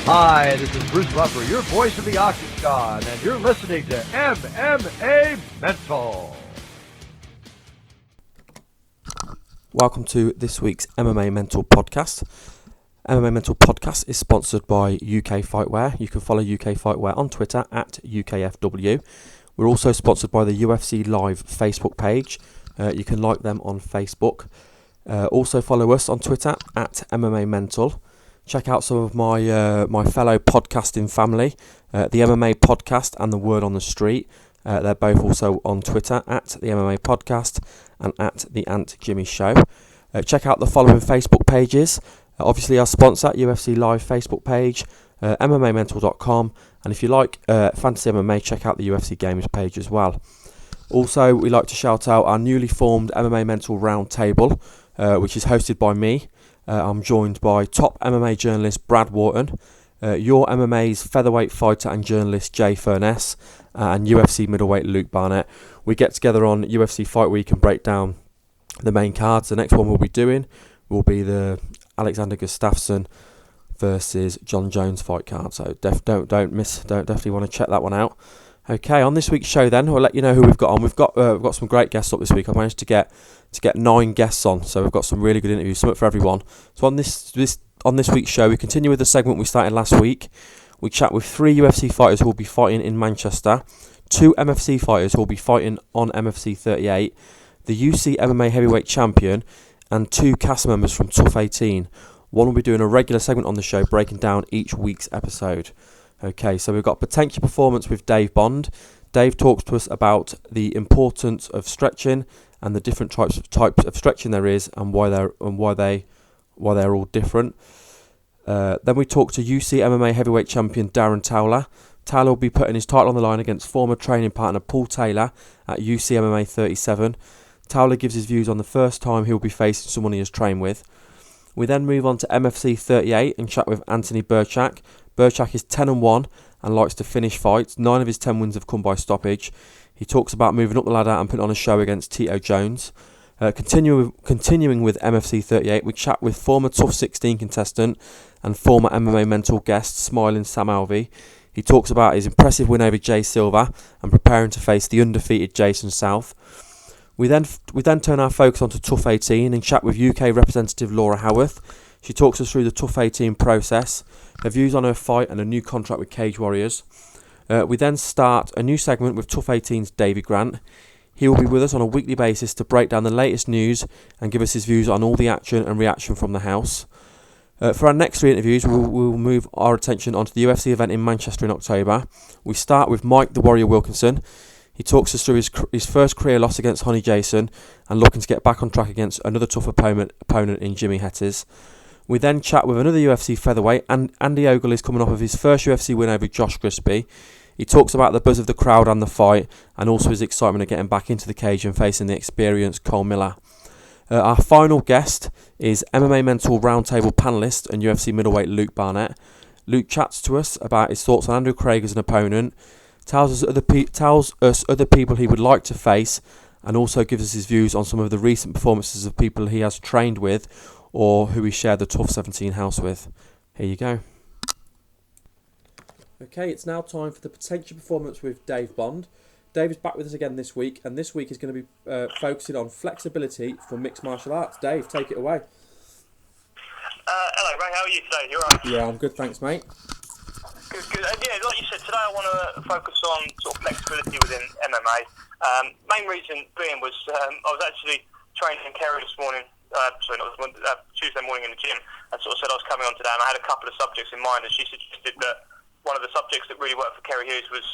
Hi, this is Bruce Buffer, your voice of the Octagon, and you're listening to MMA Mental. Welcome to this week's MMA Mental podcast. MMA Mental podcast is sponsored by UK Fightwear. You can follow UK Fightwear on Twitter at UKFW. We're also sponsored by the UFC Live Facebook page. You can like them on Facebook. Also follow us on Twitter at MMA Mental. Check out some of my fellow podcasting family, the MMA Podcast and the Word on the Street. They're both also on Twitter at the MMA Podcast and at the Ant Jimmy Show. Check out the following Facebook pages. Obviously our sponsor, UFC Live Facebook page, MMAmental.com, and if you like fantasy MMA, check out the UFC Games page as well. Also, we like to shout out our newly formed MMA Mental Round Table, which is hosted by me. I'm joined by top MMA journalist Brad Wharton, your MMA's featherweight fighter and journalist Jay Furness, and UFC middleweight Luke Barnatt. We get together on UFC Fight Week and break down the main cards. The next one we'll be doing will be the Alexander Gustafsson versus John Jones fight card. So definitely want to check that one out. Okay, on this week's show then, we'll let you know who we've got on. We've got some great guests up this week. I managed to get 9 guests on, so we've got some really good interviews, something for everyone. So on this week's show, we continue with the segment we started last week. We chat with 3 UFC fighters who will be fighting in Manchester, 2 MFC fighters who will be fighting on MFC 38, the UC MMA heavyweight champion, and 2 cast members from Tough 18. One will be doing a regular segment on the show, breaking down each week's episode. Okay, so we've got potential performance with Dave Bond. Dave talks to us about the importance of stretching and the different types of stretching there is, and why they're all different. Then we talk to UC MMA heavyweight champion Darren Towler. Towler will be putting his title on the line against former training partner Paul Taylor at UC MMA 37. Towler gives his views on the first time he will be facing someone he has trained with. We then move on to MFC 38 and chat with Anthony Burchak. Burchak is 10-1 and likes to finish fights. 9 of his 10 wins have come by stoppage. He talks about moving up the ladder and putting on a show against Tito Jones. Continuing with MFC 38, we chat with former Tough 16 contestant and former MMA Mental guest, Smiling Sam Alvey. He talks about his impressive win over Jay Silva and preparing to face the undefeated Jason South. We then turn our focus onto Tough 18 and chat with UK representative Laura Howarth. She talks us through the Tough 18 process, her views on her fight and a new contract with Cage Warriors. We then start a new segment with Tough 18's Davey Grant. He will be with us on a weekly basis to break down the latest news and give us his views on all the action and reaction from the house. For our next 3 interviews, we'll move our attention onto the UFC event in Manchester in October. We start with Mike The Warrior Wilkinson. He talks us through his first career loss against Rony Jason and looking to get back on track against another tough opponent in Jimy Hettes. We then chat with another UFC featherweight, and Andy Ogle is coming off of his first UFC win over Josh Grispi. He talks about the buzz of the crowd and the fight, and also his excitement of getting back into the cage and facing the experienced Cole Miller. Our final guest is MMA Mental Round Table panellist and UFC middleweight Luke Barnatt. Luke chats to us about his thoughts on Andrew Craig as an opponent, tells us other people he would like to face, and also gives us his views on some of the recent performances of people he has trained with or who he shared the Tough 17 house with. Here you go. Okay, it's now time for the potential performance with Dave Bond. Dave is back with us again this week, and this week is going to be focusing on flexibility for mixed martial arts. Dave, take it away. Hello, Ray. How are you today? You alright? Yeah, I'm good, thanks, mate. Good. Yeah, like you said, today I want to focus on sort of flexibility within MMA. Main reason being was I was actually training in Kerry this morning. Tuesday morning in the gym, and sort of said I was coming on today, and I had a couple of subjects in mind, and she suggested that one of the subjects that really worked for Kerry Hughes was,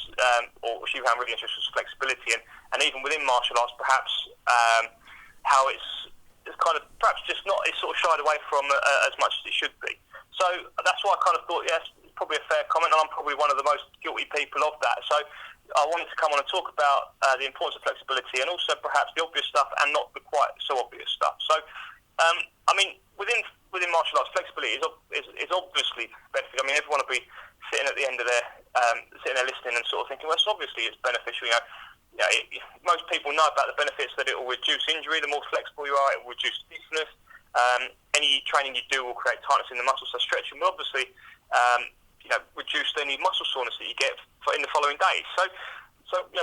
or she found really interesting, was flexibility, and even within martial arts, perhaps how it's kind of perhaps just not, it's sort of shied away from as much as it should be. So that's why I kind of thought, yes, it's probably a fair comment, and I'm probably one of the most guilty people of that. So I wanted to come on and talk about the importance of flexibility, and also perhaps the obvious stuff and not the quite so obvious stuff. So, I mean, within martial arts, flexibility is obviously beneficial. I mean, everyone will be sitting at the end of their sitting there listening and sort of thinking, well, obviously it's beneficial. Most people know about the benefits that it will reduce injury. The more flexible you are, it will reduce stiffness. Any training you do will create tightness in the muscles. So stretching will obviously reduce any muscle soreness that you get in the following days. So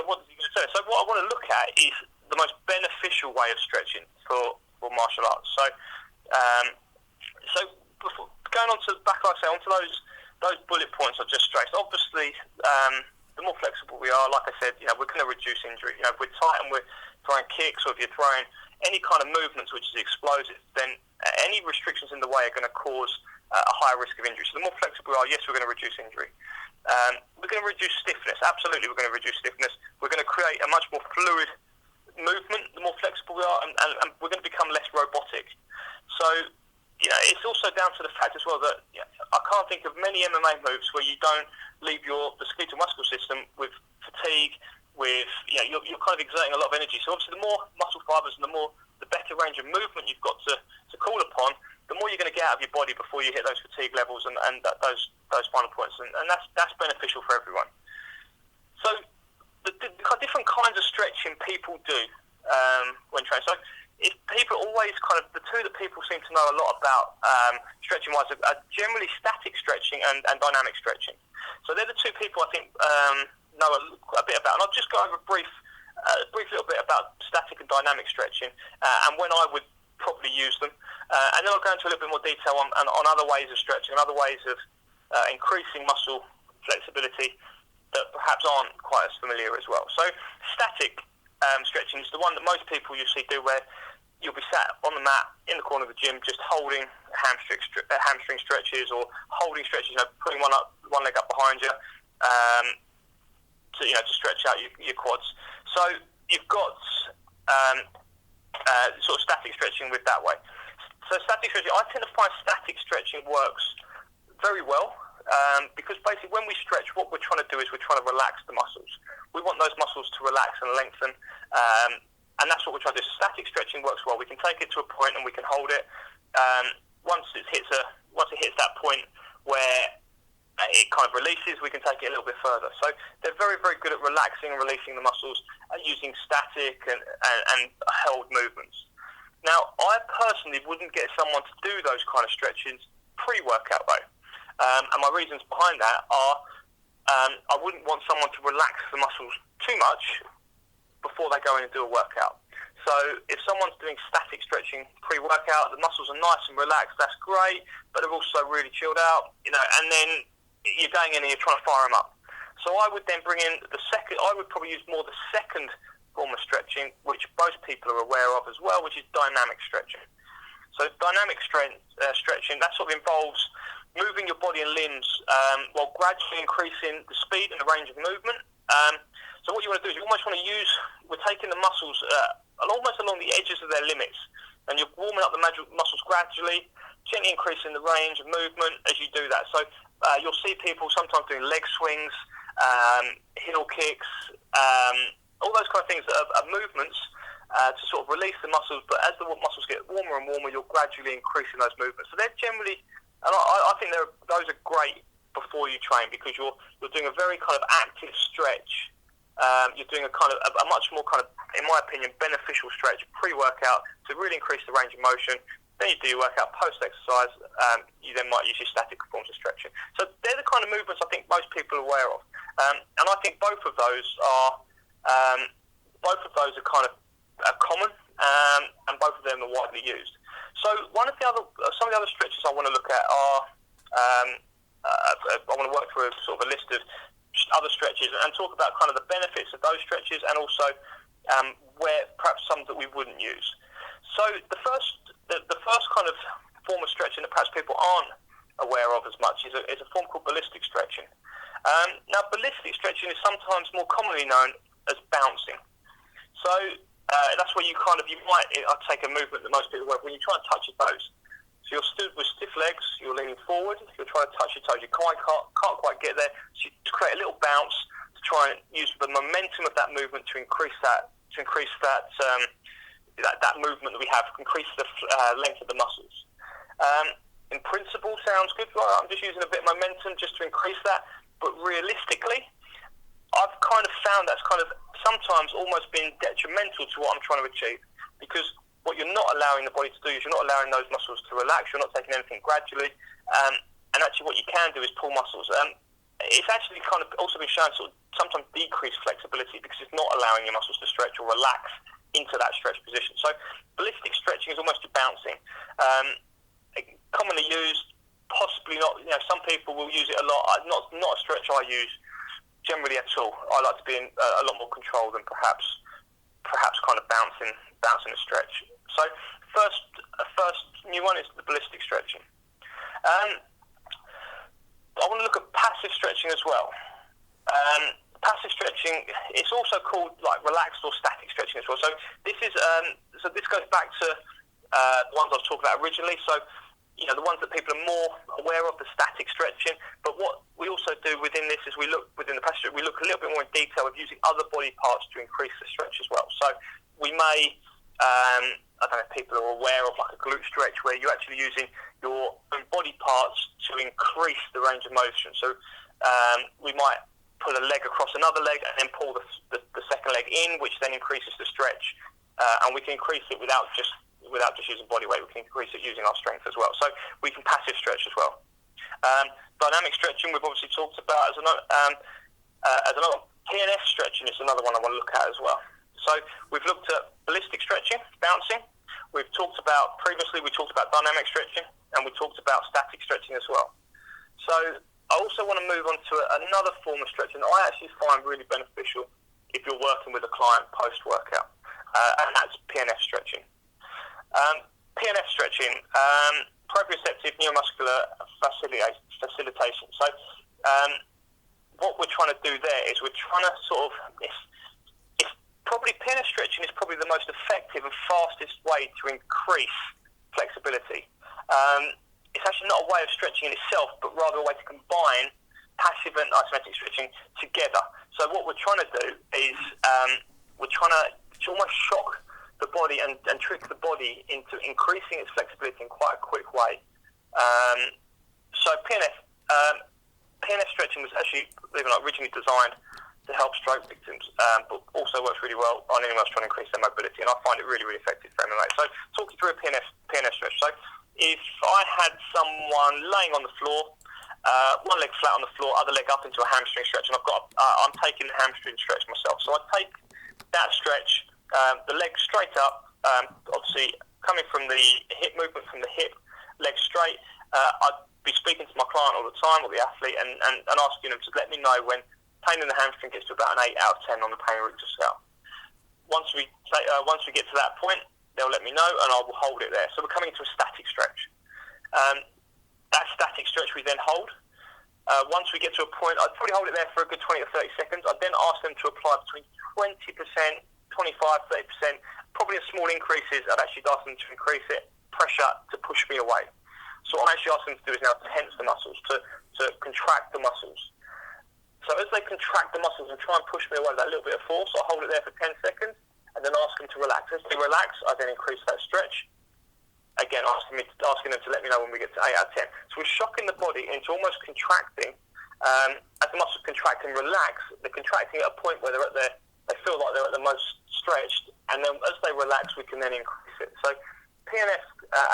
what is he going to say? So what I want to look at is the most beneficial way of stretching for martial arts. So before going on to onto those bullet points I've just stressed. Obviously, the more flexible we are, like I said, we're going to reduce injury. If we're tight and we're throwing kicks, or if you're throwing any kind of movements which is explosive, then any restrictions in the way are going to cause a higher risk of injury. So the more flexible we are, yes, we're going to reduce injury. We're going to reduce stiffness. Absolutely, we're going to reduce stiffness. We're going to create a much more fluid movement. The more flexible we are, and we're going to become less robotic. So, it's also down to the fact as well that I can't think of many MMA moves where you don't leave the skeletal muscular system with fatigue, with you're kind of exerting a lot of energy. So obviously, the more muscle fibers and the better range of movement you've got to call upon, the more you're going to get out of your body before you hit those fatigue levels and those final points, and that's beneficial for everyone. So the different kinds of stretching people do when training. So if people always the two that people seem to know a lot about stretching wise are generally static stretching and dynamic stretching. So they're the two people I think know a bit about, and I'll just go over a brief little bit about static and dynamic stretching and when I would probably use them, and then I'll go into a little bit more detail on other ways of stretching and other ways of increasing muscle flexibility that perhaps aren't quite as familiar as well. So static stretching is the one that most people you see do, where you'll be sat on the mat in the corner of the gym just holding hamstring stretches, or holding stretches, putting one leg up behind you to stretch out your quads. So you've got sort of static stretching with that way. So static stretching, I tend to find static stretching works very well because basically when we stretch, what we're trying to do is we're trying to relax the muscles. We want those muscles to relax and lengthen, and that's what we're trying to do. Static stretching works well. We can take it to a point and we can hold it. Once it hits that point where it kind of releases, we can take it a little bit further. So they're very, very good at relaxing and releasing the muscles using static and held movements. Now, I personally wouldn't get someone to do those kind of stretches pre-workout though. And my reasons behind that are I wouldn't want someone to relax the muscles too much before they go in and do a workout. So if someone's doing static stretching pre-workout, the muscles are nice and relaxed, that's great, but they're also really chilled out, and then you're going in and you're trying to fire them up. So I would then bring in I would probably use more the second form of stretching, which most people are aware of as well, which is dynamic stretching. So dynamic stretching, that sort of involves moving your body and limbs while gradually increasing the speed and the range of movement. So what you want to do is we're taking the muscles almost along the edges of their limits, and you're warming up the muscles gradually, gently increasing the range of movement as you do that. So you'll see people sometimes doing leg swings, heel kicks, all those kind of things that are movements to sort of release the muscles, but as the muscles get warmer and warmer, you're gradually increasing those movements. So they're generally, and I think those are great before you train, because you're doing a very kind of active stretch. You're doing a much more kind of, in my opinion, beneficial stretch pre-workout to really increase the range of motion. Then you do your workout post-exercise. You then might use your static forms of stretching. So they're the kind of movements I think most people are aware of, and I think both of those are kind of common, and both of them are widely used. So some of the other stretches I want to look at are I want to work through sort of a list of other stretches and talk about kind of the benefits of those stretches, and also where perhaps some that we wouldn't use. So the first kind of form of stretching that perhaps people aren't aware of as much is a form called ballistic stretching. Now, ballistic stretching is sometimes more commonly known as bouncing. So that's where you might take a movement that most people work when you try and touch your toes. So you're stood with stiff legs, you're leaning forward, you're trying to touch your toes, you can't quite get there, so you create a little bounce to try and use the momentum of that movement to increase that movement that we have, increase the length of the muscles. In principle, sounds good, right? I'm just using a bit of momentum just to increase that, but realistically, I've kind of found that's kind of sometimes almost been detrimental to what I'm trying to achieve, because what you're not allowing the body to do is you're not allowing those muscles to relax, you're not taking anything gradually, and actually what you can do is pull muscles. it's actually kind of also been shown to sometimes decrease flexibility because it's not allowing your muscles to stretch or relax into that stretch position. So ballistic stretching is almost a bouncing. Commonly used, possibly not. Some people will use it a lot. Not a stretch I use generally at all. I like to be in a lot more control than perhaps kind of bouncing a stretch. So first new one is the ballistic stretching. I want to look at passive stretching as well. Passive stretching, it's also called like relaxed or static stretching as well. So this goes back to the ones I was talking about originally. So the ones that people are more aware of, the static stretching. But what we also do within this is we look within the passive, we look a little bit more in detail of using other body parts to increase the stretch as well. So we may, I don't know if people are aware of like a glute stretch where you're actually using your own body parts to increase the range of motion. So we might pull a leg across another leg and then pull the second leg in, which then increases the stretch. And we can increase it without just using body weight. We can increase it using our strength as well. So we can passive stretch as well. Dynamic stretching we've obviously talked about as another. PNF stretching is another one I want to look at as well. So we've looked at ballistic stretching, bouncing. We talked about dynamic stretching, and we talked about static stretching as well. So I also want to move on to another form of stretching that I actually find really beneficial if you're working with a client post-workout, and that's PNF stretching. PNF stretching, proprioceptive neuromuscular facilitation. So what we're trying to do there is we're trying to sort of, it's probably PNF stretching is probably the most effective and fastest way to increase flexibility. It's actually not a way of stretching in itself, but rather a way to combine passive and isometric stretching together. So what we're trying to do is we're trying to almost shock the body and trick the body into increasing its flexibility in quite a quick way. So PNF stretching was actually, believe it or not, originally designed to help stroke victims, but also works really well on anyone else trying to increase their mobility, and I find it really, really effective for MMA. So talk you through a PNF stretch. So if I had someone laying on the floor, one leg flat on the floor, other leg up into a hamstring stretch, and I'm taking the hamstring stretch myself. So I take that stretch, the leg straight up, obviously coming from the hip movement, from the hip, leg straight. I'd be speaking to my client all the time, or the athlete, and asking them to let me know when pain in the hamstring gets to about an 8 out of 10 on the pain rotor scale. Once we get to that point, they'll let me know, and I will hold it there. So we're coming into a static stretch. That static stretch we then hold. Once we get to a point, I'd probably hold it there for a good 20 or 30 seconds. I'd then ask them to apply between 20%, 25, 30%, probably in small increases. I'd actually ask them to increase it, pressure to push me away. So what I'm actually asking them to do is now tense the muscles, to contract the muscles. So as they contract the muscles and try and push me away with that little bit of force, I'll hold it there for 10 seconds and then ask them to relax. As they relax, I then increase that stretch. Again, asking them to let me know when we get to 8 out of 10. So we're shocking the body into almost contracting. As the muscles contract and relax, they're contracting at a point where they feel like they're at the most stretched, and then as they relax, we can then increase it. So PNF,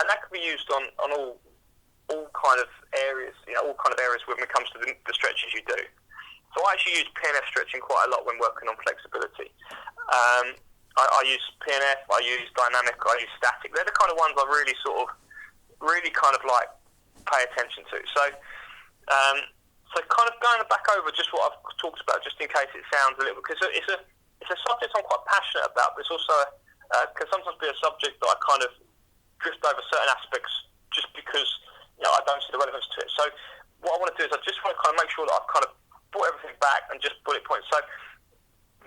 and that can be used on all kind of areas, all kind of areas when it comes to the stretches you do. So I actually use PNF stretching quite a lot when working on flexibility. I use PNF, I use dynamic, I use static. They're the kind of ones I really kind of like pay attention to. So kind of going back over just what I've talked about, just in case it sounds a little, because it's a subject I'm quite passionate about, but it's also can sometimes be a subject that I kind of drift over certain aspects just because I don't see the relevance to it. So what I want to do is I just want to kind of make sure that I've kind of brought everything back and just bullet points. So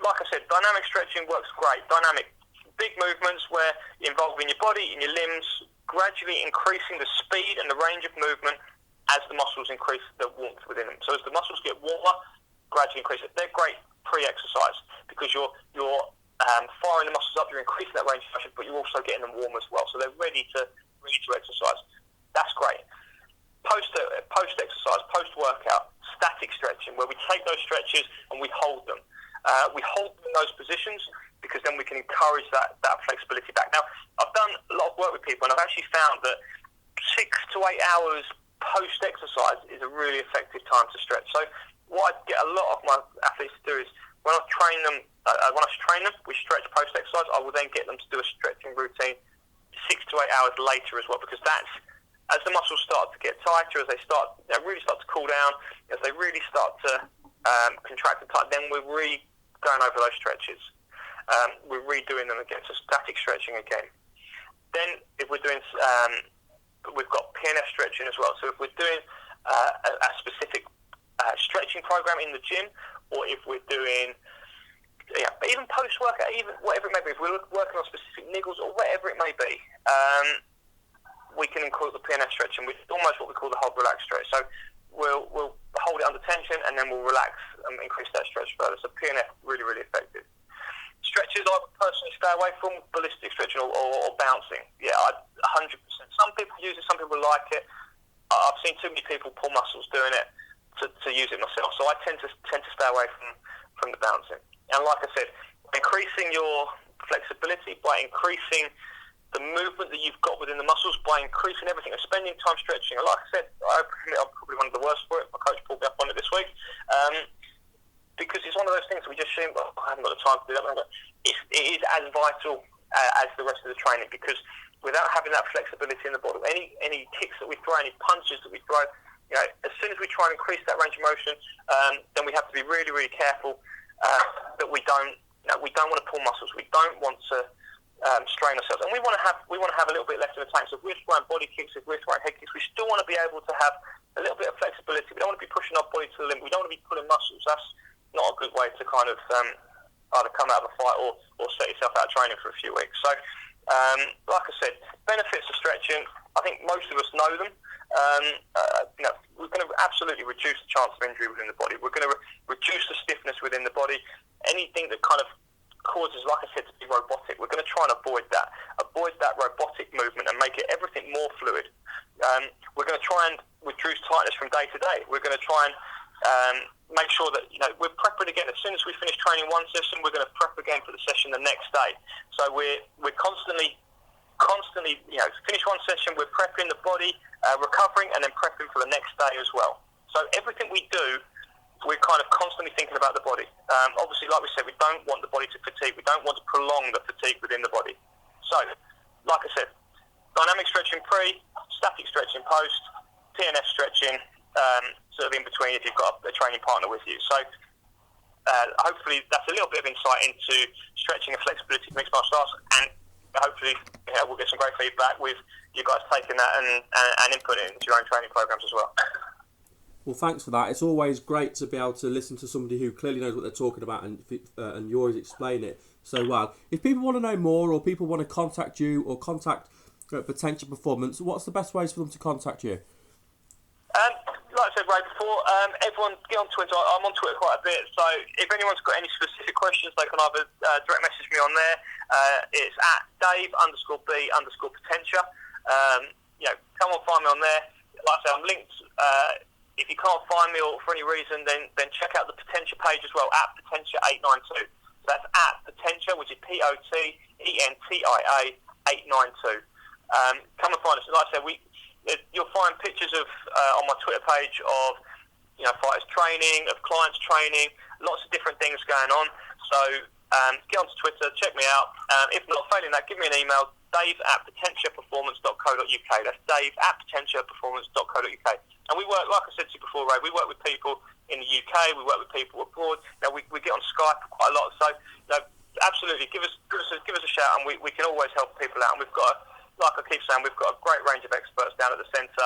like I said, dynamic stretching works great. Dynamic, big movements where you're involving your body and your limbs, gradually increasing the speed and the range of movement as the muscles increase the warmth within them. So as the muscles get warmer, gradually increase it. They're great pre-exercise because you're firing the muscles up, you're increasing that range of motion, but you're also getting them warm as well. So they're ready to exercise. That's great. Post-exercise, post-workout, static stretching, where we take those stretches and we hold them. We hold them in those positions because then we can encourage that flexibility back. Now, I've done a lot of work with people, and I've actually found that 6 to 8 hours post-exercise is a really effective time to stretch. So what I get a lot of my athletes to do is when I train them, with stretch post exercise, I will then get them to do a stretching routine 6 to 8 hours later as well, because that's as the muscles start to get tighter, as they start, really start to cool down, as they really start to contract and tighten, then we're really going over those stretches. We're redoing them again, so static stretching again. Then if we're doing, we've got PNF stretching as well. So if we're doing a specific stretching program in the gym, or if we're doing, even post-workout, even whatever it may be, if we're working on specific niggles or whatever it may be, we can include the PNF stretching, which is almost what we call the hold relax stretch. So we'll hold it under tension and then we'll relax and increase that stretch further. So PNF, really, really effective. Stretches I would personally stay away from, ballistic stretching or bouncing. Yeah, 100%. Some people use it, some people like it. I've seen too many people pull muscles doing it to use it myself. So I tend to stay away from the bouncing. And like I said, increasing your flexibility by increasing the movement that you've got within the muscles, by increasing everything and spending time stretching. And like I said, I'm probably one of the worst for it. My coach pulled me up on it this week. Because it's one of those things we just assume, I haven't got the time to do that. But it is as vital as the rest of the training, because without having that flexibility in the body, any kicks that we throw, any punches that we throw, as soon as we try and increase that range of motion, then we have to be really, really careful that we don't want to pull muscles. We don't want to strain ourselves, and we want to have a little bit left in the tank. So if we're throwing body kicks, if we're throwing head kicks, we still want to be able to have a little bit of flexibility. We don't want to be pushing our body to the limit. We don't want to be pulling muscles. That's not a good way to kind of either come out of a fight or set yourself out of training for a few weeks. So, like I said, benefits of stretching, I think most of us know them. We're going to absolutely reduce the chance of injury within the body. We're going to reduce the stiffness within the body. Anything that kind of causes, like I said, to be robotic, we're going to try and avoid that robotic movement and make it everything more fluid. We're going to try and reduce tightness from day to day. We're going to try and make sure that we're prepping again. As soon as we finish training one session, we're going to prep again for the session the next day. So we're constantly finish one session, we're prepping the body, recovering, and then prepping for the next day as well. So everything we do, we're kind of constantly thinking about the body. Obviously, like we said, we don't want the body to fatigue. We don't want to prolong the fatigue within the body. So, like I said, dynamic stretching pre, static stretching post, PNF stretching sort of in between if you've got a training partner with you. So, hopefully that's a little bit of insight into stretching and flexibility of mixed martial arts, and hopefully we'll get some great feedback with you guys taking that and inputting it into your own training programs as well. Well, thanks for that. It's always great to be able to listen to somebody who clearly knows what they're talking about, and you always explain it so well. If people want to know more, or people want to contact you or contact Potential Performance, what's the best ways for them to contact you? Like I said, Ray, before, everyone get on Twitter. I'm on Twitter quite a bit, so if anyone's got any specific questions, they can either direct message me on there. It's at Dave_B_Potentia. Come on, find me on there. Like I said, I'm linked. If you can't find me or for any reason, then check out the Potentia page as well, at Potentia892. So that's at Potentia, which is Potentia 892. Come and find us. Like I said, you'll find pictures of on my Twitter page of fighters training, of clients training, lots of different things going on. So get onto Twitter, check me out. If not, failing that, give me an email, dave@potentiaperformance.co.uk. That's dave@potentiaperformance.co.uk. And we work, like I said to you before, Ray, we work with people in the UK, we work with people abroad. We get on Skype quite a lot. So absolutely, give us a shout, and we can always help people out. And we've got, like I keep saying, we've got a great range of experts down at the centre.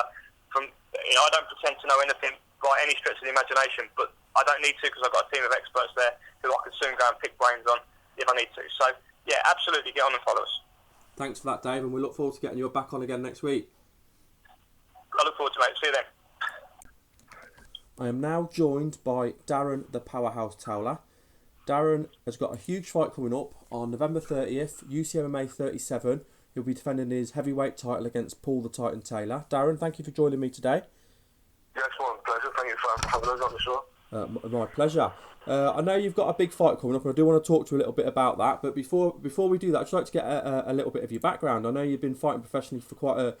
I don't pretend to know anything by any stretch of the imagination, but I don't need to, because I've got a team of experts there who I can soon go and pick brains on if I need to. So yeah, absolutely, get on and follow us. Thanks for that, Dave, and we look forward to getting you back on again next week. I look forward to it, mate. See you then. I am now joined by Darren the Powerhouse Towler. Darren has got a huge fight coming up on November 30th, UCMMA 37. He'll be defending his heavyweight title against Paul the Titan Taylor. Darren, thank you for joining me today. Yeah, it's my pleasure. Thank you for having us on the show. My pleasure. I know you've got a big fight coming up, and I do want to talk to you a little bit about that. But before we do that, I'd just like to get a little bit of your background. I know you've been fighting professionally for quite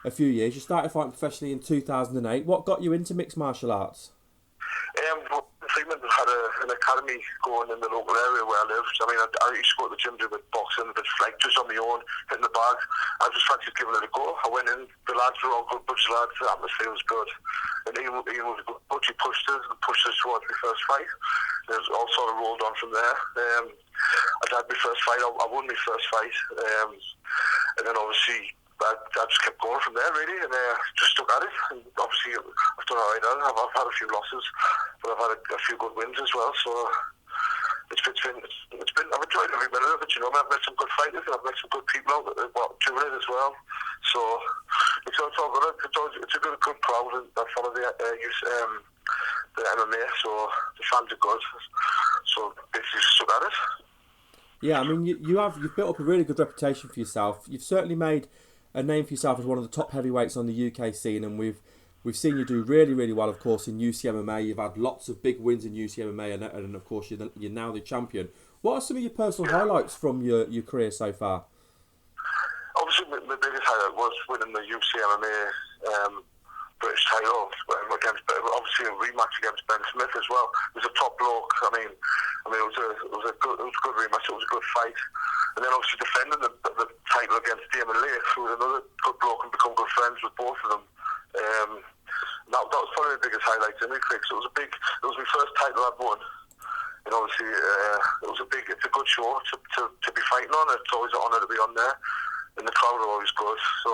a few years. You started fighting professionally in 2008. What got you into mixed martial arts? an academy going in the local area where I live. I mean, I used to go to the gym, do a bit of boxing, a bit of flight, just on my own, hitting the bag. I just fancied giving it a go. I went in, the lads were all good, bunch of lads, the atmosphere was good. And Ian was a good coach. He pushed us towards my first fight. It was all sort of rolled on from there. I'd had my first fight, I won my first fight. And then obviously, I just kept going from there, really, and just stuck at it. And obviously, I've done all right. I've had a few losses, but I've had a few good wins as well. So it's been. I've enjoyed every minute of it. You know, I've met some good fighters, and I've met some good people out doing it as well. So it's all good. It's a good crowd that follow the MMA. So the fans are good. So basically, stuck at it. Yeah, I mean, you've built up a really good reputation for yourself. You've certainly made a name for yourself as one of the top heavyweights on the UK scene, and we've seen you do really, really well, of course, in UC MMA. You've had lots of big wins in UC MMA, and of course, you're now the champion. What are some of your personal highlights from your career so far? Obviously, my biggest highlight was winning the UC MMA British title against, obviously, a rematch against Ben Smith as well. It was a top bloke. I mean, it was a good rematch. It was a good fight. And then obviously defending the title against Damon Lake, who was another good bloke, and become good friends with both of them. That was probably the biggest highlight in me, Craig. So it was my first title I'd won. And obviously, it's a good show to be fighting on. It's always an honour to be on there. And the crowd are always good. So,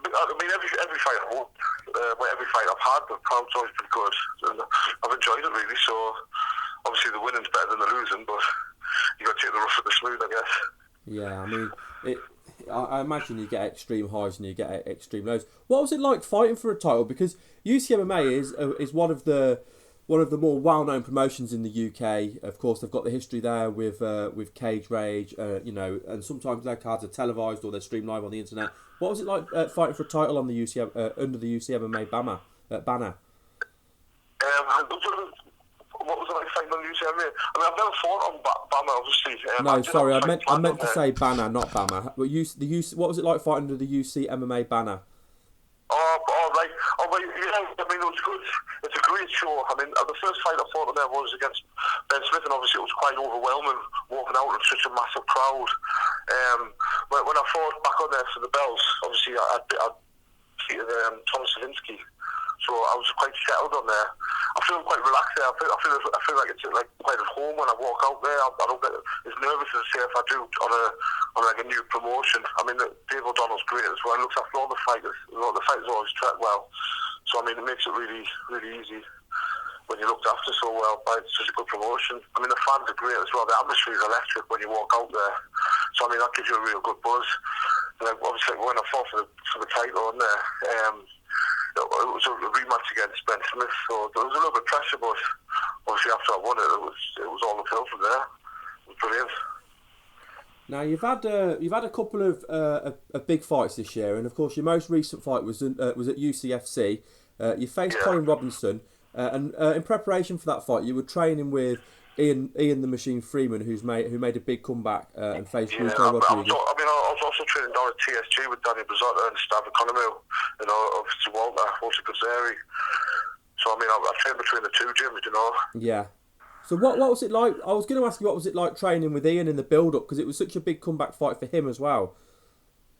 I mean, every fight I've won, every fight I've had, the crowd's always been good. And I've enjoyed it, really. So, obviously, the winning's better than the losing, but you got to take the rough with the smooth, I guess. Yeah, I mean, I imagine you get extreme highs and you get extreme lows. What was it like fighting for a title? Because UCMMA is one of the more well-known promotions in the UK. Of course, they've got the history there with Cage Rage, and sometimes their cards are televised or they're streamed live on the internet. What was it like fighting for a title on the under the UCMMA banner? What was it like fighting on the UCMA? I mean, I've never fought on BAMA, obviously. No, sorry, I meant to say banner, not BAMA. But what was it like fighting under the UC MMA banner? Oh, right. Oh, well, yeah, I mean, it was good. It's a great show. I mean, the first fight I fought on there was against Ben Smith, and obviously it was quite overwhelming walking out in such a massive crowd. When I fought back on there for the belts, obviously I beat Thomas Savinsky. So I was quite settled on there. I feel quite relaxed there. I feel like it's like quite at home when I walk out there. I don't get as nervous as say if I do on like a new promotion. I mean, Dave O'Donnell's great as well. He looks after all the fighters. The fighters always track well. So I mean, it makes it really, really easy when you're looked after so well by such a good promotion. I mean, the fans are great as well. The atmosphere is electric when you walk out there. So I mean, that gives you a real good buzz. And obviously, when I fought for the title on there. It was a rematch against Ben Smith, so there was a little bit of pressure, but obviously after I won it was all uphill from there. It was brilliant. Now you've had a couple of big fights this year, and of course your most recent fight was at UCFC. You faced Colin Robinson, and in preparation for that fight, you were training with Ian the Machine Freeman, who made a big comeback and faced Gustavo Rodriguez. I was also training down at TSG with Danny Bazzotta and Stav Economou, obviously Walter Kazari. So I mean, I trained between the two gyms, Yeah. So what was it like? I was going to ask you, what was it like training with Ian in the build-up, because it was such a big comeback fight for him as well.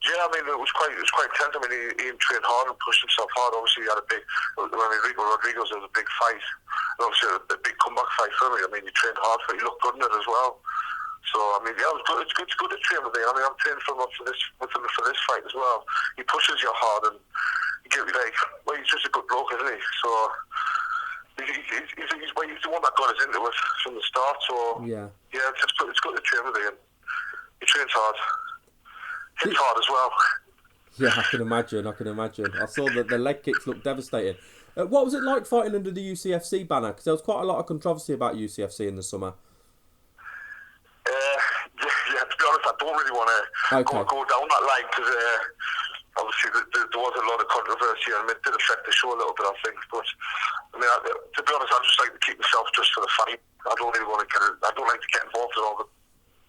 Yeah, I mean, it was quite intense. I mean, Ian trained hard and pushed himself hard. Obviously, he had when Rodriguez was a big fight, and obviously a big comeback fight for me. I mean, he trained hard for it. He looked good in it as well. So, I mean, yeah, it was good. It's good to train with him. I mean, I'm training with him for this fight as well. He pushes you hard, and he's just a good bloke, isn't he? So, he's the one that got us into it from the start. So, yeah, it's good to train with him. He trains hard. Hits hard as well. Yeah, I can imagine. I saw that the leg kicks looked devastating. What was it like fighting under the UCFC banner? Because there was quite a lot of controversy about UCFC in the summer. Yeah, to be honest, I don't really want to go down that line, because obviously there was a lot of controversy, and it did affect the show a little bit, I think. But I mean, to be honest, I just like to keep myself just for the fight. I don't really want to I don't like to get involved in all the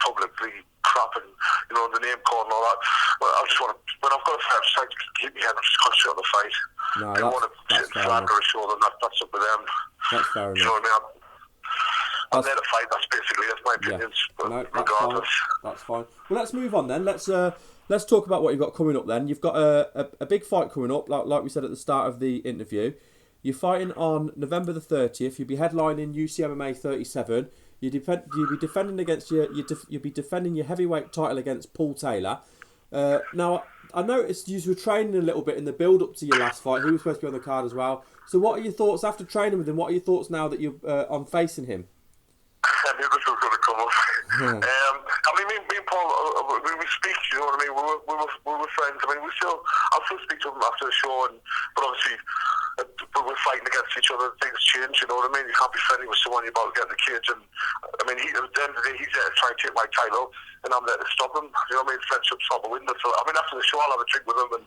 publicly crap and the name call and all that. Well, I just want to, when I've got a fight, I just like to keep my head and just concentrate on the fight. I don't want to sit and slander a show, then that's up with them. That's fair enough. You know what I mean? I'm there to fight. That's basically it. My opinions. Yeah. No, regardless. That's fine. Well, let's move on then. Let's talk about what you've got coming up then. You've got a big fight coming up, like we said at the start of the interview. You're fighting on November the 30th. You'll be headlining UCMMA 37. You'll be defending against you'll be defending your heavyweight title against Paul Taylor. Now, I noticed you were training a little bit in the build-up to your last fight. He was supposed to be on the card as well. So what are your thoughts after training with him? What are your thoughts now that you're on facing him? I knew this was going to come up. Yeah. I mean, me and Paul, we speak, you know what I mean? We were friends. I mean, I'll still speak to him after the show, but obviously, we're fighting against each other. Things change, you know what I mean? You can't be friendly with someone you're about to get in the cage. And I mean, at the end of the day, he's there to try and take my title, and I'm there to stop him. You know what I mean? Friendship's out the window. So, I mean, after the show, I'll have a drink with him, and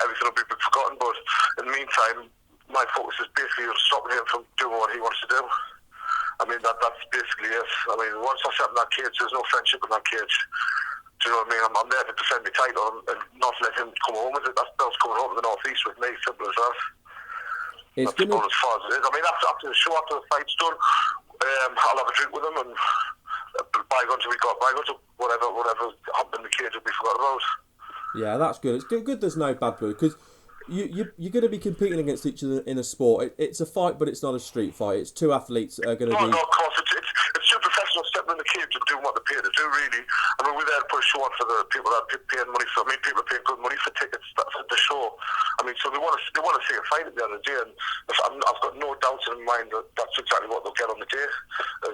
everything will be forgotten. But in the meantime, my focus is basically stopping him from doing what he wants to do. I mean, that's basically it. I mean, once I set in that cage, there's no friendship in that cage. Do you know what I mean? I'm there to defend my title and not let him come home with it. That belt's coming home to the North East with me, simple as that. That's about as far as it is. I mean, after the show, after the fight's done, I'll have a drink with him, and bygones will be got bygones. Whatever happened in the cage will be forgotten about. Yeah, that's good. It's good there's no bad blood, because you're going to be competing against each other in a sport. It's a fight, but it's not a street fight. It's two athletes that are going to be... No, of course. It's two professionals stepping in the cage and doing what they're paid to do, really. I mean, we're there to put a show on for the people that are paying money for... I mean, people are paying good money for tickets for the show. I mean, so they want to see a fight at the end of the day, and I've got no doubts in my mind that that's exactly what they'll get on the day.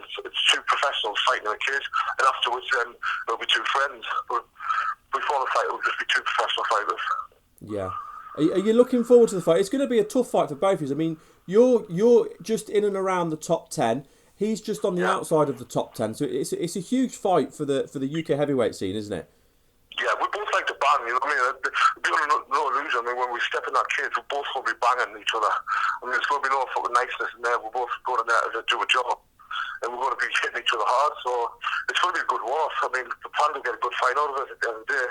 It's two professionals fighting in a cage, and afterwards then it'll be two friends. But before the fight, it'll just be two professional fighters. Yeah. Are you looking forward to the fight? It's going to be a tough fight for both of you. I mean, you're just in and around the top 10. He's just on the outside of the top 10. So it's a huge fight for the UK heavyweight scene, isn't it? Yeah, we both like to bang, you know what I mean? There's no illusion. I mean, when we step in that cage, we're both going to be banging each other. I mean, there's going to be no fucking niceness in there. We're both going in there to do a job. And we're going to be hitting each other hard. So it's going to be a good war. I mean, the plan to get a good fight out of it at the end of the day.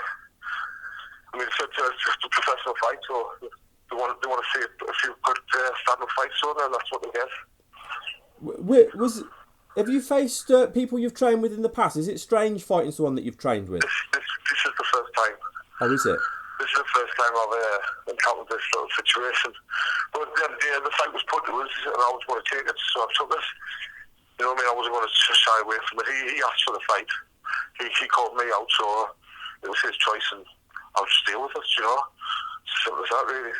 I mean, it's just a professional fight, so they want to see a few good standard fights on there, and that's what they get. Have you faced people you've trained with in the past? Is it strange fighting someone that you've trained with? This is the first time. Oh, is it? This is the first time I've encountered this sort of situation. But at the end of the day, the fight was put to us, and I was going to take it, so I took it. You know what I mean? I wasn't going to shy away from it. He asked for the fight. He called me out, so it was his choice, and I'll just deal with it, you know. Simple as that, really.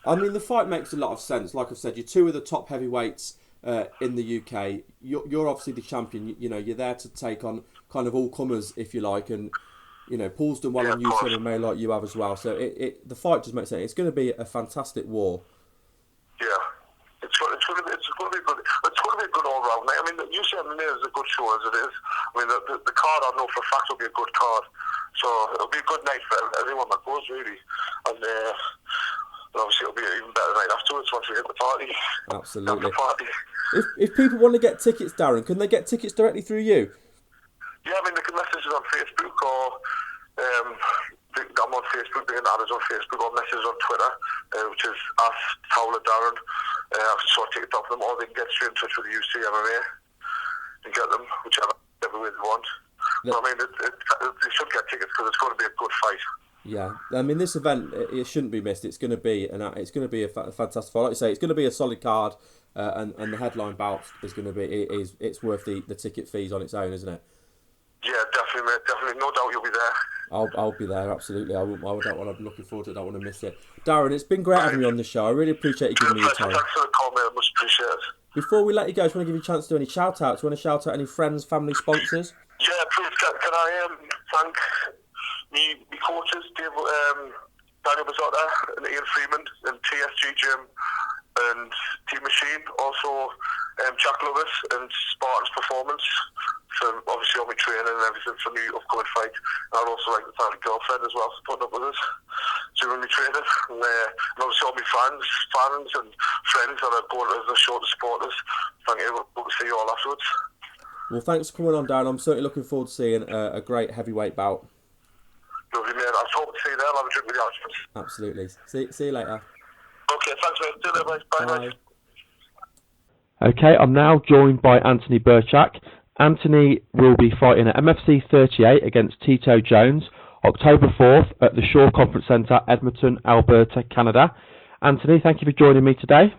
I mean, the fight makes a lot of sense. Like I've said, you're two of the top heavyweights in the UK. You're obviously the champion. You know, you're there to take on kind of all comers, if you like. And you know, Paul's done well on UCMMA like you have as well. So the fight just makes sense. It's going to be a fantastic war. Yeah, it's going to be a good all round night. I mean, UCMMA is a good show as it is. I mean, the card I know for a fact will be a good card. So it'll be a good night for everyone that goes, really. And obviously it'll be an even better night afterwards once we hit the party. Absolutely. The party. If people want to get tickets, Darren, can they get tickets directly through you? Yeah, I mean, they can message us on Facebook, or I'm on Facebook, they can add us on Facebook, or message us on Twitter, which is @TowlerDarren. I can sort of take it off them, or they can get straight in touch with the UCMMA and get them, whichever way they want. So, I mean, they should get tickets because it's going to be a good fight. Yeah, I mean, this event it shouldn't be missed. It's going to be a fantastic fight. Like you say, it's going to be a solid card, and the headline bout is going to be it's worth the ticket fees on its own, isn't it? Yeah, definitely, mate. Definitely, no doubt you'll be there. I'll be there, absolutely. I'm looking forward to it. I don't want to miss it. Darren, it's been great having you on the show. I really appreciate you giving me your time. Thanks for the call, mate. I much appreciate it. Before we let you go, I just want to give you a chance to do any shout-outs. Do you want to shout out any friends, family, sponsors? Yeah, please, can I thank me coaches, Daniel Bazzotta and Ian Freeman, and TSG Gym and Team Machine, also Jack Lewis and Spartan's Performance for obviously all my training and everything for me upcoming fight. And I'd also like to thank my girlfriend as well for putting up with us during my training, and obviously all my fans and friends that are going to the show to support us. Thank you. We'll see you all afterwards. Well, thanks for coming on, Darren. I'm certainly looking forward to seeing a great heavyweight bout. Lovely, mate. I hope to see you there. I'll have a drink with you afterwards. Absolutely. See you later. Okay, thanks, mate. See you later, mate. Bye. Okay, I'm now joined by Anthony Burchak. Anthony will be fighting at MFC 38 against Tito Jones, October 4th at the Shaw Conference Centre, Edmonton, Alberta, Canada. Anthony, thank you for joining me today.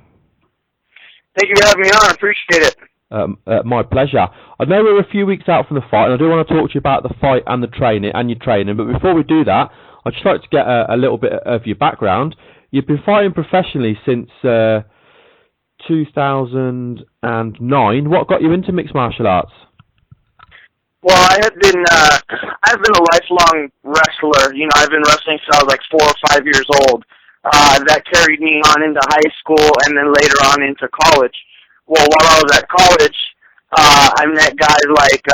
Thank you for having me on. I appreciate it. My pleasure. I know we're a few weeks out from the fight, and I do want to talk to you about the fight and the training and your training. But before we do that, I'd just like to get a little bit of your background. You've been fighting professionally since 2009. What got you into mixed martial arts? Well, I've been a lifelong wrestler. You know, I've been wrestling since I was like 4 or 5 years old. That carried me on into high school and then later on into college. Well, while I was at college, I met guys like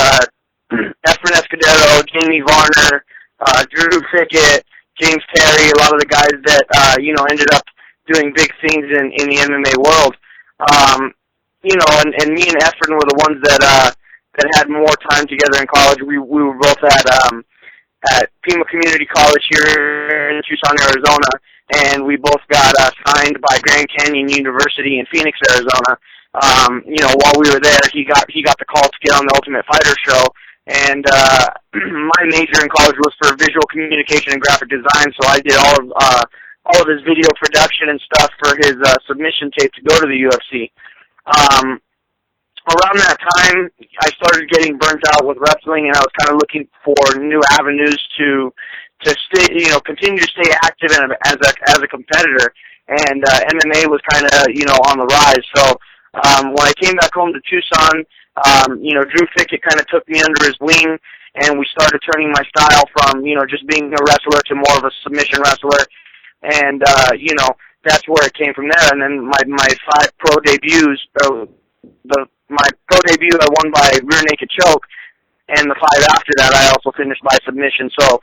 Efren Escudero, Jamie Varner, Drew Fickett, James Terry, a lot of the guys that, ended up doing big things in the MMA world. And me and Efren were the ones that had more time together in college. We were both at Pima Community College here in Tucson, Arizona, and we both got signed by Grand Canyon University in Phoenix, Arizona. While we were there, he got the call to get on the Ultimate Fighter show, and my major in college was for visual communication and graphic design, so I did all of his video production and stuff for his submission tape to go to the UFC. Around that time, I started getting burnt out with wrestling, and I was kind of looking for new avenues to stay, continue to stay active as a competitor. And MMA was kind of, on the rise. So when I came back home to Tucson, Drew Fickett kind of took me under his wing, and we started turning my style from, just being a wrestler to more of a submission wrestler. And, that's where it came from there. And then my 5 pro debuts, my pro debut I won by rear naked choke, and the 5 after that I also finished by submission. So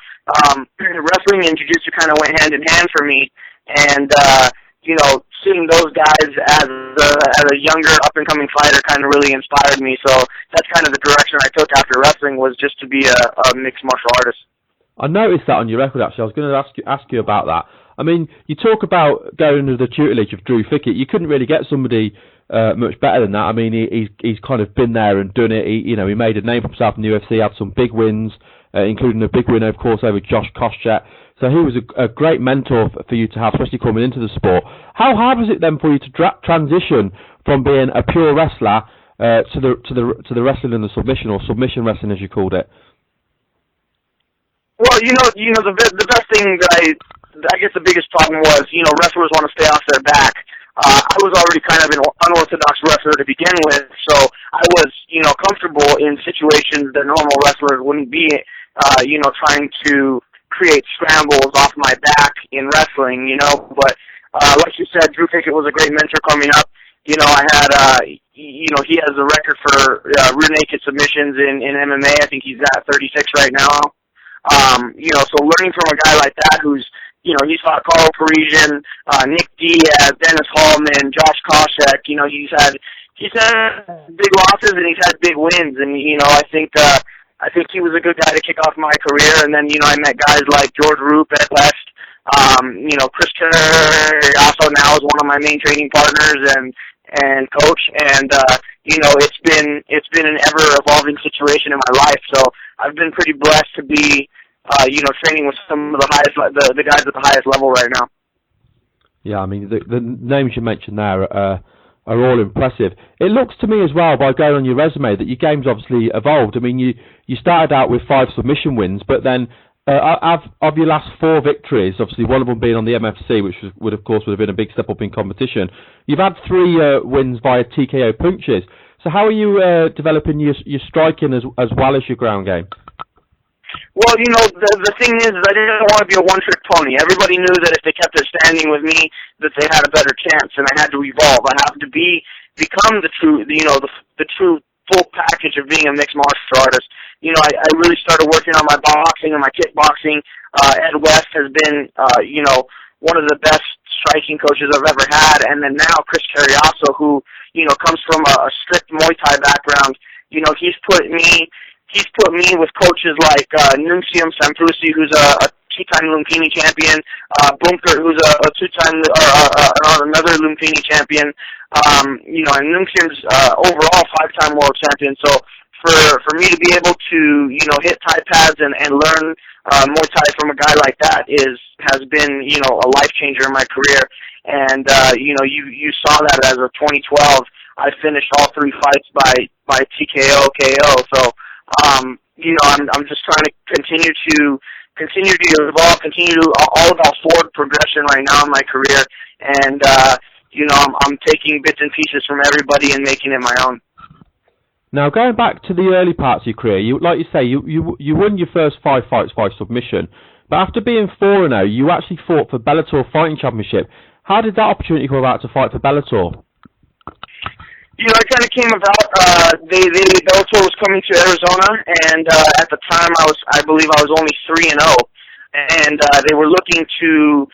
wrestling and jiu-jitsu kind of went hand in hand for me, and seeing those guys as a younger up-and-coming fighter kind of really inspired me. So that's kind of the direction I took after wrestling, was just to be a mixed martial artist. I noticed that on your record, actually. I was going to ask you about that. I mean, you talk about going under the tutelage of Drew Fickett. You couldn't really get somebody much better than that. I mean, he's kind of been there and done it. He made a name for himself in the UFC, had some big wins, including a big win, of course, over Josh Grispi. So he was a great mentor for you to have, especially coming into the sport. How hard was it then for you to transition from being a pure wrestler to the wrestling in the submission, or submission wrestling as you called it? Well, the best thing that I guess the biggest problem was, wrestlers want to stay off their back. I was already kind of an unorthodox wrestler to begin with, so I was, comfortable in situations that normal wrestlers wouldn't be, trying to create scrambles off my back in wrestling, But like you said, Drew Fickett was a great mentor coming up. I had, he has a record for rear naked submissions in MMA. I think he's at 36 right now. So learning from a guy like that who's, he's fought Carl Parisian, Nick Diaz, Dennis Hallman, Josh Koscheck. He's had big losses and he's had big wins, and I think he was a good guy to kick off my career. And then I met guys like George Roop at West. Chris Kerr also now is one of my main training partners and coach. And it's been an ever evolving situation in my life. So I've been pretty blessed to be training with some of the highest, the guys at the highest level right now. Yeah, I mean, the names you mentioned there are all impressive. It looks to me as well, by going on your resume, that your game's obviously evolved. I mean, you started out with 5 submission wins, but then of your last 4 victories, obviously one of them being on the MFC, which would have been a big step up in competition, you've had 3 wins via TKO punches. So how are you developing your striking as well as your ground game? Well, the thing is I didn't want to be a one-trick pony. Everybody knew that if they kept their standing with me, that they had a better chance, and I had to evolve. I have to become the true, the true full package of being a mixed martial artist. I really started working on my boxing and my kickboxing. Ed West has been, one of the best striking coaches I've ever had, and then now Chris Carriasso, who, comes from a strict Muay Thai background. He's put me with coaches like Nunzium Samprusi, who's a 2-time Lumpini champion, Bunker, who's a 2-time, another Lumpini champion, And Nungsim's overall 5-time world champion. So for me to be able to, hit Thai pads and learn Muay Thai from a guy like that has been, a life changer in my career. And, you saw that as of 2012. I finished all 3 fights by TKO, KO. So, I'm just trying to continue to evolve, all about forward progression right now in my career. And, I'm taking bits and pieces from everybody and making it my own. Now, going back to the early parts of your career, you won your first 5 fights by submission, but after being 4-0, you actually fought for Bellator Fighting Championship. How did that opportunity come about to fight for Bellator? It kind of came about. Bellator was coming to Arizona, and at the time, I believe I was only 3-0, and they were looking to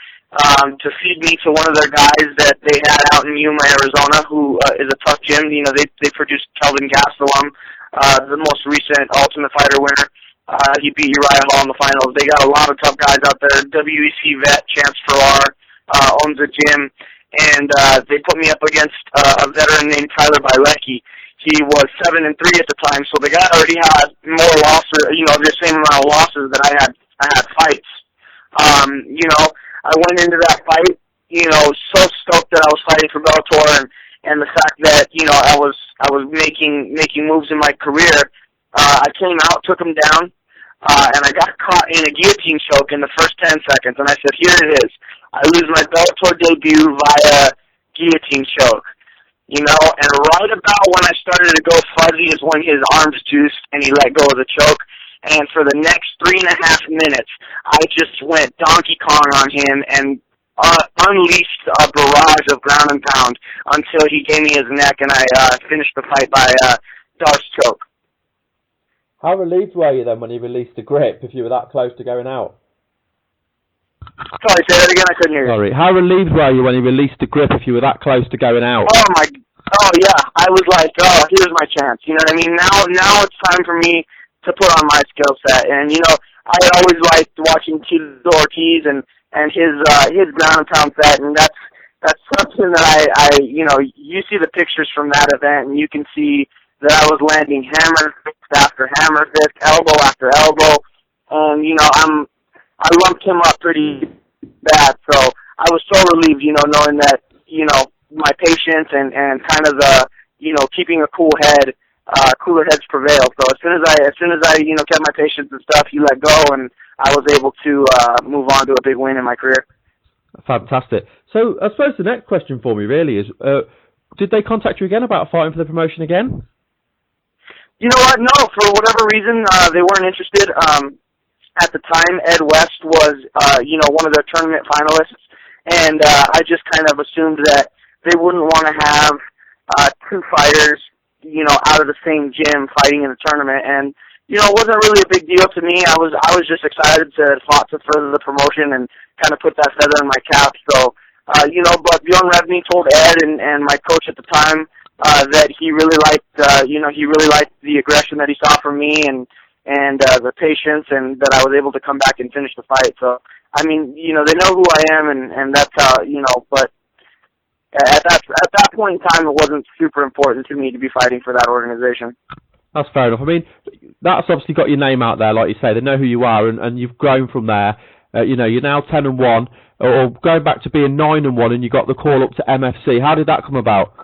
feed me to one of their guys that they had out in Yuma, Arizona, who is a tough gym. They produced Kelvin Gastelum, the most recent Ultimate Fighter winner. He beat Uriah Hall in the finals. They got a lot of tough guys out there. WEC vet Chance Farrar owns a gym, and they put me up against a veteran named Tyler Bilecki. He was 7-3 at the time, so the guy already had more losses, the same amount of losses that I had fights. I went into that fight, so stoked that I was fighting for Bellator, and the fact that, I was making moves in my career. I came out, took him down, and I got caught in a guillotine choke in the first 10 seconds, and I said, here it is. I lose my Bellator debut via guillotine choke. And right about when I started to go fuzzy is when his arms juiced and he let go of the choke. And for the next 3.5 minutes, I just went Donkey Kong on him and unleashed a barrage of ground and pound until he gave me his neck, and I finished the fight by Darce choke. How relieved were you then when he released the grip, if you were that close to going out? Sorry, say that again, I couldn't hear you. Sorry, how relieved were you when he released the grip if you were that close to going out? Oh yeah, I was like, here's my chance, you know what I mean? Now it's time for me to put on my skill set, and I always liked watching Tito Ortiz and his ground and pound set, and that's something that I you see the pictures from that event, and you can see that I was landing hammer fist after hammer fist, elbow after elbow, and I lumped him up pretty bad, so I was so relieved, knowing that my patience and kind of the keeping a cool head. Cooler heads prevail. So as soon as I kept my patience and stuff, he let go, and I was able to move on to a big win in my career. Fantastic. So I suppose the next question for me really is, did they contact you again about fighting for the promotion again? You know what? No, for whatever reason, they weren't interested. At the time, Ed West was one of their tournament finalists, and I just kind of assumed that they wouldn't want to have 2 fighters out of the same gym fighting in a tournament, and it wasn't really a big deal to me. I was just excited to fight to further the promotion and kind of put that feather in my cap. So, but Bjorn Rebney told Ed and my coach at the time that he really liked, the aggression that he saw from me and the patience, and that I was able to come back and finish the fight. So, I mean, they know who I am, and that's how, but. At that point in time, it wasn't super important to me to be fighting for that organization. That's fair enough. I mean, that's obviously got your name out there, like you say. They know who you are, and you've grown from there. You're now 10-1, or going back to being 9-1, and you got the call up to MFC. How did that come about?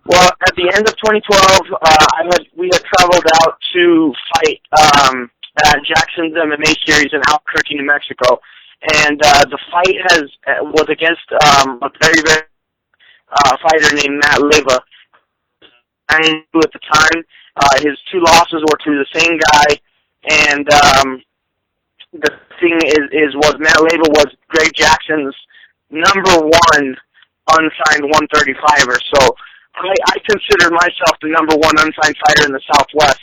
Well, at the end of 2012, we had traveled out to fight at Jackson's MMA series in Albuquerque, New Mexico. And the fight was against a very, very fighter named Matt Leva. And at the time, his 2 losses were to the same guy. And the thing was Matt Leva was Greg Jackson's #1 unsigned 135er. So I considered myself the #1 unsigned fighter in the Southwest.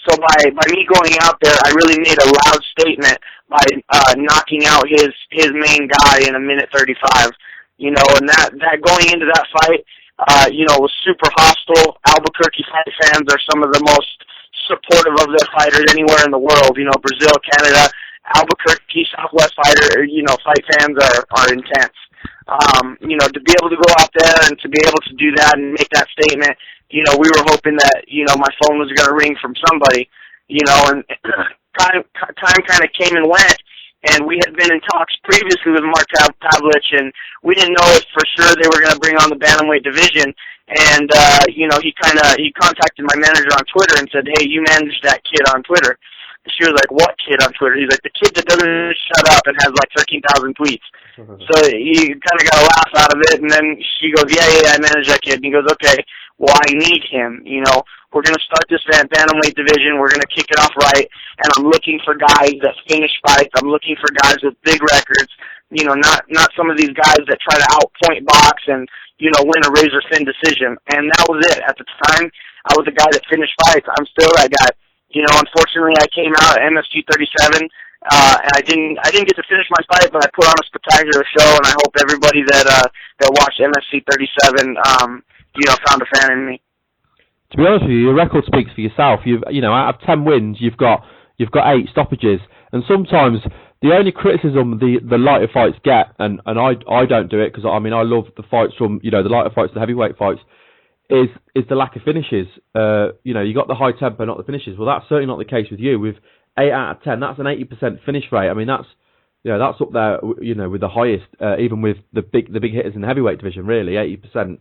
So by me going out there, I really made a loud statement by knocking out his main guy in 1:35. And that going into that fight, was super hostile. Albuquerque fight fans are some of the most supportive of their fighters anywhere in the world. Brazil, Canada, Albuquerque, Southwest fight fans are intense. To be able to go out there and to be able to do that and make that statement, we were hoping that, my phone was going to ring from somebody, and time kind of came and went, and we had been in talks previously with Mark Pavlich, and we didn't know if for sure they were going to bring on the bantamweight division, and, he contacted my manager on Twitter and said, hey, you manage that kid on Twitter. She was like, what kid on Twitter? He's like, the kid that doesn't shut up and has like 13,000 tweets. So he kind of got a laugh out of it, and then she goes, yeah, I manage that kid. And he goes, okay, well, I need him. We're going to start this bantamweight division. We're going to kick it off right, and I'm looking for guys that finish fights. I'm looking for guys with big records, not some of these guys that try to outpoint box and, win a razor-thin decision. And that was it. At the time, I was the guy that finished fights. I'm still that guy. Unfortunately, I came out at MSG 37, and I didn't get to finish my fight, but I put on a spectacular show, and I hope everybody that watched MSG 37, found a fan in me. To be honest with you, your record speaks for yourself. Out of 10 wins, you've got 8 stoppages, and sometimes the only criticism the lighter fights get, and I don't do it because I love the fights from the lighter fights, the heavyweight fights, is the lack of finishes. You got the high tempo, not the finishes. Well, that's certainly not the case with you. With 8 out of 10, that's an 80% finish rate. That's up there, with the highest, even with the big hitters in the heavyweight division. Really, 80%.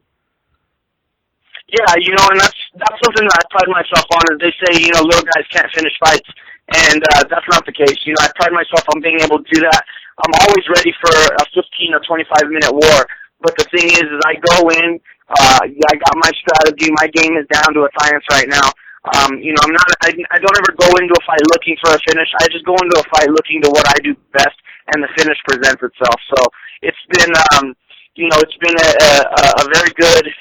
Yeah, and that's something that I pride myself on. Is they say, little guys can't finish fights, and that's not the case. I pride myself on being able to do that. I'm always ready for a 15 or 25-minute war. But the thing is I go in. I got my strategy. My game is down to a science right now. I don't ever go into a fight looking for a finish. I just go into a fight looking to what I do best, and the finish presents itself. So it's been, it's been a very good,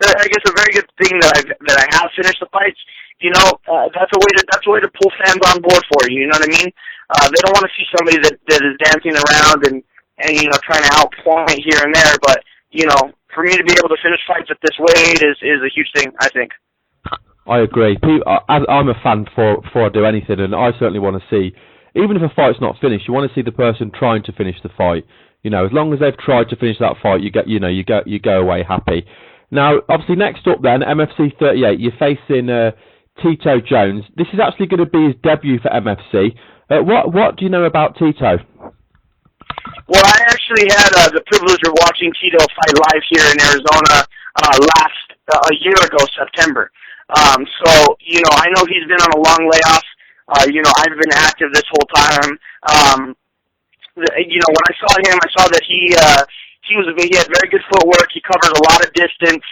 I guess a very good thing that I have finished the fights. That's a way to pull fans on board for you. You know what I mean? They don't want to see somebody that is dancing around and trying to outpoint here and there, but for me to be able to finish fights at this weight is a huge thing, I think. I agree. I'm a fan before I do anything, and I certainly want to see, even if a fight's not finished, you want to see the person trying to finish the fight. As long as they've tried to finish that fight, you go away happy. Now, obviously, next up then, MFC 38, you're facing Tito Jones. This is actually going to be his debut for MFC. What do you know about Tito? Well, I actually had the privilege of watching Tito fight live here in Arizona a year ago, September. So, I know he's been on a long layoff. I've been active this whole time. When I saw him, I saw that he had very good footwork. He covered a lot of distance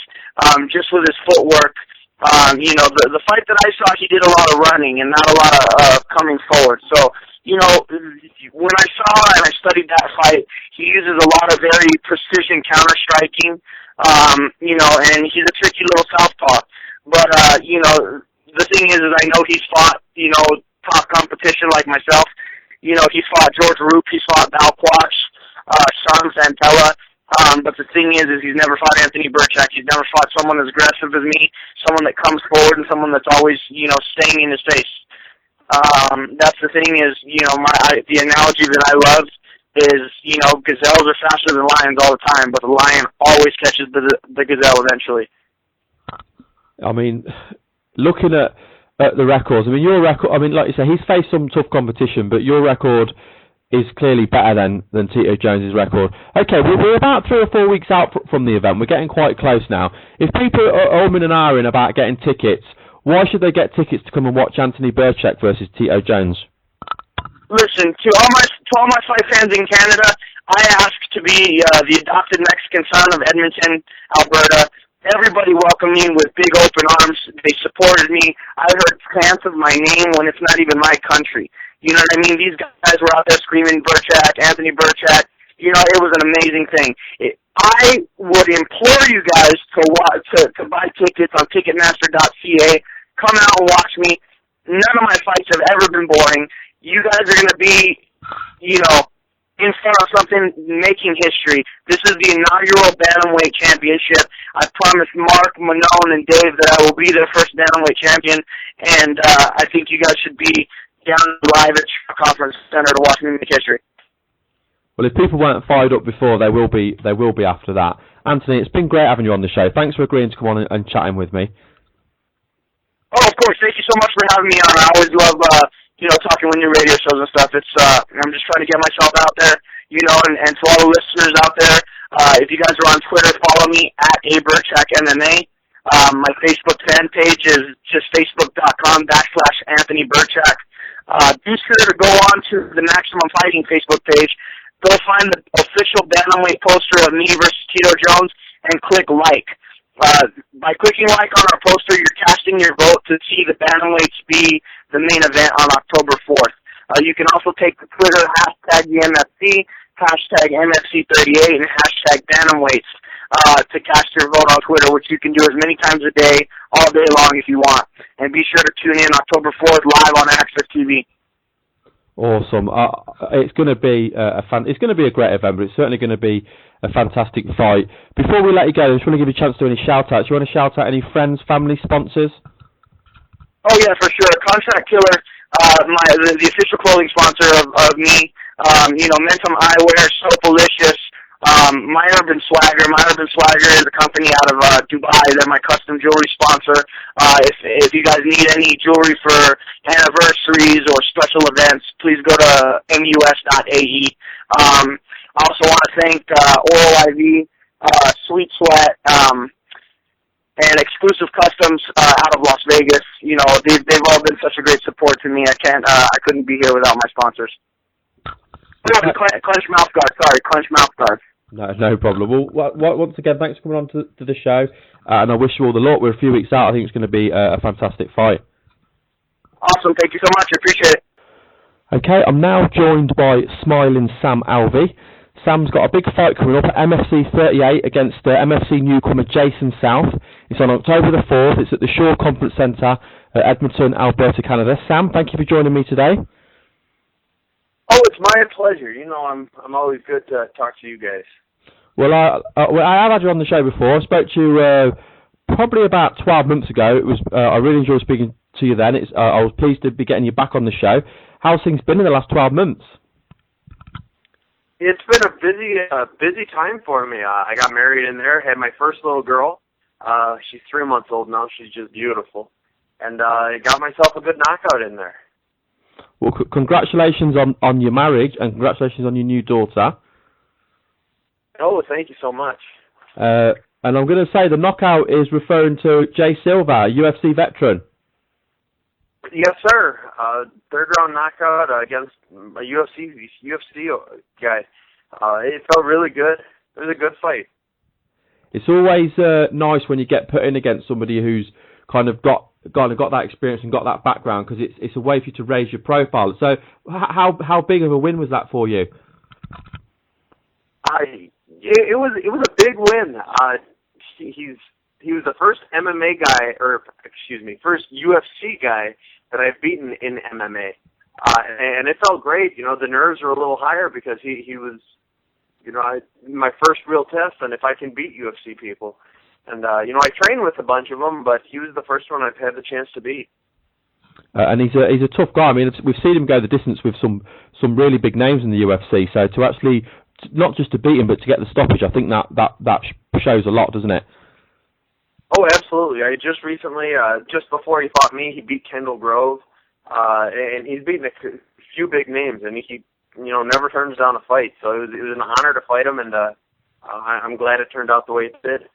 just with his footwork. The fight that I saw, he did a lot of running and not a lot of coming forward. So, when I saw and I studied that fight, he uses a lot of very precision counter-striking, and he's a tricky little southpaw. But, the thing is I know he's fought, top competition like myself. He's fought George Roop, he's fought Balquash, Sean Santella. But the thing is he's never fought Anthony Burchak. He's never fought someone as aggressive as me, someone that comes forward and someone that's always, staying in his face. That's the thing is, the analogy that I love is, gazelles are faster than lions all the time, but the lion always catches the gazelle eventually. Looking at the records, your record, like you say, he's faced some tough competition, but your record is clearly better than Tito Jones's record. Okay, we're about 3 or 4 weeks out from the event. We're getting quite close now. If people are umming and ahhing about getting tickets, why should they get tickets to come and watch Anthony Burchak versus Tito Jones? Listen, to all my fight fans in Canada, I ask to be the adopted Mexican son of Edmonton, Alberta. Everybody welcomed me with big open arms. They supported me. I heard chants of my name when it's not even my country. You know what I mean? These guys were out there screaming Burchak, Anthony Burchak. It was an amazing thing. I would implore you guys to buy tickets on Ticketmaster.ca. Come out and watch me. None of my fights have ever been boring. You guys are going to be, in front of something making history. This is the inaugural Bantamweight Championship. I promised Mark, Manon, and Dave that I will be their first Bantamweight champion, and I think you guys should be down live at Conference Center to watch me make history. Well, if people weren't fired up before, they will be after that. Anthony, it's been great having you on the show. Thanks for agreeing to come on and chatting with me. Oh, of course. Thank you so much for having me on. I always love, talking on your radio shows and stuff. It's, I'm just trying to get myself out there, and to all the listeners out there, if you guys are on Twitter, follow me at @ABurchakMMA. My Facebook fan page is just facebook.com/Anthony Burchak. Be sure to go on to the Maximum Fighting Facebook page. Go find the official bantamweight poster of me versus Tito Jones and click like. By clicking like on our poster, you're casting your vote to see the bantamweights be the main event on October 4th. You can also take the Twitter hashtag #MFC, hashtag MFC38, and hashtag bantamweights to cast your vote on Twitter, which you can do as many times a day, all day long if you want. And be sure to tune in October 4th live on Access TV. Awesome. It's going to be it's going to be a great event, but it's certainly going to be a fantastic fight. Before we let you go, I just want to give you a chance to do any shout-outs. You want to shout out any friends, family, sponsors? Oh, yeah, for sure. Contract Killer, the official clothing sponsor of me. Mentum Eyewear, Soapalicious, My Urban Swagger. My Urban Swagger is a company out of Dubai. They're my custom jewelry sponsor. If you guys need any jewelry for anniversaries or special events, please go to mus.ae. I also want to thank Oral IV, Sweet Sweat, and Exclusive Customs out of Las Vegas. They've all been such a great support to me. I couldn't be here without my sponsors. Clench Mouth Guard. Sorry, Clench Mouth Guard. No problem. Well, once again, thanks for coming on to the show, and I wish you all the luck. We're a few weeks out. I think it's going to be a fantastic fight. Awesome. Thank you so much. I appreciate it. Okay, I'm now joined by smiling Sam Alvey. Sam's got a big fight coming up at MFC 38 against MFC newcomer Jason South. It's on October the 4th. It's at the Shaw Conference Centre at Edmonton, Alberta, Canada. Sam, thank you for joining me today. Oh, it's my pleasure. I'm always good to talk to you guys. Well, I have had you on the show before. I spoke to you probably about 12 months ago. I really enjoyed speaking to you then. I was pleased to be getting you back on the show. How's things been in the last 12 months? It's been a busy time for me. I got married in there, had my first little girl. She's 3 months old now. She's just beautiful. And I got myself a good knockout in there. Well, congratulations on your marriage and congratulations on your new daughter. Oh, thank you so much. And I'm going to say the knockout is referring to Jay Silva, UFC veteran. Yes, sir. Third round knockout against a UFC guy. It felt really good. It was a good fight. It's always nice when you get put in against somebody who's kind of got that experience and got that background, because it's a way for you to raise your profile. So how big of a win was that for you? It was a big win. He was the first MMA guy, first UFC guy that I've beaten in MMA, and it felt great. The nerves were a little higher because he was, my first real test, and if I can beat UFC people, and I trained with a bunch of them, but he was the first one I've had the chance to beat. And he's a tough guy. I mean, we've seen him go the distance with some really big names in the UFC. So to actually not just to beat him, but to get the stoppage, I think that shows a lot, doesn't it? Oh, absolutely. I just recently, just before he fought me, he beat Kendall Grove, and he's beaten a few big names, and he never turns down a fight. So it was an honor to fight him, and I'm glad it turned out the way it did.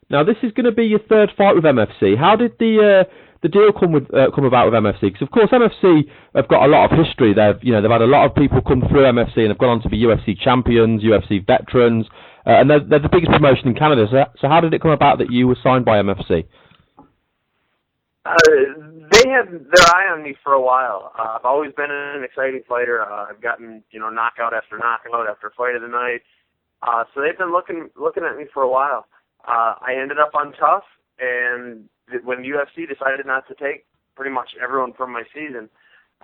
Now, this is going to be your third fight with MFC. How did the deal come about with MFC? Because of course MFC have got a lot of history. They've had a lot of people come through MFC and have gone on to be UFC champions, UFC veterans. And they're the biggest promotion in Canada. So how did it come about that you were signed by MFC? They had their eye on me for a while. I've always been an exciting fighter. I've gotten knockout after knockout after fight of the night. So they've been looking at me for a while. I ended up on Tough, and when UFC decided not to take pretty much everyone from my season,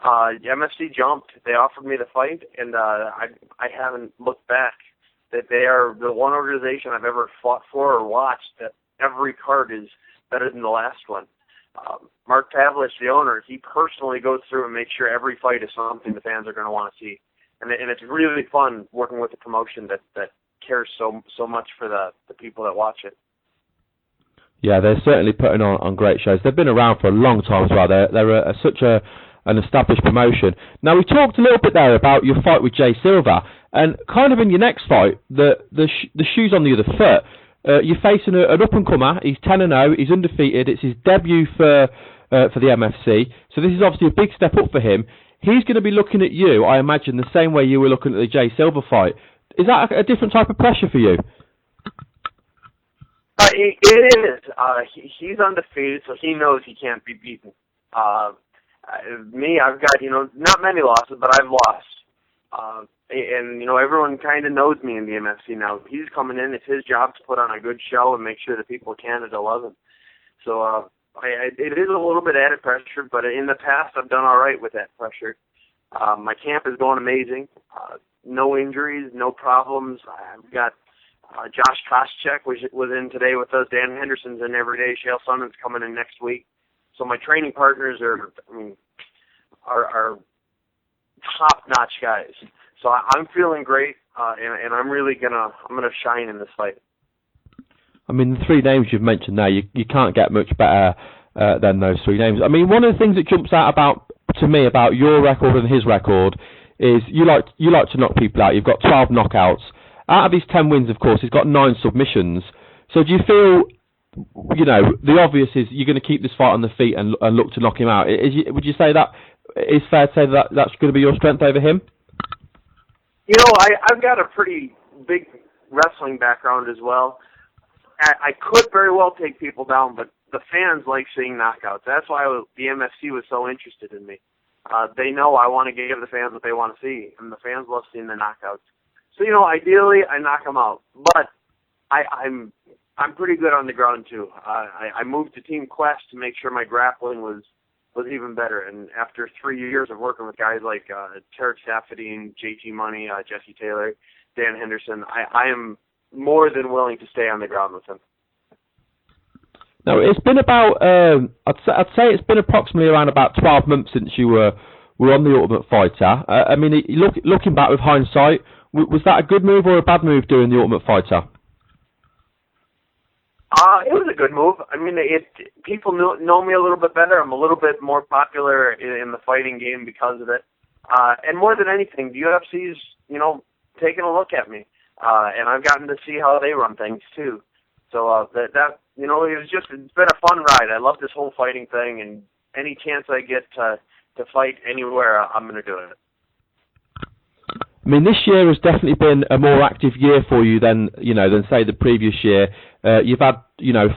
MFC jumped. They offered me the fight, and I haven't looked back. That they are the one organization I've ever fought for or watched that every card is better than the last one. Mark Pavlich, the owner, he personally goes through and makes sure every fight is something the fans are going to want to see. and it's really fun working with a promotion that cares so much for the people that watch it. Yeah, they're certainly putting on great shows. They've been around for a long time as well. They're such an established promotion. Now, we talked a little bit there about your fight with Jay Silva, and kind of in your next fight, the shoe's on the other foot. You're facing an up-and-comer. He's 10-0. He's undefeated. It's his debut for the MFC. So this is obviously a big step up for him. He's going to be looking at you, I imagine, the same way you were looking at the Jay Silva fight. Is that a different type of pressure for you? It is. He's undefeated, so he knows he can't be beaten. Me, I've got, not many losses, but I've lost. And everyone kind of knows me in the MFC now. He's coming in. It's his job to put on a good show and make sure the people of Canada love him. So it is a little bit added pressure, but in the past I've done all right with that pressure. My camp is going amazing. No injuries, no problems. I've got Josh Koscheck was in today with us. Dan Henderson's in every day. Shale Sundman's coming in next week. So my training partners are top-notch guys. So I'm feeling great, and I'm really gonna shine in this fight. I mean, the three names you've mentioned there, you can't get much better than those three names. I mean, one of the things that jumps out to me about your record and his record is you like to knock people out. You've got 12 knockouts. Out of his 10 wins, of course, he's got 9 submissions. So do you feel, the obvious is you're going to keep this fight on the feet and look to knock him out? Would you say that it's fair to say that that's going to be your strength over him? I've got a pretty big wrestling background as well. I could very well take people down, but the fans like seeing knockouts. That's why the MFC was so interested in me. They know I want to give the fans what they want to see, and the fans love seeing the knockouts. So, ideally, I knock them out. But I'm pretty good on the ground, too. I moved to Team Quest to make sure my grappling was even better. And after 3 years of working with guys like Tarek Safadine, JT Money, Jesse Taylor, Dan Henderson, I am more than willing to stay on the ground with him. Now, it's been about, I'd say it's been approximately around about 12 months since you were on the Ultimate Fighter. I mean, looking back with hindsight, was that a good move or a bad move doing the Ultimate Fighter? It was a good move. I mean, people know me a little bit better. I'm a little bit more popular in the fighting game because of it. And more than anything, the UFC's, taking a look at me. And I've gotten to see how they run things, too. So it's been a fun ride. I love this whole fighting thing, and any chance I get to fight anywhere, I'm going to do it. I mean, this year has definitely been a more active year for you than say the previous year. You've had,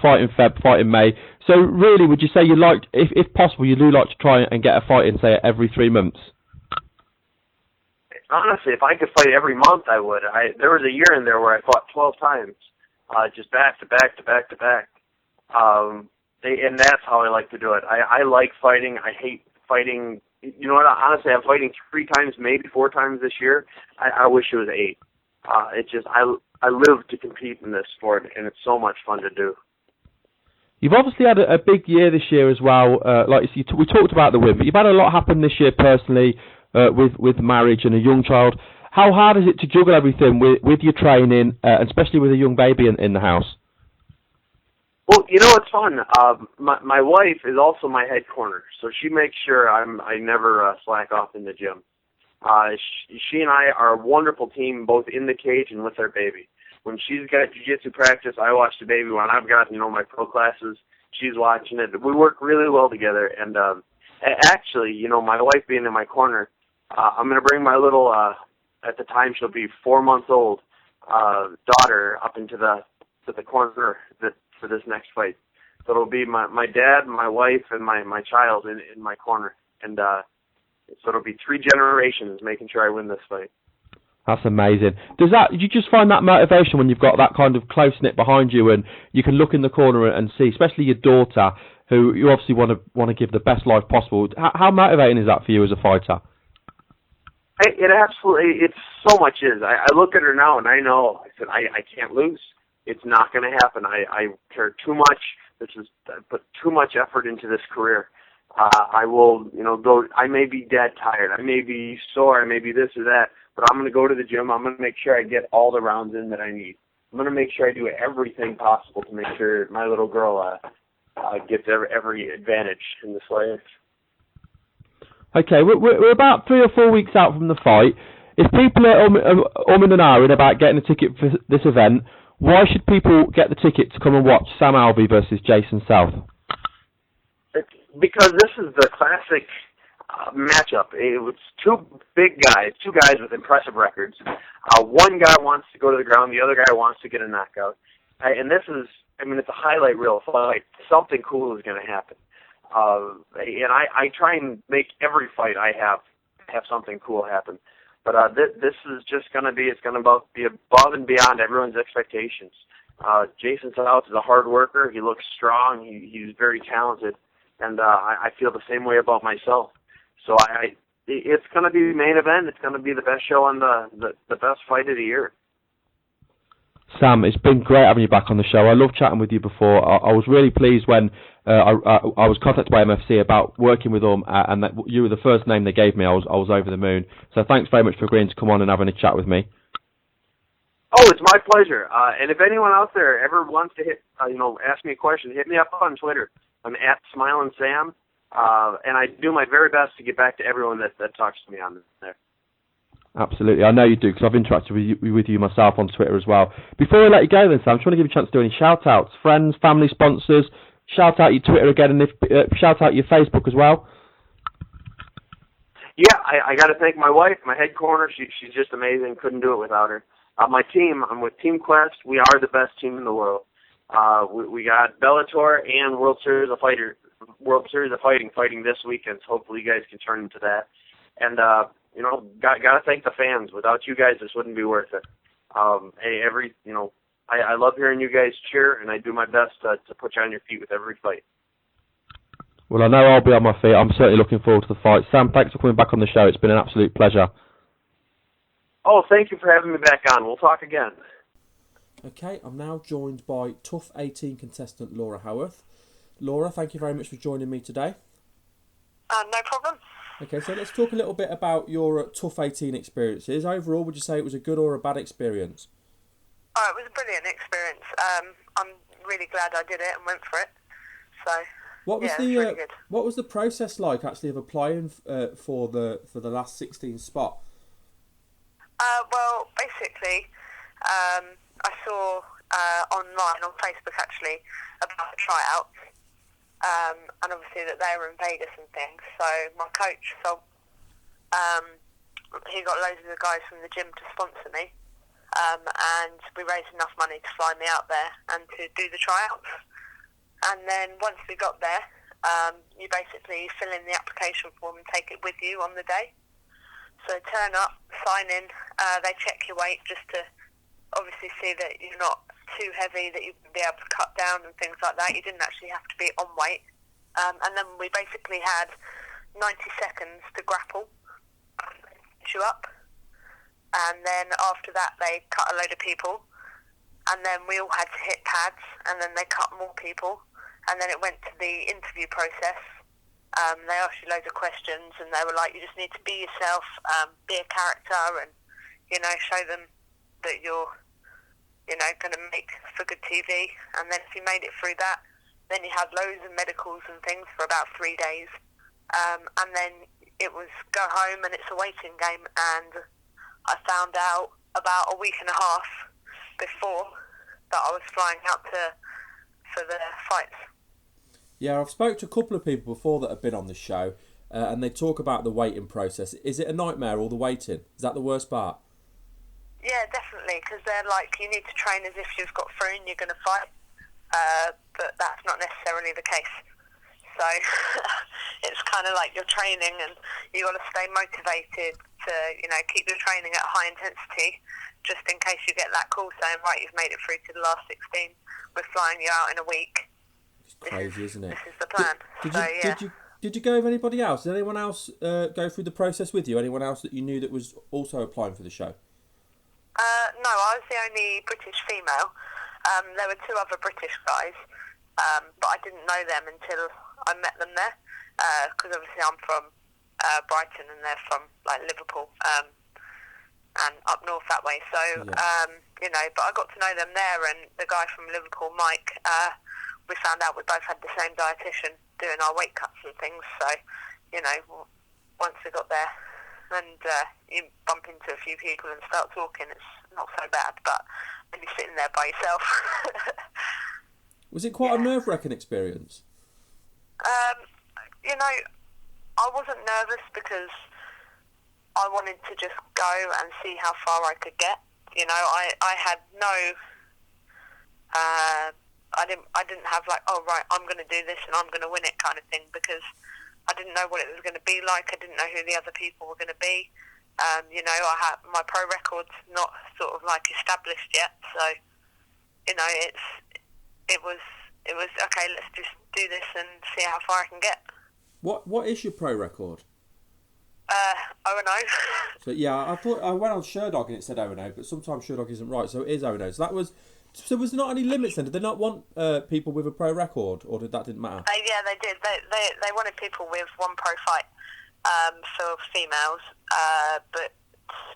fight in Feb, fight in May. So really, would you say you like, if possible, you do like to try and get a fight in, say, every 3 months? Honestly, if I could fight every month, I would. There was a year in there where I fought 12 times, just back to back to back to back. And that's how I like to do it. I like fighting. I hate fighting. You know what? Honestly, I'm fighting 3 times, maybe 4 times this year. I wish it was 8. I live to compete in this sport, and it's so much fun to do. You've obviously had a big year this year as well. We talked about the win, but you've had a lot happen this year personally with marriage and a young child. How hard is it to juggle everything with your training, and especially with a young baby in the house? Well, it's fun. My wife is also my head corner, so she makes sure I never slack off in the gym. She and I are a wonderful team, both in the cage and with our baby. When she's got jiu-jitsu practice, I watch the baby. When I've got, my pro classes, she's watching it. We work really well together. And actually, my wife being in my corner, I'm going to bring my little, at the time she'll be 4 months old, daughter up into the corner for this next fight. So it'll be my dad, my wife, and my child in my corner. And so it'll be 3 generations making sure I win this fight. That's amazing. Did you just find that motivation when you've got that kind of close-knit behind you and you can look in the corner and see, especially your daughter, who you obviously want to give the best life possible. How motivating is that for you as a fighter? It absolutely, it so much is. I look at her now and I know, I can't lose. It's not going to happen. I care too much. I put too much effort into this career. I will, go, I may be dead tired. I may be sore. I may be this or that. but I'm going to go to the gym. I'm going to make sure I get all the rounds in that I need. I'm going to make sure I do everything possible to make sure my little girl gets every advantage in this life. Okay, we're about 3 or 4 weeks out from the fight. If people are umming and ahhing about getting a ticket for this event, why should people get the ticket to come and watch Sam Alvey versus Jason South? Because this is the classic matchup. It was two guys with impressive records. One guy wants to go to the ground, the other guy wants to get a knockout. And this is, it's a highlight reel fight. Something cool is going to happen. And I try and make every fight I have something cool happen. But this is just going to be, it's going to be above and beyond everyone's expectations. Jason South is a hard worker. He looks strong. He's very talented. And I feel the same way about myself. So it's going to be the main event. It's going to be the best show on the best fight of the year. Sam, it's been great having you back on the show. I love chatting with you before. I was really pleased when I was contacted by MFC about working with them, and that you were the first name they gave me. I was over the moon. So thanks very much for agreeing to come on and having a chat with me. Oh, it's my pleasure. And if anyone out there ever wants to ask me a question, hit me up on Twitter. I'm at SmilingSam, and I do my very best to get back to everyone that talks to me on there. Absolutely, I know you do, because I've interacted with you myself on Twitter as well. Before I let you go then, Sam, I just want to give you a chance to do any shout-outs. Friends, family, sponsors, shout out your Twitter again, and shout out your Facebook as well. Yeah, I got to thank my wife, my head corner. She's just amazing. Couldn't do it without her. My team, I'm with Team Quest. We are the best team in the world. We got Bellator and World Series of Fighting this weekend. So hopefully you guys can turn into that. And got to thank the fans. Without you guys, this wouldn't be worth it. I love hearing you guys cheer, and I do my best to put you on your feet with every fight. Well, I know I'll be on my feet. I'm certainly looking forward to the fight. Sam, thanks for coming back on the show. It's been an absolute pleasure. Oh, thank you for having me back on. We'll talk again. Okay, I'm now joined by Tough 18 contestant Laura Howarth. Laura, thank you very much for joining me today. No problem. Okay, so let's talk a little bit about your Tough 18 experiences. Overall, would you say it was a good or a bad experience? Oh, it was a brilliant experience. I'm really glad I did it and went for it. So, it was really good. What was the process like actually of applying for the last 16 spot? Well, basically, I saw online on Facebook actually about the tryouts, and obviously that they were in Vegas and things. So my coach, he got loads of the guys from the gym to sponsor me, and we raised enough money to fly me out there and to do the tryouts. And then once we got there, you basically fill in the application form and take it with you on the day. So turn up, sign in, they check your weight just to obviously see that you're not too heavy, that you can be able to cut down and things like that. You didn't actually have to be on weight. And then we basically had 90 seconds to grapple, get you up. And then after that, they cut a load of people. And then we all had to hit pads, and then they cut more people. And then it went to the interview process. They asked you loads of questions, and they were like, you just need to be yourself, be a character, and, show them that you're, going to make for good TV. And then if you made it through that, then you had loads of medicals and things for about 3 days. And then it was go home, and it's a waiting game. And I found out about a week and a half before that I was flying out for the fights. Yeah, I've spoke to a couple of people before that have been on the show, and they talk about the waiting process. Is it a nightmare, all the waiting? Is that the worst part? Yeah, definitely, because they're like, you need to train as if you've got through and you're going to fight, but that's not necessarily the case. So it's kind of like you're training, and you've got to stay motivated to, keep your training at a high intensity, just in case you get that call saying, right, you've made it through to the last 16, we're flying you out in a week. It's crazy, isn't it? This is the plan. Did you go with anybody else? Did anyone else go through the process with you? Anyone else that you knew that was also applying for the show? No, I was the only British female. There were 2 other British guys, but I didn't know them until I met them there, because obviously I'm from Brighton and they're from Liverpool. and up north that way. So, you know, but I got to know them there, and the guy from Liverpool, Mike, we found out we both had the same dietitian doing our weight cuts and things. So, you know, once we got there and you bump into a few people and start talking, it's not so bad, but when you're sitting there by yourself. Was it quite a nerve-wracking experience? You know, I wasn't nervous because I wanted to just go and see how far I could get. You know, I had no, I didn't have like, oh right, I'm going to do this and I'm going to win it kind of thing, because I didn't know what it was going to be like. I didn't know who the other people were going to be. You know, I had my pro record's not sort of like established yet, so you know, it was okay. Let's just do this and see how far I can get. What is your pro record? 0-0. So yeah, I thought I went on Sherdog and it said 0-0, but sometimes Sherdog isn't right, so it is 0-0. So was there not any limits then? Did they not want people with a pro record, or didn't matter? Yeah, they did. They wanted people with one pro fight for females, but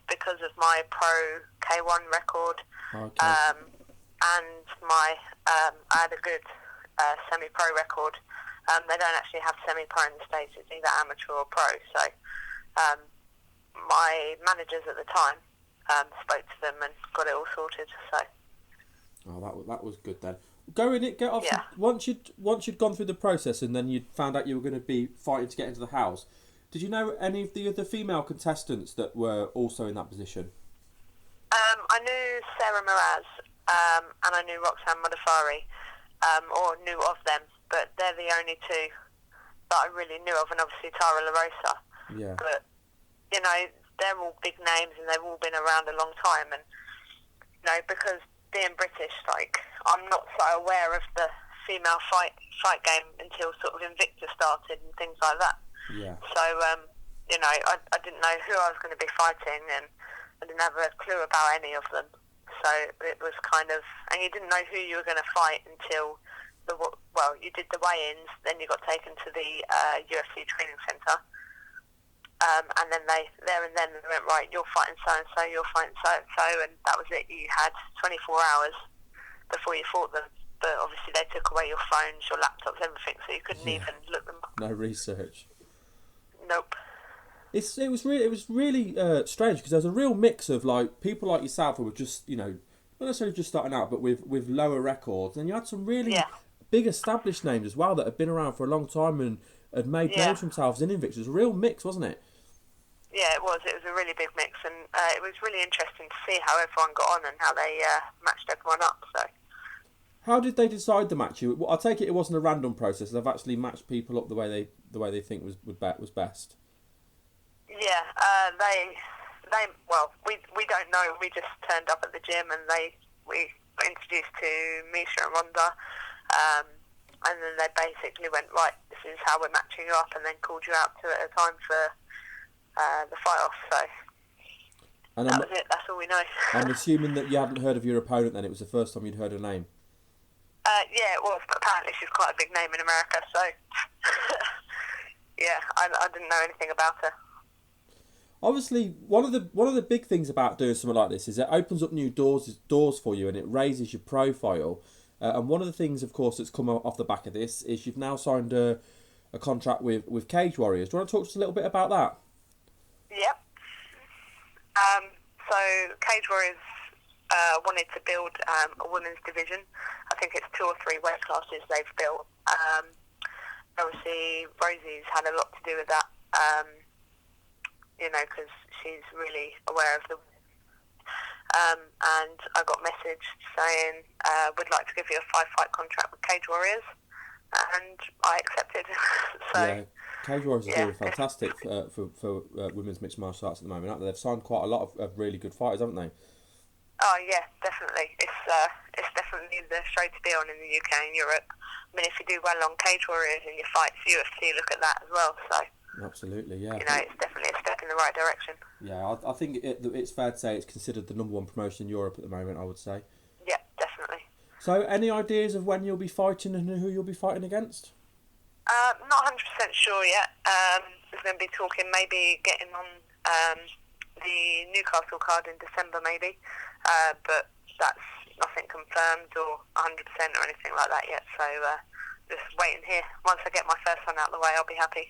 because of my pro K1 record, and my I had a good semi-pro record. They don't actually have semi-pro in the States. It's either amateur or pro. So my managers at the time spoke to them and got it all sorted. So. Oh, that was good then. Once you'd gone through the process and then you'd found out you were going to be fighting to get into the house, did you know any of the other female contestants that were also in that position? I knew Sarah Miraz and I knew Roxanne Modafari, or knew of them, but they're the only two that I really knew of, and obviously Tara LaRosa. Yeah. But, you know, they're all big names and they've all been around a long time, and, you know, because being British, like, I'm not so aware of the female fight game until sort of Invicta started and things like that. Yeah. So, you know, I didn't know who I was going to be fighting, and I didn't have a clue about any of them. So it was kind of, and you didn't know who you were going to fight until you did the weigh-ins, then you got taken to the UFC training centre, and then they went, right, you're fighting so-and-so, you're fighting so-and-so, and that was it. You had 24 hours before you fought them, but obviously they took away your phones, your laptops, everything, so you couldn't even look them up. No research. Nope. It was really strange, because there was a real mix of like people like yourself who were just, you know, not necessarily just starting out, but with lower records, and you had some really big established names as well that had been around for a long time and had made names for themselves in Invicta. It was a real mix, wasn't it? Yeah, it was. It was a really big mix, and it was really interesting to see how everyone got on and how they matched everyone up. So, how did they decide the match? I take it wasn't a random process. They've actually matched people up the way they think was best. Yeah, we don't know. We just turned up at the gym and we got introduced to Misha and Ronda, and then they basically went, right, this is how we're matching you up, and then called you out to at a time for the fight off. So that was it. That's all we know. I'm assuming that you hadn't heard of your opponent then. It was the first time you'd heard her name. Yeah, it was. But apparently she's quite a big name in America. So yeah, I didn't know anything about her. Obviously, one of the big things about doing something like this is it opens up new doors for you, and it raises your profile. And one of the things, of course, that's come off the back of this is you've now signed a contract with Cage Warriors. Do you want to talk to us a little bit about that? Yep. So Cage Warriors wanted to build a women's division. I think it's 2 or 3 weight classes they've built. Obviously, Rosie's had a lot to do with that. You know, because she's really aware of them. And I got messaged saying, we'd like to give you a 5-fight contract with Cage Warriors, and I accepted. So, yeah, Cage Warriors are doing fantastic for women's mixed martial arts at the moment, aren't they? They've signed quite a lot of really good fighters, haven't they? Oh yeah, definitely. It's definitely the show to be on in the UK and Europe. I mean, if you do well on Cage Warriors and you fight for UFC, look at that as well. So. Absolutely, yeah. You know, it's definitely a step in the right direction. Yeah, I think it's fair to say it's considered the #1 promotion in Europe at the moment, I would say. Yeah, definitely. So, any ideas of when you'll be fighting and who you'll be fighting against? Not 100% sure yet. We're going to be talking maybe getting on the Newcastle card in December maybe, but that's nothing confirmed or 100% or anything like that yet. So just waiting here. Once I get my first one out of the way, I'll be happy.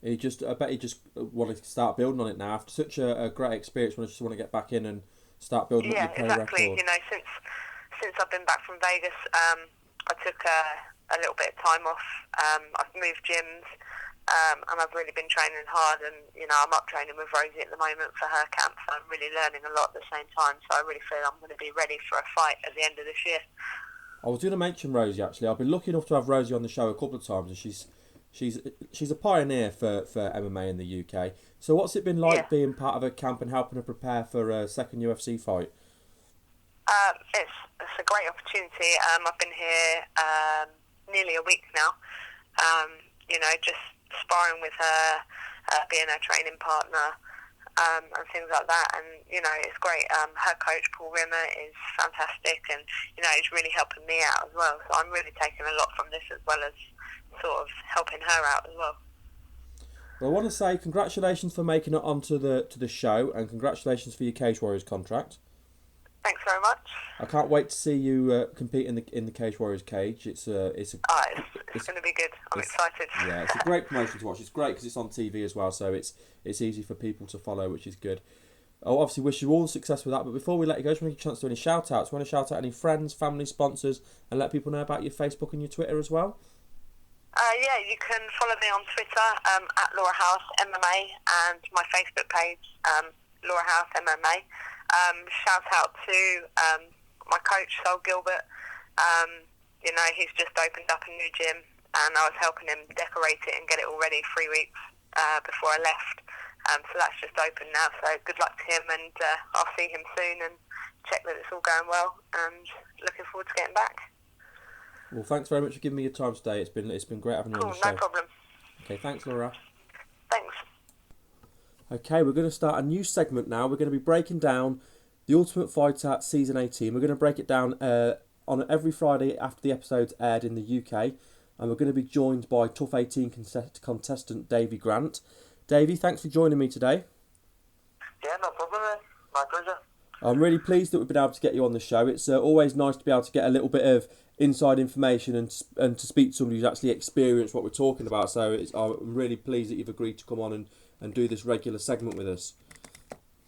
I bet you just want to start building on it now after such a great experience. I just want to get back in and start building up your pro exactly. record. You know, since I've been back from Vegas, I took a little bit of time off. I've moved gyms, and I've really been training hard. And you know, I'm up training with Rosie at the moment for her camp, so I'm really learning a lot at the same time. So I really feel I'm going to be ready for a fight at the end of this year. I was going to mention Rosie actually. I've been lucky enough to have Rosie on the show a couple of times, and she's a pioneer for MMA in the UK. So what's it been like being part of her camp and helping her prepare for a second UFC fight? It's a great opportunity. I've been here nearly a week now. You know, just sparring with her, being her training partner, and things like that. And you know, it's great. Her coach Paul Rimmer is fantastic, and you know, he's really helping me out as well. So I'm really taking a lot from this as well as sort of helping her out as well. Well, I want to say congratulations for making it onto the show, and congratulations for your Cage Warriors contract. Thanks very much. I can't wait to see you compete in the Cage Warriors cage. It's going to be good. I'm excited. Yeah, it's a great promotion to watch. It's great because it's on TV as well, so it's easy for people to follow, which is good. I obviously wish you all the success with that, but before we let you go, just want to give you a chance to do any shout-outs. Want to shout out any friends, family, sponsors, and let people know about your Facebook and your Twitter as well? Yeah, you can follow me on Twitter at Laura House MMA and my Facebook page, Laura House MMA. Shout out to my coach, Sol Gilbert. You know, he's just opened up a new gym, and I was helping him decorate it and get it all ready 3 weeks before I left. So that's just open now. So good luck to him, and I'll see him soon and check that it's all going well. And looking forward to getting back. Well, thanks very much for giving me your time today. It's been great having you on the show. No problem. Okay, thanks, Laura. Thanks. Okay, we're going to start a new segment now. We're going to be breaking down The Ultimate Fighter Season 18. We're going to break it down on every Friday after the episode's aired in the UK. And we're going to be joined by Tough 18 contestant Davey Grant. Davey, thanks for joining me today. Yeah, no problem, man. My pleasure. I'm really pleased that we've been able to get you on the show. It's always nice to be able to get a little bit of inside information and to speak to somebody who's actually experienced what we're talking about. So I'm really pleased that you've agreed to come on and do this regular segment with us.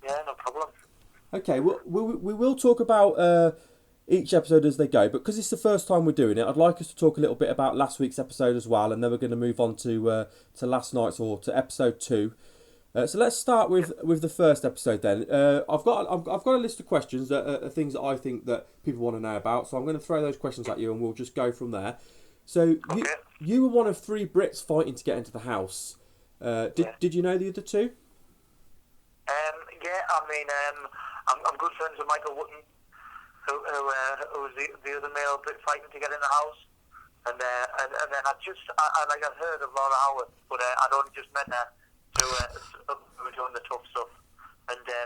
Yeah, no problem. Okay, we will talk about each episode as they go, but because it's the first time we're doing it, I'd like us to talk a little bit about last week's episode as well, and then we're going to move on to last night's, or to episode 2. So let's start with the first episode then. I've got a list of questions that are things that I think that people want to know about. So I'm going to throw those questions at you, and we'll just go from there. So okay. you were one of 3 Brits fighting to get into the house. Did you know the other 2? Yeah, I mean, I'm good friends with Michael Wotton, who was the other male Brit fighting to get in the house, and then I'd heard of Laura Howard, but I'd only just met her. We were doing the tough stuff, and there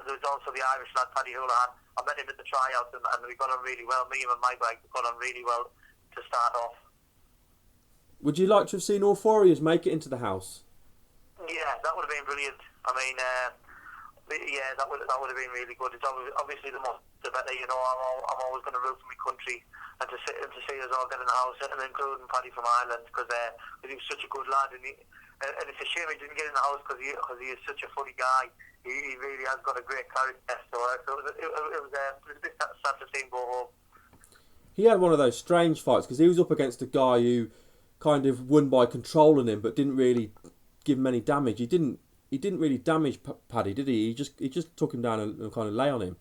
was also the Irish lad Paddy Houlihan. I met him at the tryouts, and we got on really well. Me and my guy got on really well to start off. Would you like to have seen all 4 of you make it into the house? Yeah, that would have been brilliant. I mean, yeah, that would have been really good. It's obviously the better. You know, I'm always going to root for my country, and to see us all get in the house, and including Paddy from Ireland, because he was such a good lad, and it's a shame he didn't get in the house because he is such a funny guy. He really has got a great character. So it was a bit sad to see him go home. He had one of those strange fights because he was up against a guy who kind of won by controlling him, but didn't really give him any damage. He didn't really damage Paddy, did he? He just took him down and kind of lay on him.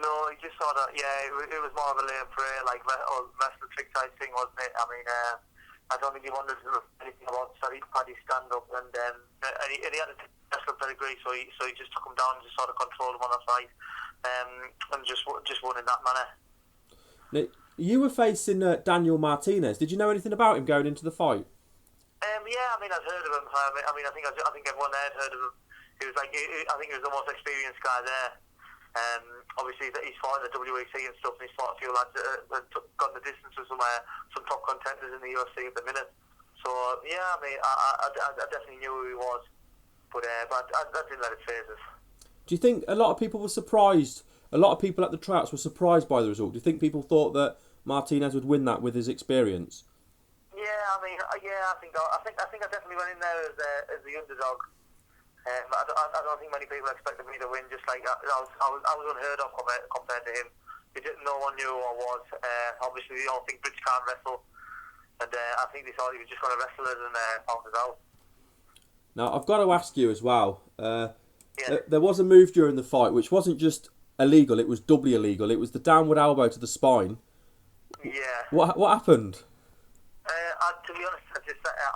No, he just sort of, yeah, it was more of a lay and pray, like wrestle trick type thing, wasn't it? I mean, I don't think he wanted to do anything about Paddy's stand up, and he had a wrestling pedigree, so he just took him down and just sort of controlled him on the side, and just won in that manner. Now, you were facing Daniel Martinez. Did you know anything about him going into the fight? Yeah, I mean, I've heard of him. I think everyone there had heard of him. He was like, I think he was the most experienced guy there. Obviously, he's fought in the WEC and stuff, and he's fought a few lads that got the distance with some top contenders in the UFC at the minute. So yeah, I mean, I definitely knew who he was. But I didn't let it phase us. Do you think a lot of people were surprised? A lot of people at the tryouts were surprised by the result. Do you think people thought that Martinez would win that with his experience? Yeah, I mean, I think I definitely went in there as the underdog. I don't think many people expected me to win. Just like I was unheard of compared to him. No one knew who I was. Obviously, they all think Brits can't wrestle, and I think they thought he was just going to wrestle us and pound us out. Now, I've got to ask you as well. There was a move during the fight which wasn't just illegal; it was doubly illegal. It was the downward elbow to the spine. Yeah. What happened? To be honest, I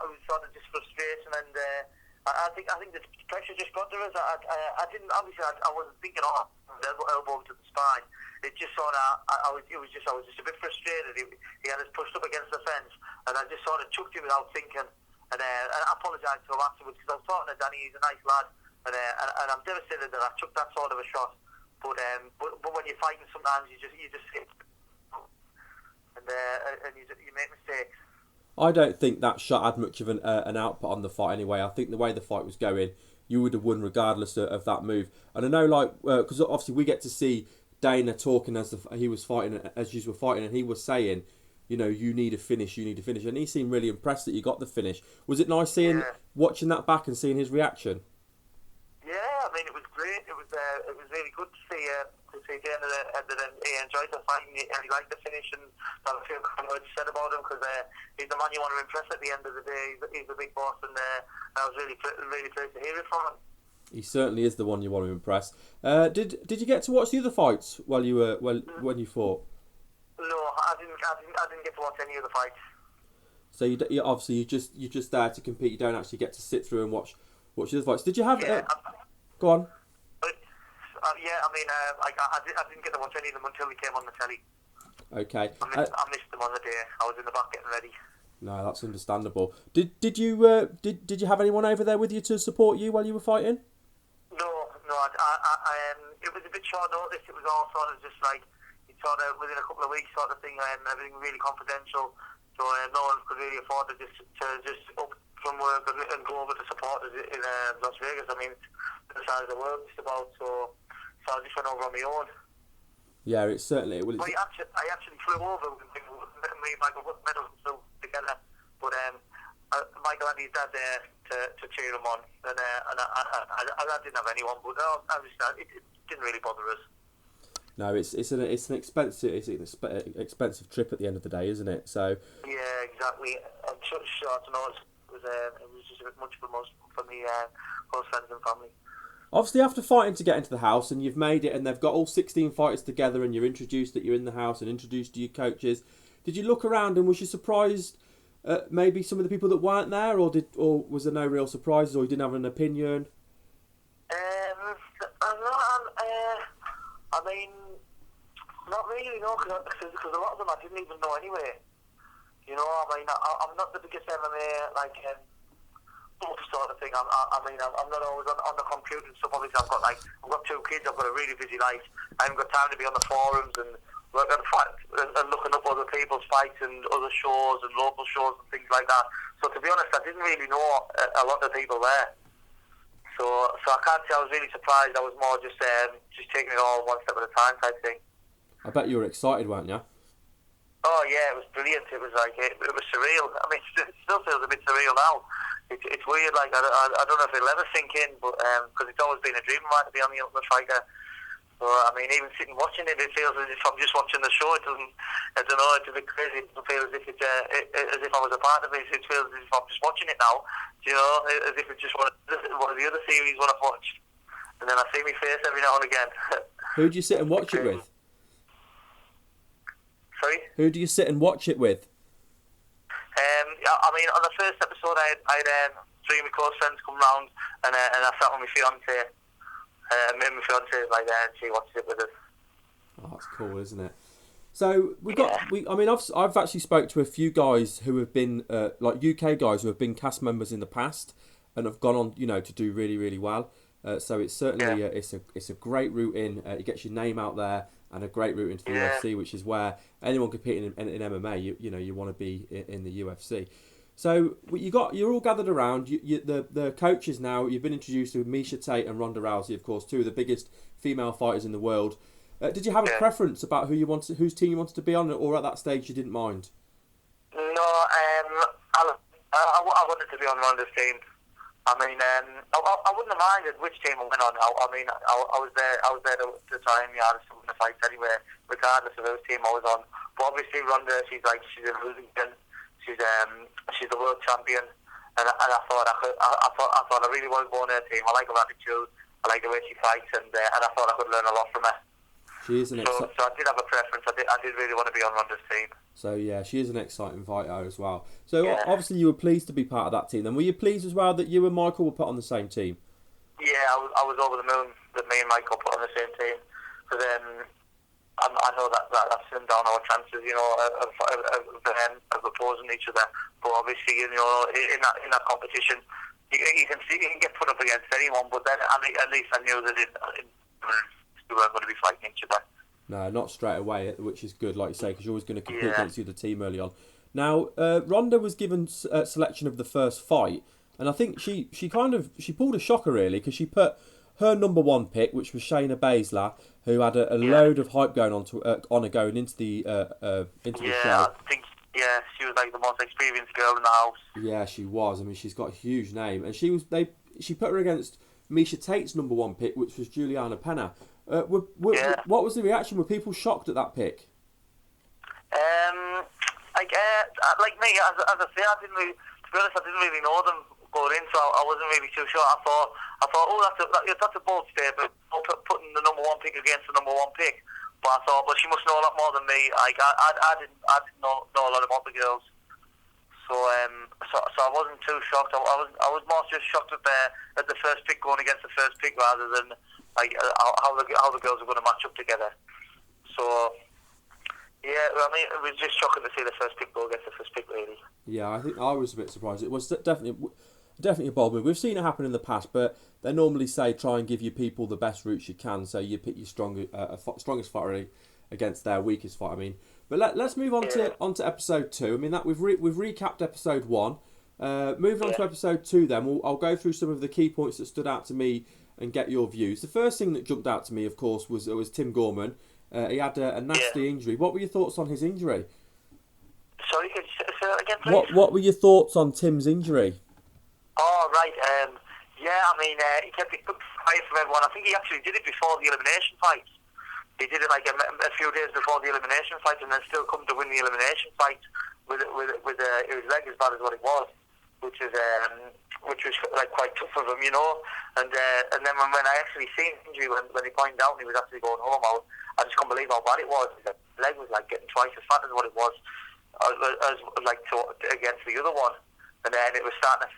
was sort of just frustration, and I think the pressure just got to us. I didn't obviously. I wasn't thinking, elbow to the spine. It just sort of. I was just a bit frustrated. He had us pushed up against the fence, and I just sort of chucked him without thinking. And I apologised to him afterwards because I was talking to Danny. He's a nice lad, and I'm devastated that I took that sort of a shot. But when you're fighting, sometimes you just hit, and you make mistakes. I don't think that shot had much of an output on the fight anyway. I think the way the fight was going, you would have won regardless of that move. And I know, because obviously we get to see Dana talking as he was fighting, as you were fighting, and he was saying, you need a finish, and he seemed really impressed that you got the finish. Was it nice watching that back and seeing his reaction? Yeah, I mean, it was great. It was really good to see Dana, and he enjoyed the fight, and he liked the finish, and I feel kind of said about him because he's the man you want to impress at the end of the day. He's a big boss, and I was really pleased to hear it from him. He certainly is the one you want to impress. Did you get to watch the other fights while you were when you fought? No, I didn't get to watch any of the fights. So you obviously you're just there to compete. You don't actually get to sit through and watch the other fights. Did you have? Go on. I didn't get to watch any of them until they came on the telly. Okay. I missed them on the day. I was in the back getting ready. No, that's understandable. Did you have anyone over there with you to support you while you were fighting? No. It was a bit short notice. It was all sort of just like within a couple of weeks sort of thing, and everything really confidential. So no one could really afford to just up from work and go over to support us in Las Vegas. I mean, it's the size of the world just about. So I just went over on my own. Yeah, it certainly. Well, I actually flew over with me and Michael medals and stuff together. But Michael had his dad there to cheer him on, and I didn't have anyone. But it didn't really bother us. No, it's an expensive trip at the end of the day, isn't it? So yeah, exactly. And short notice it was just a bit much for me, close friends and family. Obviously, after fighting to get into the house, and you've made it, and they've got all 16 fighters together, and you're introduced that you're in the house and introduced to your coaches. Did you look around and was you surprised at maybe some of the people that weren't there, or was there no real surprises, or you didn't have an opinion? I mean, not really, no, because a lot of them I didn't even know anyway. I mean, I'm not the biggest MMA sort of thing. I'm not always on the computer and stuff. Obviously, I've got 2 kids. I've got a really busy life. I haven't got time to be on the forums and working and looking up other people's fights and other shows and local shows and things like that. So to be honest, I didn't really know a lot of people there. So I can't say I was really surprised. I was more just taking it all one step at a time type thing. I bet you were excited, weren't you? Oh yeah, it was brilliant. It was it was surreal. I mean, it still feels a bit surreal now. It's weird. Like I don't know if it'll ever sink in, but because it's always been a dream of mine to be on the Ultimate Fighter. So I mean, even sitting watching it, it feels as if I'm just watching the show. It doesn't. I don't know. It's a bit crazy. It doesn't feel as if as if I was a part of it. It feels as if I'm just watching it now. As if it's just one of the other series when I've watched, and then I see my face every now and again. Who do you sit and watch it with? Sorry? Who do you sit and watch it with? I mean, on the first episode, I had 3 of my close friends come round, and I sat with my fiance. Me and my fiance was like there, and she watched it with us. Oh, that's cool, isn't it? So I've actually spoke to a few guys who have been like UK guys who have been cast members in the past and have gone on, to do really, really well. So it's certainly it's a great route in. It gets your name out there, and a great route into the UFC, which is where anyone competing in MMA, you want to be in the UFC. So you're all gathered around. The coaches now. You've been introduced to Miesha Tate and Ronda Rousey, of course, two of the biggest female fighters in the world. Did you have a preference about whose team you wanted to be on, or at that stage you didn't mind? No, I wanted to be on Ronda's team. I mean, I wouldn't have minded which team I went on. I mean, I was there to try and to win the fights anyway, regardless of whose team I was on. But obviously, Ronda, she's a Wilkinson. She's the world champion, and I thought I really wanted to go on her team. I like her attitude. I like the way she fights, and I thought I could learn a lot from her. She is so I did have a preference. I did really want to be on Ronda's team. So yeah, she is an exciting fighter as well. So obviously you were pleased to be part of that team. Then were you pleased as well that you and Michael were put on the same team? Yeah, I was over the moon that me and Michael put on the same team, because I know that slimmed down our chances, you know, of opposing each other. But obviously, you know, in that competition, you can get put up against anyone. But then at least I knew that we weren't going to be fighting each other. No, not straight away, which is good, like you say, because you're always going to compete against the other team early on. Now, Ronda was given selection of the first fight, and I think she pulled a shocker really, because she put her number one pick, which was Shayna Baszler, who had a load of hype going on her going into the show. I think she was like the most experienced girl in the house. Yeah, she was. I mean, she's got a huge name, and she put her against Miesha Tate's number one pick, which was Juliana Pena. What was the reaction? Were people shocked at that pick? Like me, as I say, to be honest, I didn't really know them going in, so I wasn't really too sure. I thought, that's a bold statement, putting the number one pick against the number one pick. But I thought, she must know a lot more than me. Like I didn't know a lot about the girls, so I wasn't too shocked. I was more just shocked at the first pick going against the first pick, rather than like how the girls are going to match up together. So yeah, I mean, it was just shocking to see the first pick go against the first pick, really. Yeah, I think I was a bit surprised. It was definitely a bold move. We've seen it happen in the past, but they normally say try and give your people the best routes you can, so you pick your strongest fighter against their weakest fighter. I mean, but let's move on to episode 2. I mean, that we've recapped episode 1. Moving on to episode 2, then I'll go through some of the key points that stood out to me and get your views. The first thing that jumped out to me, of course, was Tim Gorman. He had a nasty injury. What were your thoughts on his injury? Sorry, could you say that again, please? What were your thoughts on Tim's injury? Oh, right. I mean, he kept it quiet from everyone. I think he actually did it before the elimination fight. He did it like a few days before the elimination fight, and then still come to win the elimination fight with his leg as bad as what it was, which was like quite tough of him, you know. And then when I actually seen the injury, when he pointed out and he was actually going home, I just couldn't believe how bad it was. His leg was like getting twice as fat as what it was, against the other one. And then it was starting to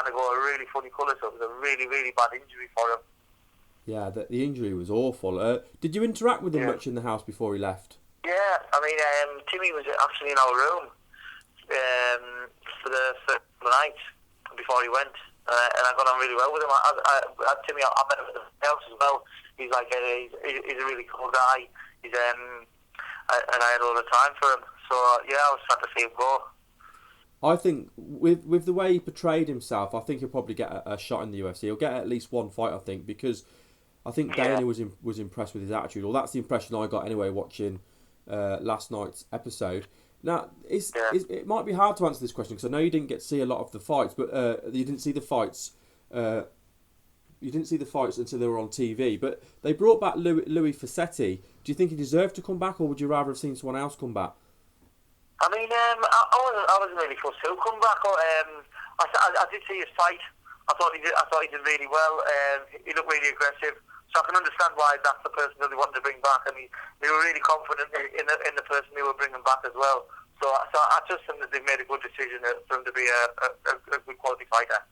go a really funny colour, so it was a really, really bad injury for him. Yeah, the injury was awful. Did you interact with him much in the house before he left? Yeah, I mean, Timmy was actually in our room for the night before he went, and I got on really well with him. Timmy, I met him at the house as well. He's like he's a really cool guy. And I had all the time for him. So yeah, I was sad to see him go. I think with the way he portrayed himself, I think he'll probably get a shot in the UFC. He'll get at least one fight, I think, because I think Dana was impressed with his attitude. Well, that's the impression I got anyway watching last night's episode. Now, it might be hard to answer this question because I know you didn't get to see a lot of the fights, but you didn't see the fights. You didn't see the fights until they were on TV. But they brought back Louis Fassetti. Do you think he deserved to come back, or would you rather have seen someone else come back? I mean, I wasn't really forced to come back. I did see his fight. I thought he did really well. He looked really aggressive. So I can understand why that's the person that they wanted to bring back, and they were really confident in the person they were bringing back as well. So I just think that they've made a good decision for him to be a good quality fighter.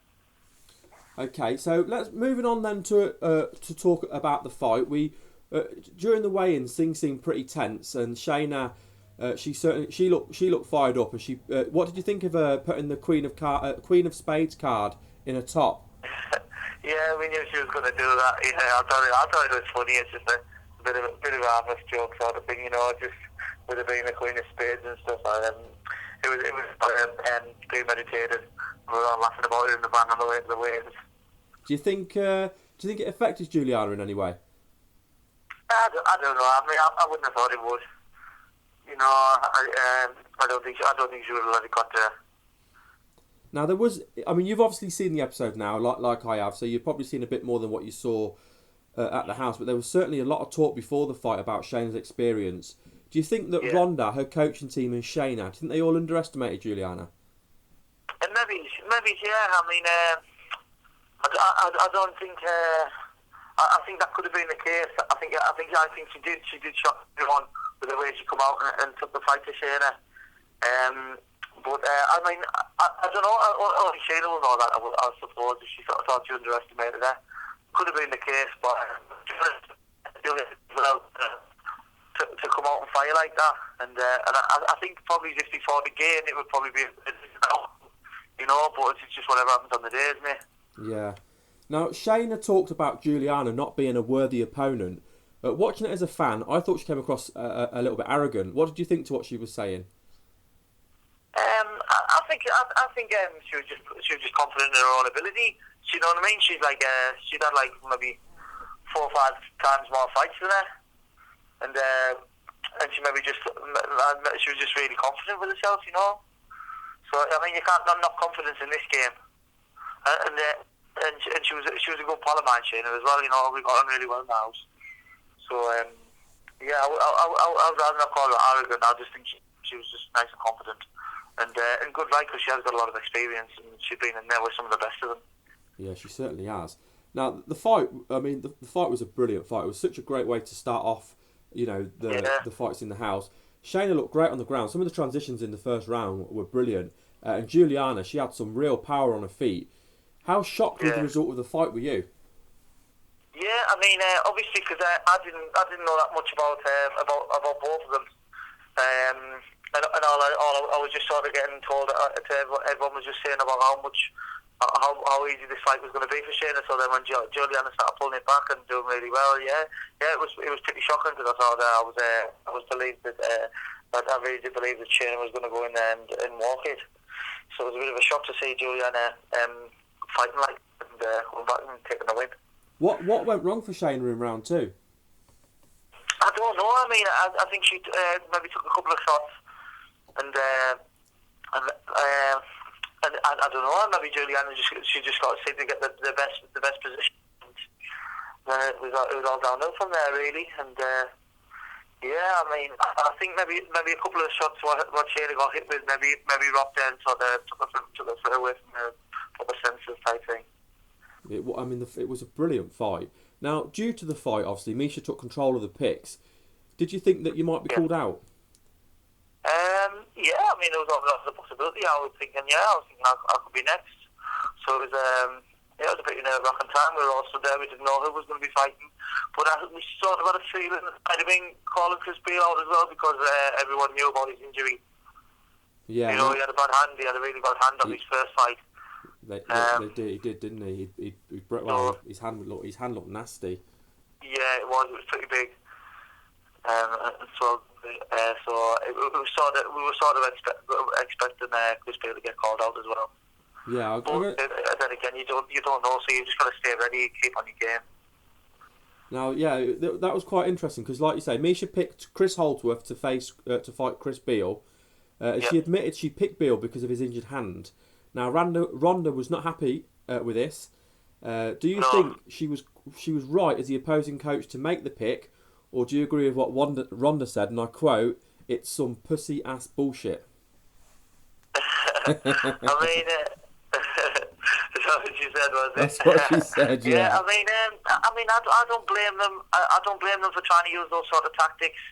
Okay, so moving on then to talk about the fight. We during the weigh-in, things seemed pretty tense, and Shayna, she looked fired up. And she, what did you think of her putting the Queen of Spades card in her top? Yeah, we knew she was going to do that. Yeah, I thought it was funny. It's just a bit of a harmless joke sort of thing, you know, just with her being the Queen of Spades and stuff. It it was premeditated. We were all laughing about it in the van on the way to the weigh-ins. Do you think it affected Juliana in any way? I don't know. I mean, I wouldn't have thought it would. You know, I don't think she would have let it got there. Now there was, I mean, you've obviously seen the episode now, like I have, so you've probably seen a bit more than what you saw at the house. But there was certainly a lot of talk before the fight about Shayna's experience. Do you think that Rhonda, her coaching team, and Shayna, do you think they all underestimated Juliana? And maybe, yeah. I mean, I don't think. I think that could have been the case. I think she did shock everyone with the way she come out and took the fight to Shayna. But I mean, I don't know. Only Shayna will know that. I suppose if she sort of thought she underestimated her. Could have been the case, but to come out and fight like that, and I think probably just before the game it would probably be, you know, but it's just whatever happens on the day, isn't it? Yeah. Now Shayna talked about Juliana not being a worthy opponent. Watching it as a fan, I thought she came across a little bit arrogant. What did you think to what she was saying? I think she was just confident in her own ability. You know what I mean? She's like she'd had like maybe 4 or 5 times more fights than her, and she maybe she was just really confident with herself, you know. So I mean, you can't knock confidence in this game, and she was a good pal of mine, Shayna, as well. You know, we got on really well now. So yeah, I'd rather not call her arrogant. I just think she was just nice and confident, and good right, because she has got a lot of experience and she's been in there with some of the best of them. Yeah, she certainly has. Now the fight, I mean, the fight was a brilliant fight. It was such a great way to start off, you know, the fights in the house. Shayna looked great on the ground. Some of the transitions in the first round were brilliant, and Juliana, she had some real power on her feet. How shocked with the result of the fight were you? Yeah, I mean, obviously, because I didn't know that much about both of them, and all I was just sort of getting told. Everyone was just saying about how easy this fight was going to be for Shayna. So then when Juliana started pulling it back and doing really well, it was pretty shocking, because I thought I was believed that I really did believe that Shayna was going to go in there and walk it. So it was a bit of a shock to see Juliana fighting like and going back and taking the win. What went wrong for Shayna in round 2? I don't know. I mean, I think she maybe took a couple of shots, and I don't know. Maybe Juliana just got to seem to get the best position. It was all downhill from there, really. And yeah, I mean, I think maybe a couple of shots what Shayna got hit with maybe robbed her and sort of took her foot away from her proper senses type thing. It was a brilliant fight. Now, due to the fight, obviously, Misha took control of the picks. Did you think that you might be called out? Yeah, I mean, there was a possibility. I was thinking I could be next. So it was a pretty nerve-wracking time. We were all stood there. We didn't know who was going to be fighting. But we sort of had a feeling that might have been calling Chris Beale out as well, because everyone knew about his injury. Yeah. You know, he had a bad hand. He had a really bad hand on his first fight. He did, didn't he? His hand looked nasty. Yeah, it was. It was pretty big. So we were sort of expecting Chris Beale to get called out as well. Yeah, but then again, you don't know, so you just got to stay ready, keep on your game. Now, yeah, that was quite interesting, because, like you say, Misha picked Chris Holdsworth to fight Chris Beale. She admitted she picked Beale because of his injured hand. Now, Rhonda was not happy with this. Do you think she was right as the opposing coach to make the pick, or do you agree with what Rhonda said, and I quote, "It's some pussy ass bullshit"? I mean, that's what she said, was it? That's what she said. Yeah. I mean, I don't blame them. I don't blame them for trying to use those sort of tactics.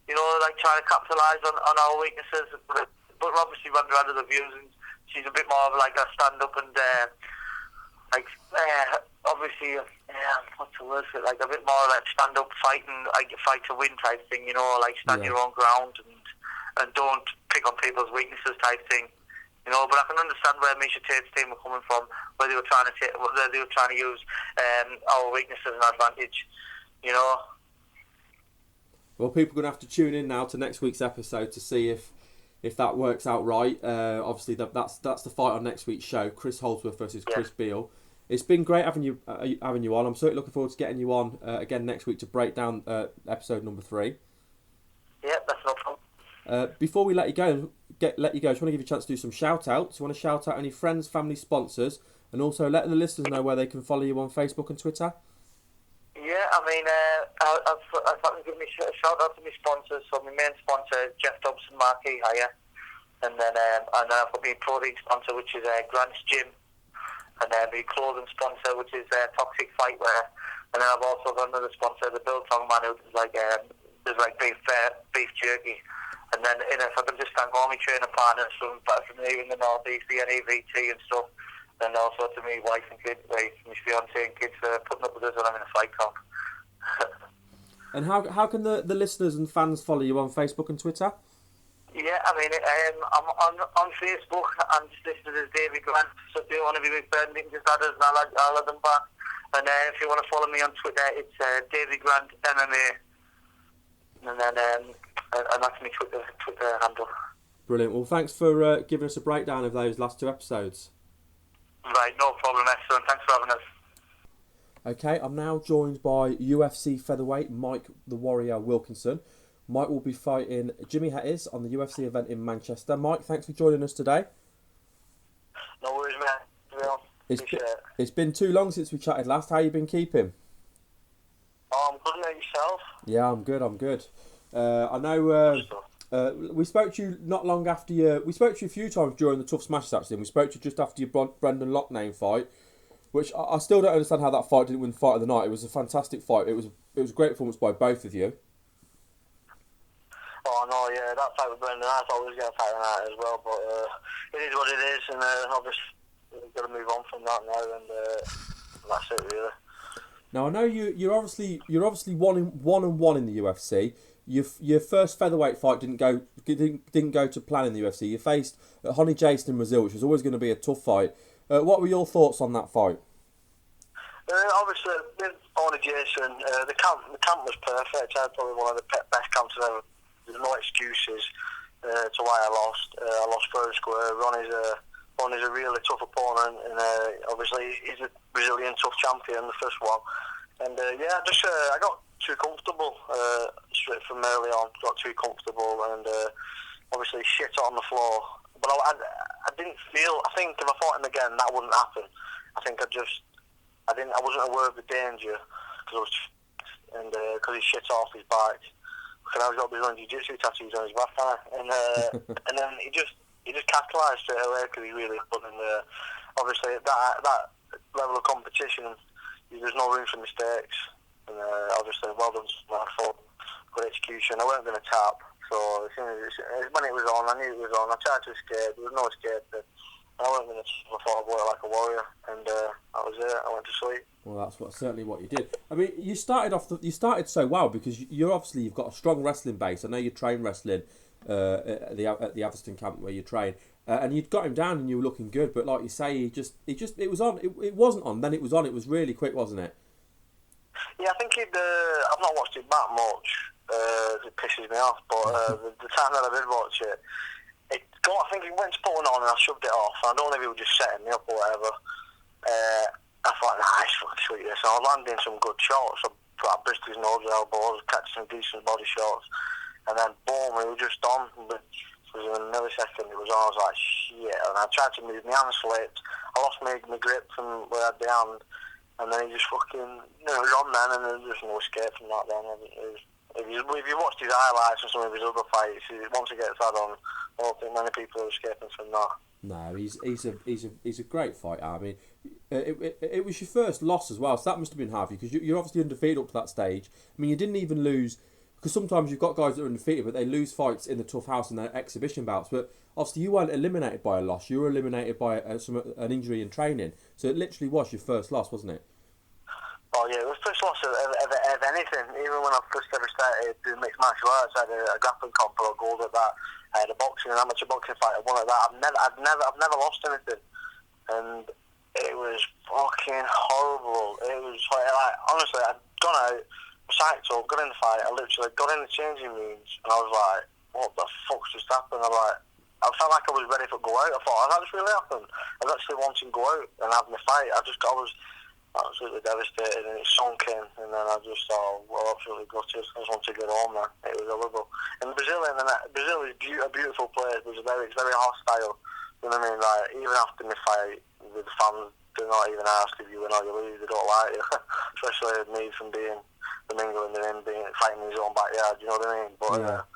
You know, like trying to capitalise on our weaknesses. But obviously, Rhonda had other views, and she's a bit more of like a stand-up and obviously, what's the word for it? Like a bit more like stand-up fighting, like fight to win type thing. You know, like stand your own ground and don't pick on people's weaknesses type thing. You know, but I can understand where Misha Tate's team were coming from, where they were trying to use our weaknesses as an advantage. You know. Well, people are going to have to tune in now to next week's episode to see if if that works out right. Obviously, that's the fight on next week's show. Chris Holdsworth versus Chris Beale. It's been great having you on. I'm certainly looking forward to getting you on again next week to break down episode number 3. Yeah, that's no problem. Before we let you go, I just want to give you a chance to do some shout-outs. You want to shout out any friends, family, sponsors, and also let the listeners know where they can follow you on Facebook and Twitter? Yeah, I mean, I've got to give me a shout out to my sponsors. So my main sponsor is Jeff Dobson Marquee Hire, and then I've got my protein sponsor, which is Grant's Gym, and then my clothing sponsor, which is Toxic Fightwear, and then I've also got another sponsor, the Biltong Man, who does like beef jerky. And then if I can just thank all my training partners from here in the northeast, the NEVT and stuff, and also to me wife and kids, my fiance and kids for putting up with us when I'm in a fight camp. And how can the listeners and fans follow you on Facebook and Twitter? Yeah, I mean, I'm on Facebook. I'm just listed as Davy Grant. So if you want to be my friend, you can just add us and I'll add them back. And if you want to follow me on Twitter, it's Davy Grant MMA. And then and that's my Twitter handle. Brilliant. Well, thanks for giving us a breakdown of those last 2 episodes. Right, no problem, excellent. Thanks for having us. Okay, I'm now joined by UFC featherweight Mike The Warrior Wilkinson. Mike will be fighting Jimy Hettes on the UFC event in Manchester. Mike, thanks for joining us today. No worries, man. It's been too long since we chatted last. How you been keeping? Oh, I'm good, mate. Yourself? Yeah, I'm good. I know we spoke to you not long after we spoke to you a few times during the Tough Smashes, actually, and we spoke to you just after your Brendan Loughnane fight, which I still don't understand how that fight didn't win Fight of the Night. It was a fantastic fight. It was a great performance by both of you. Oh, no, yeah, that fight with Brendan, I thought we was going to fight the night as well, but it is what it is, and obviously we've got to move on from that now, and that's it, really. Now, I know you're obviously 1-1 in the UFC. Your first featherweight fight didn't go to plan in the UFC. You faced Rony Jason in Brazil, which was always going to be a tough fight. What were your thoughts on that fight? Obviously, with Rony Jason, the camp was perfect. I had probably one of the best camps I've ever. There's no excuses to why I lost. I lost fair and square. Ronnie's a really tough opponent, and obviously he's a Brazilian tough champion, the first one. And I got too comfortable straight from early on. Got too comfortable, and obviously shit on the floor. But I didn't feel. I think if I fought him again, that wouldn't happen. I think I wasn't aware of the danger because he shit off his back. Because I was got Brazilian Jiu-Jitsu tattoos on his back, and then he just capitalised straight away because he really good. And obviously at that level of competition, there's no room for mistakes. And obviously, well done to my fault. Good execution. I wasn't going to tap, so as soon as when it was on, I knew it was on. I tried to escape. There was no escape. I wasn't going to tap. I thought I'd work like a warrior, and that was it. I went to sleep. Well, that's certainly what you did. I mean, you started so well because you've got a strong wrestling base. I know you train wrestling at the Atherstone camp where you train, and you'd got him down and you were looking good. But like you say, it was on. It wasn't on. Then it was on. It was really quick, wasn't it? Yeah, I think I've not watched it that much. It pisses me off. But the time that I did watch it, I think it went to put one on and I shoved it off. I don't know if he was just setting me up or whatever. I thought, it's fucking sweet this. And I was landing some good shots. I bristed his nose with elbows, catching some decent body shots. And then, boom, it was just on. But within a millisecond, it was on. I was like, shit. And I tried to move, my hand slipped. I lost my grip from where I had the hand. And then he just fucking, it was on then, and there was just no escape from that then. If you watched his highlights and some of his other fights, once he gets that on, I don't think many people are escaping from that. No, he's a great fighter. I mean, it was your first loss as well, so that must have been hard for you because you're obviously undefeated up to that stage. I mean, you didn't even lose because sometimes you've got guys that are undefeated, but they lose fights in the tough house and their exhibition bouts. But obviously, you weren't eliminated by a loss; you were eliminated by an injury in training. So it literally was your first loss, wasn't it? Oh yeah, it was first loss of anything. Even when I first ever started doing mixed martial arts, I had a grappling comp or a gold at that. I had an amateur boxing fight. I won at that. I've never lost anything, and it was fucking horrible. It was like honestly, I'd gone out, psyched up, got in the fight. I literally got in the changing rooms, and I was like, "What the fuck's just happened?" I'm like, I felt like I was ready to go out. I thought, has that really happened? I was actually wanting to go out and have my fight. I was absolutely devastated, and it sunk in, and then I just thought, well, absolutely gutted. I just wanted to get home now. It was horrible. And Brazil is a beautiful place, but it's very hostile. You know what I mean? Like, even after my fight, the fans do not even ask if you win or you lose. They don't like you, especially me from England and him fighting in his own backyard. You know what I mean? But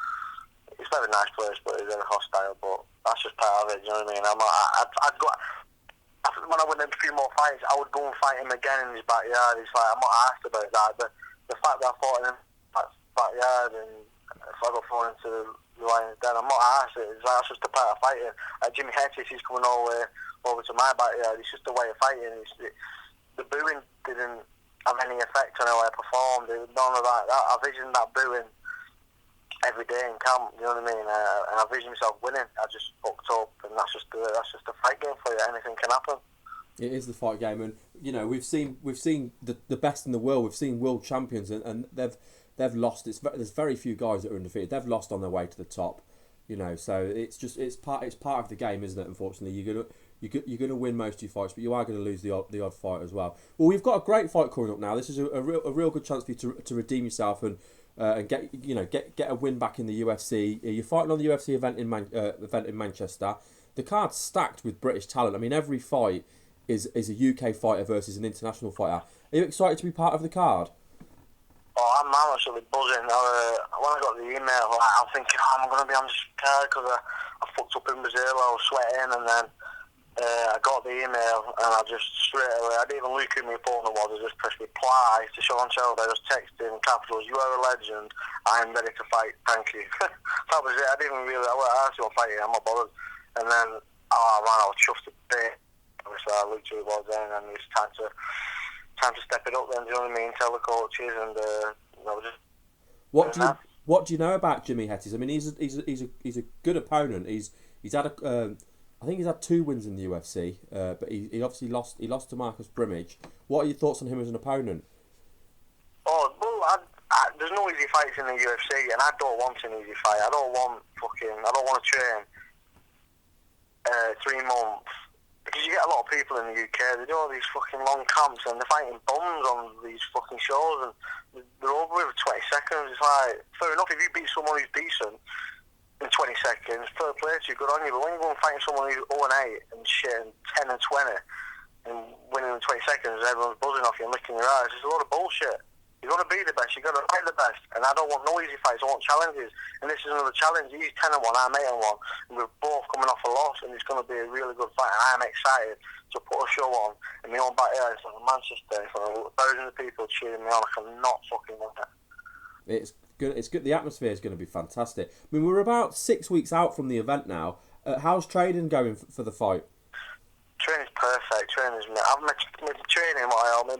it's a very nice place, but it's very hostile. But that's just part of it. You know what I mean? I'd go. When I went in a few more fights, I would go and fight him again in his backyard. It's like, I'm not asked about that. The fact that I fought in his backyard, and if I got thrown into the lion's den, I'm not asked. It's like, that's just a part of fighting. Jimy Hettes, he's coming all the way over to my backyard. It's just a way of fighting. The booing didn't have any effect on how I performed. None of that. I visioned that booing every day in camp, you know what I mean? And I vision myself winning. I just fucked up, and that's just a fight game for you. Anything can happen. It is the fight game, and you know we've seen the best in the world. We've seen world champions, and they've lost. There's very few guys that are undefeated. They've lost on their way to the top, you know. So it's part of the game, isn't it? Unfortunately, you're gonna win most of your fights, but you are going to lose the odd fight as well. Well, we've got a great fight coming up now. This is a real good chance for you to redeem yourself and get a win back in the UFC. You're fighting on the UFC event in Manchester. The card's stacked with British talent. I mean, every fight is a UK fighter versus an international fighter. Are you excited to be part of the card? Oh, I'm absolutely buzzing. When I got the email, I'm thinking, I'm going to be on this card because I fucked up in Brazil. I was sweating, and then I got the email, and I just straight away, I didn't even look who my opponent was. I just pressed reply to Sean Shelby. I just texted in capitals, "You are a legend. I am ready to fight. Thank you." That was it. I didn't even really. I still fight you. I'm not bothered. And then, man, I was chuffed a bit. So I looked who it was then, and it's time to step it up. Then, do you know what I mean? Tell the coaches, and just. What do you know about Jimy Hettes? I mean, he's a good opponent. He's had I think he's had 2 wins in the UFC, but he obviously lost. He lost to Marcus Brimage. What are your thoughts on him as an opponent? Oh, well, there's no easy fights in the UFC, and I don't want an easy fight. I don't want to train 3 months. Because you get a lot of people in the UK, they do all these fucking long camps, and they're fighting bums on these fucking shows, and they're over with 20 seconds. It's like, fair enough, if you beat someone who's decent in 20 seconds, fair play to you, good on you, but when you go and fight someone who's 0-8 and shit, and 10 and 20, and winning in 20 seconds, everyone's buzzing off you and licking your eyes, it's a lot of bullshit. You've got to be the best, you've got to fight the best, and I don't want no easy fights, I want challenges, and this is another challenge. He's 10-1, I'm 8-1, and we're both coming off a loss, and it's going to be a really good fight, and I'm excited to put a show on in my own backyard in front of Manchester, in front of thousands of people cheering me on. I cannot fucking win it. It's good. It's good. The atmosphere is going to be fantastic. I mean, we're about 6 weeks out from the event now. How's training going for the fight? Training's perfect. My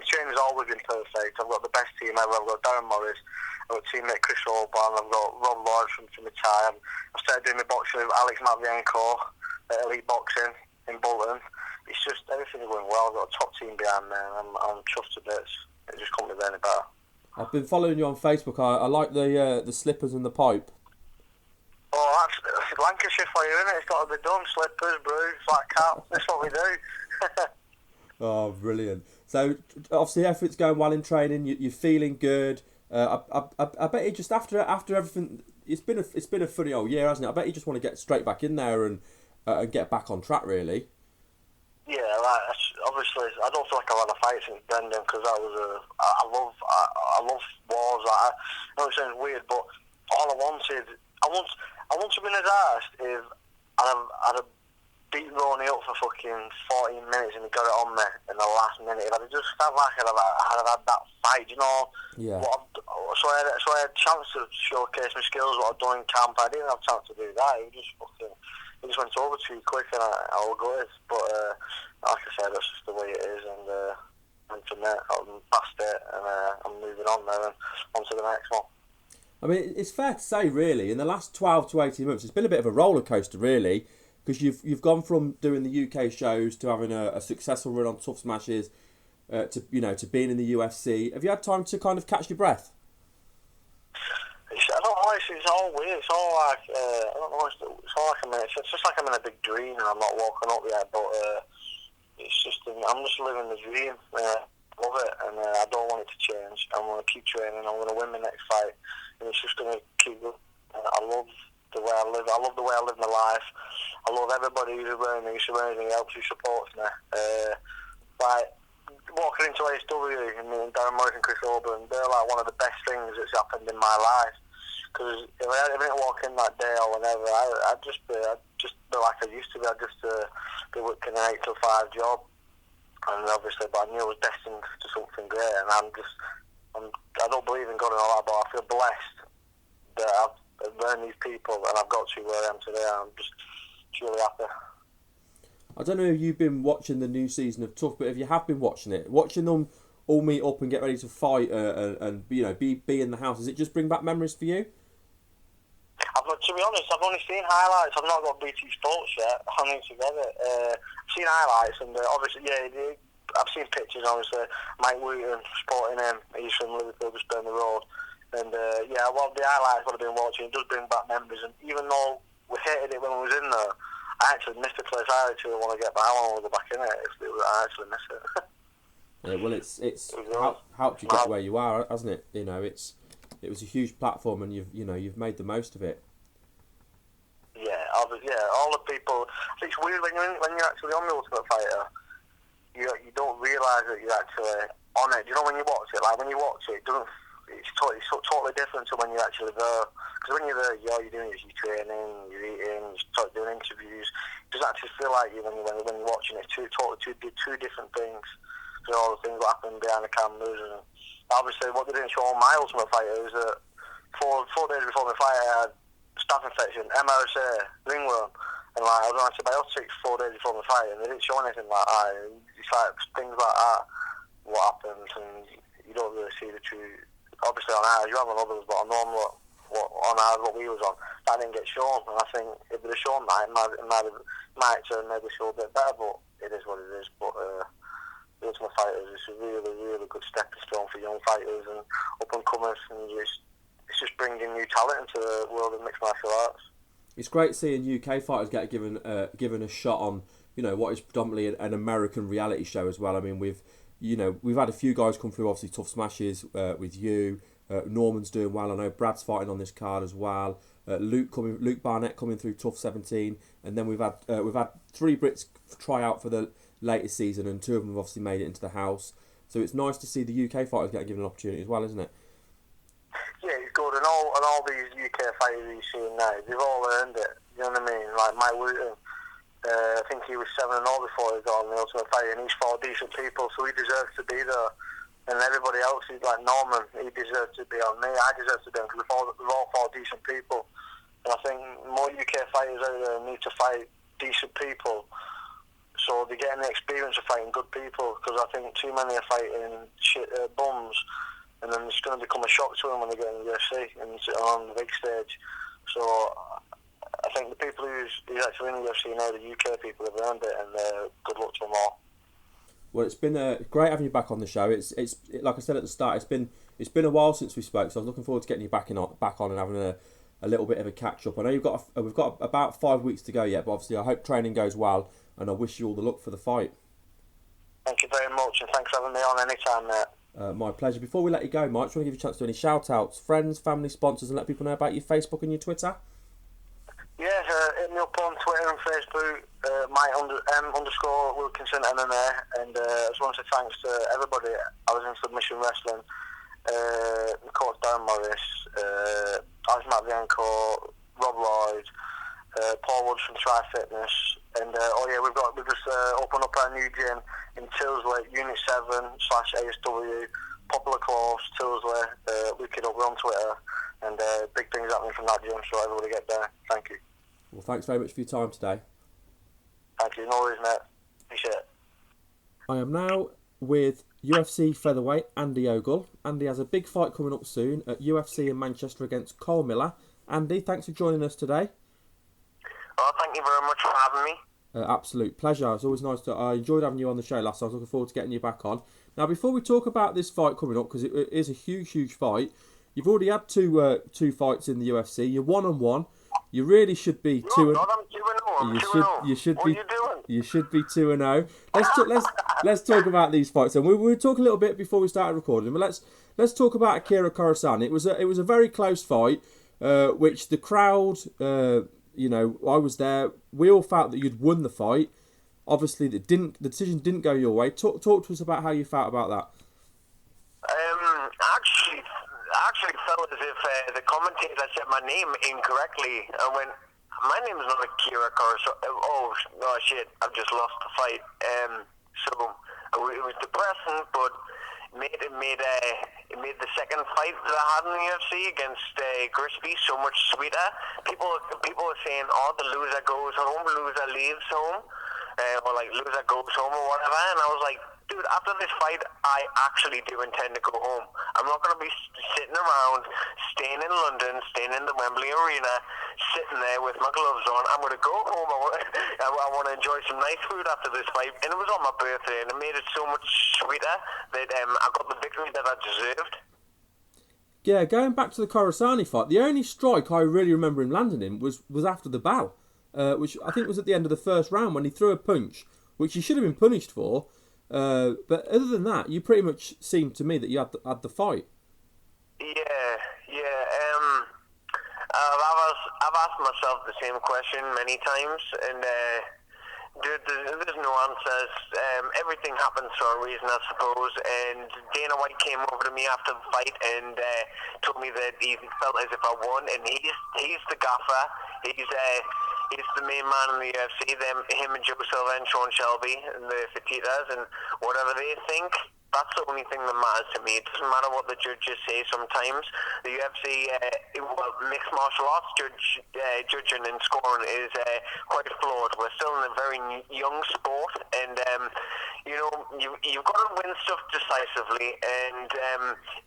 training's always been perfect. I've got the best team ever. I've got Darren Morris, I've got teammate Chris Orban, I've got Rob Lloyd from Italy. I've started doing my boxing with Alex Matvienko at Elite Boxing in Bolton. It's just everything's going well. I've got a top team behind me, and I'm chuffed to bits. It just couldn't be any better. I've been following you on Facebook. I like the slippers and the pipe. Oh, that's Lancashire for you, isn't it? It's got to be done. Slippers, brews, flat cap. That's what we do. Oh, brilliant. So, obviously, effort's going well in training. You're feeling good. I bet you just after everything, it's been a funny old year, hasn't it? I bet you just want to get straight back in there and get back on track, really. Yeah, like, obviously, I don't feel like I've had a fight since Brendan, because that was I love wars. I know it sounds weird, but all I wanted, I want to be as arsed if I'd have beat Rony up for fucking 14 minutes and he got it on me in the last minute. If I'd just felt like I'd have had that fight, you know. Yeah. So I had a chance to showcase my skills, what I'd done in camp. I didn't have a chance to do that. It just went over too quick, and I will go with. But like I said, that's just the way it is, and from there, I'm past it, and I'm moving on now and on to the next one. I mean, it's fair to say, really, in the last 12 to 18 months, it's been a bit of a roller coaster, really, because you've gone from doing the UK shows to having a successful run on Tough Smashes, to being in the UFC. Have you had time to kind of catch your breath? I don't it's all weird. It's all like I don't know. It's all like it's just like I'm in a big dream and I'm not walking up yet. But it's just I'm just living the dream. Love it, and I don't want it to change. I'm going to keep training. I'm going to win my next fight, and it's just going to keep. I love the way I live. I love the way I live my life. I love everybody who's around me, who's anything else who supports me. Like walking into ASW and Darren Morris and Chris Ogle, and they're like one of the best things that's happened in my life. Because if I didn't walk in that day or whenever, I'd just be like I used to be. I'd just be working an 8 to 5 job. And obviously, but I knew I was destined to something great, and I don't believe in God and all that, but I feel blessed that I've learned these people and I've got to where I am today. I'm just truly happy. I don't know if you've been watching the new season of Tough, but if you have been watching them all meet up and get ready to fight and you know be in the house, does it just bring back memories for you? To be honest, I've only seen highlights. I've not got BT Sports yet. I need to get it. I've seen highlights, and obviously, I've seen pictures. Obviously, Mike Wooten supporting him. He's from Liverpool, just down the road. And well, the highlights what I've been watching, it does bring back memories. And even though we hated it when we was in there, I actually missed the place. I actually want to get back. I want to go back in it. I actually miss it. Yeah, well, it's helped you get where you are, hasn't it? You know, it was a huge platform, and you've made the most of it. All the people. It's weird when you're actually on the Ultimate Fighter. You don't realise that you're actually on it. You know when you watch it, like when you watch it, it's totally different to when you're actually there. Because when you're there, all you're doing is you're training, you're eating, you're doing interviews. It doesn't actually feel like you when you're watching it. Two different things. So all the things that happen behind the cameras, and obviously what they didn't show on my Ultimate Fighter is that 4 days before my fight, I had staph infection, MRSA, ringworm, and like I was on antibiotics 4 days before my fight, and they didn't show anything like that. It's like things like that, what happens, and you don't really see the true. Obviously on ours, you have on others, but on normal, on ours, what we was on, that didn't get shown. And I think if they'd have shown that, it might turn maybe show a bit better, but it is what it is. But the Ultimate Fighters is a really, really good stepping stone for young fighters and up and comers, and it's just bringing new talent into the world of mixed martial arts. It's great seeing UK fighters get given a shot on what is predominantly an American reality show as well. I mean, we've had a few guys come through, obviously Tough Smashes with you. Norman's doing well. I know Brad's fighting on this card as well. Luke Barnatt coming through Tough 17, and then we've had 3 Brits try out for the latest season, and 2 of them have obviously made it into the house. So it's nice to see the UK fighters getting given an opportunity as well, isn't it? Yeah, it's good, and all these UK fighters you see now, they've all earned it. You know what I mean? Like Mike Wooten, I think he was 7-0 before he got on the Ultimate Fighter, and he's fought decent people, so he deserves to be there. And everybody else, he's like Norman, he deserves to be on me. I deserve to be on, because we've all fought decent people. And I think more UK fighters out there need to fight decent people, so they're getting the experience of fighting good people. Because I think too many are fighting bums. And then it's going to become a shock to them when they get in the UFC and on the big stage. So I think the people who's actually in the UFC now, the UK people, have earned it, and good luck to them all. Well, it's been great having you back on the show. It's like I said at the start, it's been a while since we spoke, so I was looking forward to getting you back on and having a little bit of a catch up. I know we've got about 5 weeks to go yet, but obviously I hope training goes well, and I wish you all the luck for the fight. Thank you very much, and thanks for having me on anytime, mate. My pleasure. Before we let you go, Mike, do you want to give you a chance to do any shout-outs, friends, family, sponsors, and let people know about your Facebook and your Twitter? Yeah, hit me up on Twitter and Facebook, Mike _Wilkinson MMA, and I just want to say thanks to everybody. I was in Submission Wrestling, Coach Darren Morris, Alex Matvienko, Rob Lloyd, Paul Woods from Try Fitness, and we've just opened up our new gym in Tilsley, Unit 7/ASW, Popular Close, Tilsley. Look it up, we're on Twitter, and big things happening from that gym, so everybody get there. Thank you. Well, thanks very much for your time today. Thank you. No worries, mate. Appreciate it. I am now with UFC featherweight Andy Ogle. Andy has a big fight coming up soon at UFC in Manchester against Cole Miller. Andy, thanks for joining us today. Well, thank you very much for having me. Absolute pleasure. It's always nice I enjoyed having you on the show last time. I was looking forward to getting you back on. Now, before we talk about this fight coming up, because it is a huge fight, You've already had two fights in the UFC. You're 1-1. You really should be No, 2. God, I'm 2-0. I'm 2-0. You should what be. are you doing? You should be 2-0. Let's talk about these fights. And we were talking a little bit before we started recording, but let's talk about Akira Kurosawa. It was a very close fight, which the crowd, I was there. We all felt that you'd won the fight. Obviously, the decision didn't go your way. Talk to us about how you felt about that. Actually felt as if the commentator said my name incorrectly. I went, my name is not Akira Kurosawa. Oh shit! I've just lost the fight. So it was depressing, but it made the second fight that I had in the UFC against Grispi so much sweeter. People are saying, "Oh, the loser goes home, loser leaves home," or like loser goes home or whatever. And I was like, dude, after this fight, I actually do intend to go home. I'm not going to be sitting around, staying in London, staying in the Wembley Arena, sitting there with my gloves on. I'm going to go home. I want to enjoy some nice food after this fight. And it was on my birthday, and it made it so much sweeter that I got the victory that I deserved. Yeah, going back to the Kurosawa fight, the only strike I really remember him landing in was after the bell, which I think was at the end of the first round when he threw a punch, which he should have been punished for. But other than that, you pretty much seemed to me that you had the fight. Yeah. I've asked myself the same question many times, and there's no answers. Everything happens for a reason, I suppose. And Dana White came over to me after the fight and told me that he felt as if I won, and he's the gaffer. He's the main man in the UFC. Him and Joe Silva and Sean Shelby and the Fertitas and whatever they think. That's the only thing that matters to me. It doesn't matter what the judges say sometimes. The UFC, mixed martial arts judging and scoring is quite flawed. We're still in a very young sport, and you've got to win stuff decisively. And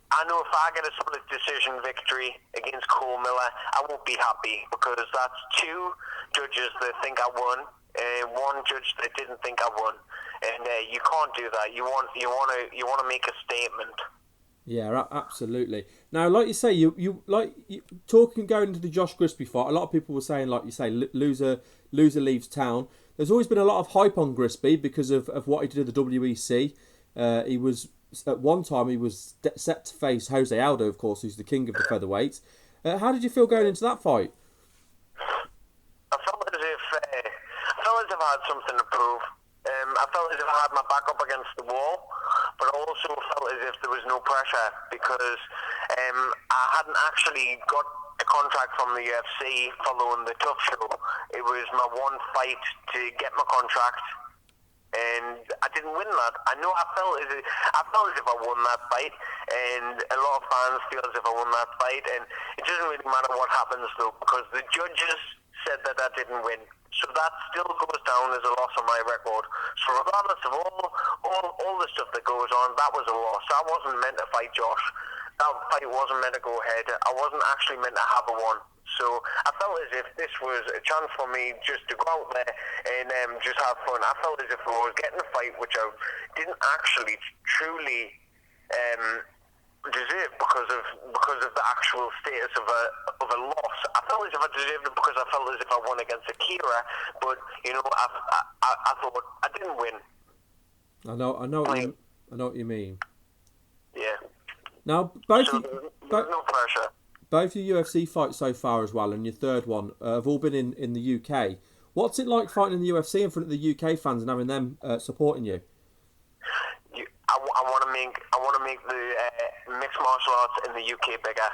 I know if I get a split decision victory against Cole Miller, I won't be happy, because that's two judges that think I won, and one judge that didn't think I won. And you can't do that. You want to make a statement. Yeah, absolutely. Now, like you say, you talking going into the Josh Grispi fight. A lot of people were saying, like you say, loser leaves town. There's always been a lot of hype on Grispi because of what he did at the WEC. He was at one time he was set to face Jose Aldo, of course, who's the king of the featherweights. How did you feel going into that fight? I felt as if I had something to prove. I felt as if I had my back up against the wall, but I also felt as if there was no pressure, because I hadn't actually got a contract from the UFC following the Tough Show. It was my one fight to get my contract, and I didn't win that. I felt as if I won that fight, and a lot of fans feel as if I won that fight, and it doesn't really matter what happens though, because the judges said that I didn't win. So that still goes down as a loss on my record. So regardless of all the stuff that goes on, that was a loss. I wasn't meant to fight Josh. That fight wasn't meant to go ahead. I wasn't actually meant to have a one. So I felt as if this was a chance for me just to go out there and just have fun. I felt as if I was getting a fight which I didn't actually truly deserve because of the actual status of a loss. I felt as if I deserved it because I felt as if I won against Akira, but I thought I didn't win. I know what you mean. Yeah. Now there's no pressure. Both your UFC fights so far as well, and your third one have all been in the UK. What's it like fighting in the UFC in front of the UK fans and having them supporting you? I want to make the mixed martial arts in the UK bigger.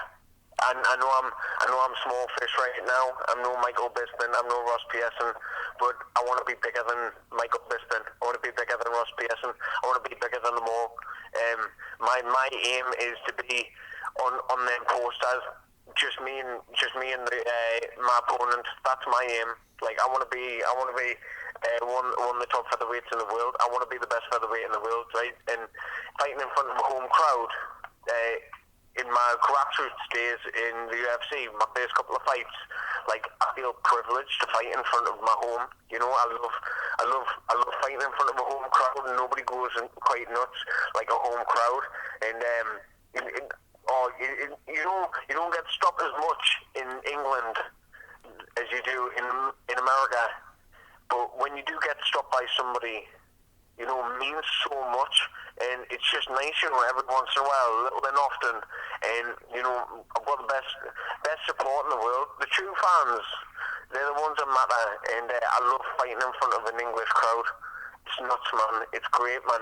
I know I'm small fish right now. I'm no Michael Bisping. I'm no Ross Pearson. But I want to be bigger than Michael Bisping. I want to be bigger than Ross Pearson. I want to be bigger than them all. My aim is to be on them posters. Just me and my opponent. That's my aim. Like I want to be one of the top featherweights in the world. I want to be the best featherweight in the world, right? And fighting in front of a home crowd. In my grassroots days in the UFC, my first couple of fights, like I feel privileged to fight in front of my home. You know, I love fighting in front of a home crowd, and nobody goes quite nuts like a home crowd. And or you don't get stopped as much in England as you do in America. But when you do get stopped by somebody, it means so much, and it's just nice, every once in a while, a little bit often, and I've got the best support in the world. The true fans, they're the ones that matter, and I love fighting in front of an English crowd. It's nuts, man. It's great, man.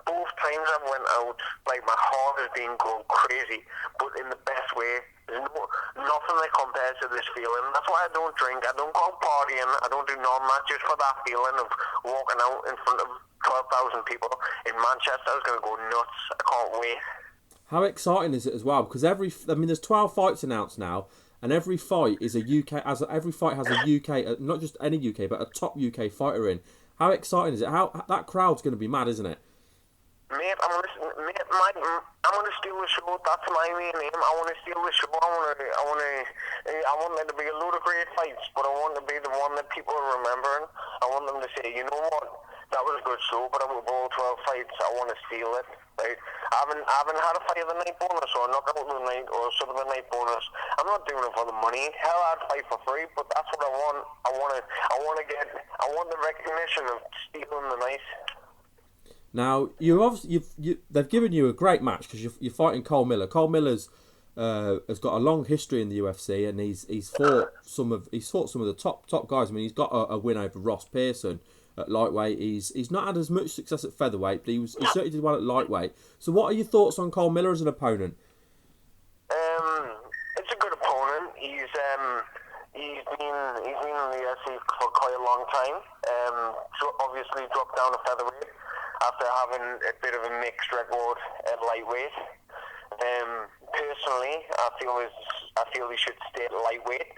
Both times I went out, like, my heart has been going crazy, but in the best way. There's nothing that compares to this feeling. That's why I don't drink. I don't go out partying. I don't do none of that, just for that feeling of walking out in front of 12,000 people in Manchester. I was going to go nuts. I can't wait. How exciting is it as well? Because there's 12 fights announced now, and every fight is every fight has a UK, not just any UK, but a top UK fighter in. How exciting is it? That crowd's going to be mad, isn't it? Mate, I'm gonna steal the show. That's my main aim. I want to steal the show. I want there to be a load of great fights, but I want to be the one that people are remembering. I want them to say, you know what, that was a good show, but I'm all 12 fights. I want to steal it. Right? I haven't had a fight of the night bonus or a knockout of the night or sub of the night bonus. I'm not doing it for the money. Hell, I'd fight for free, but that's what I want. I want the recognition of stealing the night. Now, they've given you a great match because you're fighting Cole Miller. Cole Miller's has got a long history in the UFC, and he's fought some of the top guys. I mean, he's got a win over Ross Pearson at lightweight. He's not had as much success at featherweight, but he certainly did well at lightweight. So, what are your thoughts on Cole Miller as an opponent? It's a good opponent. He's been in the UFC for quite a long time. So obviously dropped down to featherweight after having a bit of a mixed record at lightweight. Personally, I feel he should stay at lightweight.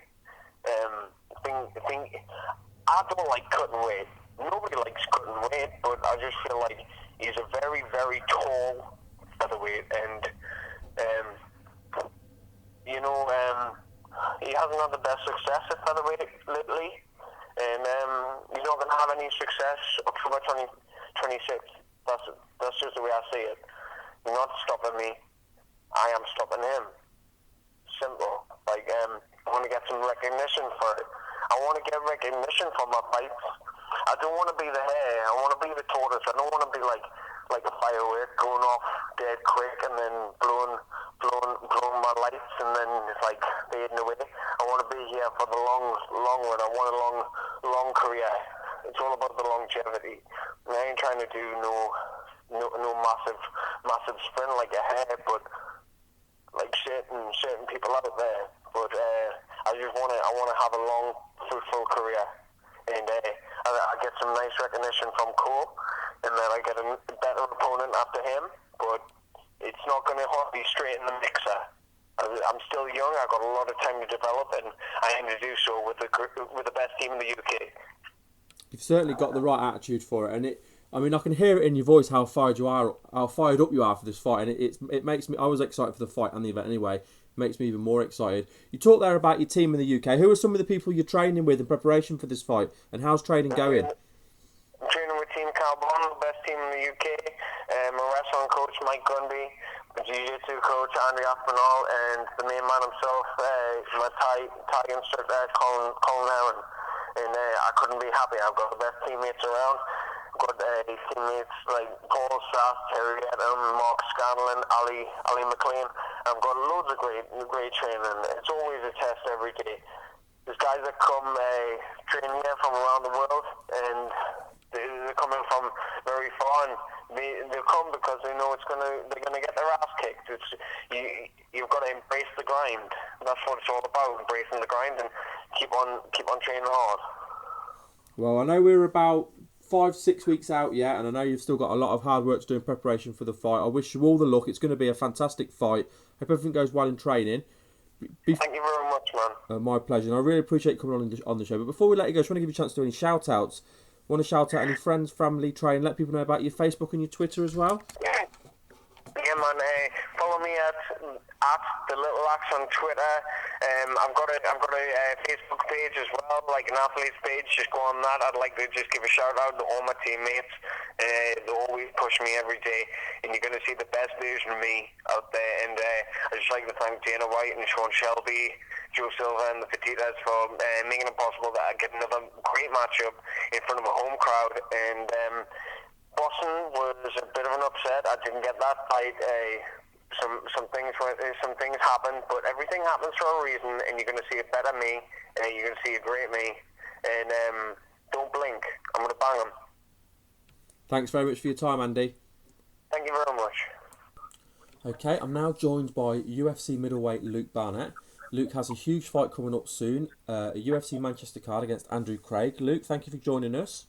I don't like cutting weight. Nobody likes cutting weight, but I just feel like he's a very, very tall featherweight, and he hasn't had the best success at featherweight lately, and he's not going to have any success October 2026. That's just the way I see it. You're not stopping me. I am stopping him. Simple. I want to get some recognition for it. I want to get recognition for my fights. I don't want to be the hare. I want to be the tortoise. I don't want to be like a firework going off dead quick and then blowing my lights and then it's like fading away. I want to be here for the long run. I want a long career. It's all about the longevity. And I ain't trying to do no massive sprint like a hare, but like certain people out there. But I want to have a long, fruitful career, and I get some nice recognition from Cole, and then I get a better opponent after him. But it's not going to be straight in the mixer. I'm still young. I've got a lot of time to develop, and I aim to do so with the best team in the UK. You've certainly got the right attitude for it, and I can hear it in your voice how fired up you are for this fight, and it makes me. I was excited for the fight and the event anyway. It makes me even more excited. You talked there about your team in the UK. Who are some of the people you're training with in preparation for this fight, and how's training going? I'm training with Team Carbon, the best team in the UK. My wrestling coach Mike Gunby, my jiu-jitsu coach Andy Aspinall, and the main man himself, my Thai instructor Colin Aaron. And I couldn't be happier. I've got the best teammates around. I've got teammates like Paul Sass, Terry Adam, Mark Scanlon, Ali McLean. I've got loads of great training. It's always a test every day. There's guys that come train here from around the world, and they're coming from very far, and they come because they know they're gonna get their ass kicked. You've got to embrace the grind. That's what it's all about: embracing the grind and keep on training hard. Well, I know we're about 5-6 weeks out yet, and I know you've still got a lot of hard work to do in preparation for the fight. I wish you all the luck. It's going to be a fantastic fight. Hope everything goes well in training. Thank you very much, man. My pleasure. And I really appreciate you coming on the show. But before we let you go, I just want to give you a chance to do any shout-outs. Want to shout out any friends, family, train, let people know about your Facebook and your Twitter as well? Yeah, man. Follow me at the Little Axe on Twitter. I've got a Facebook page as well, like an athlete's page. Just go on that. I'd like to just give a shout out to all my teammates. They always push me every day, and you're going to see the best version of me out there. And I just like to thank Dana White and Sean Shelby, Joe Silva and the Petitas for making it possible that I get another great matchup in front of a home crowd. And Boston was a bit of an upset. I didn't get that fight. Some things happened, but everything happens for a reason, and you're going to see a better me, and you're going to see a great me. And don't blink. I'm going to bang him. Thanks very much for your time, Andy. Thank you very much. Okay, I'm now joined by UFC middleweight Luke Barnatt. Luke has a huge fight coming up soon, a UFC Manchester card against Andrew Craig. Luke, thank you for joining us.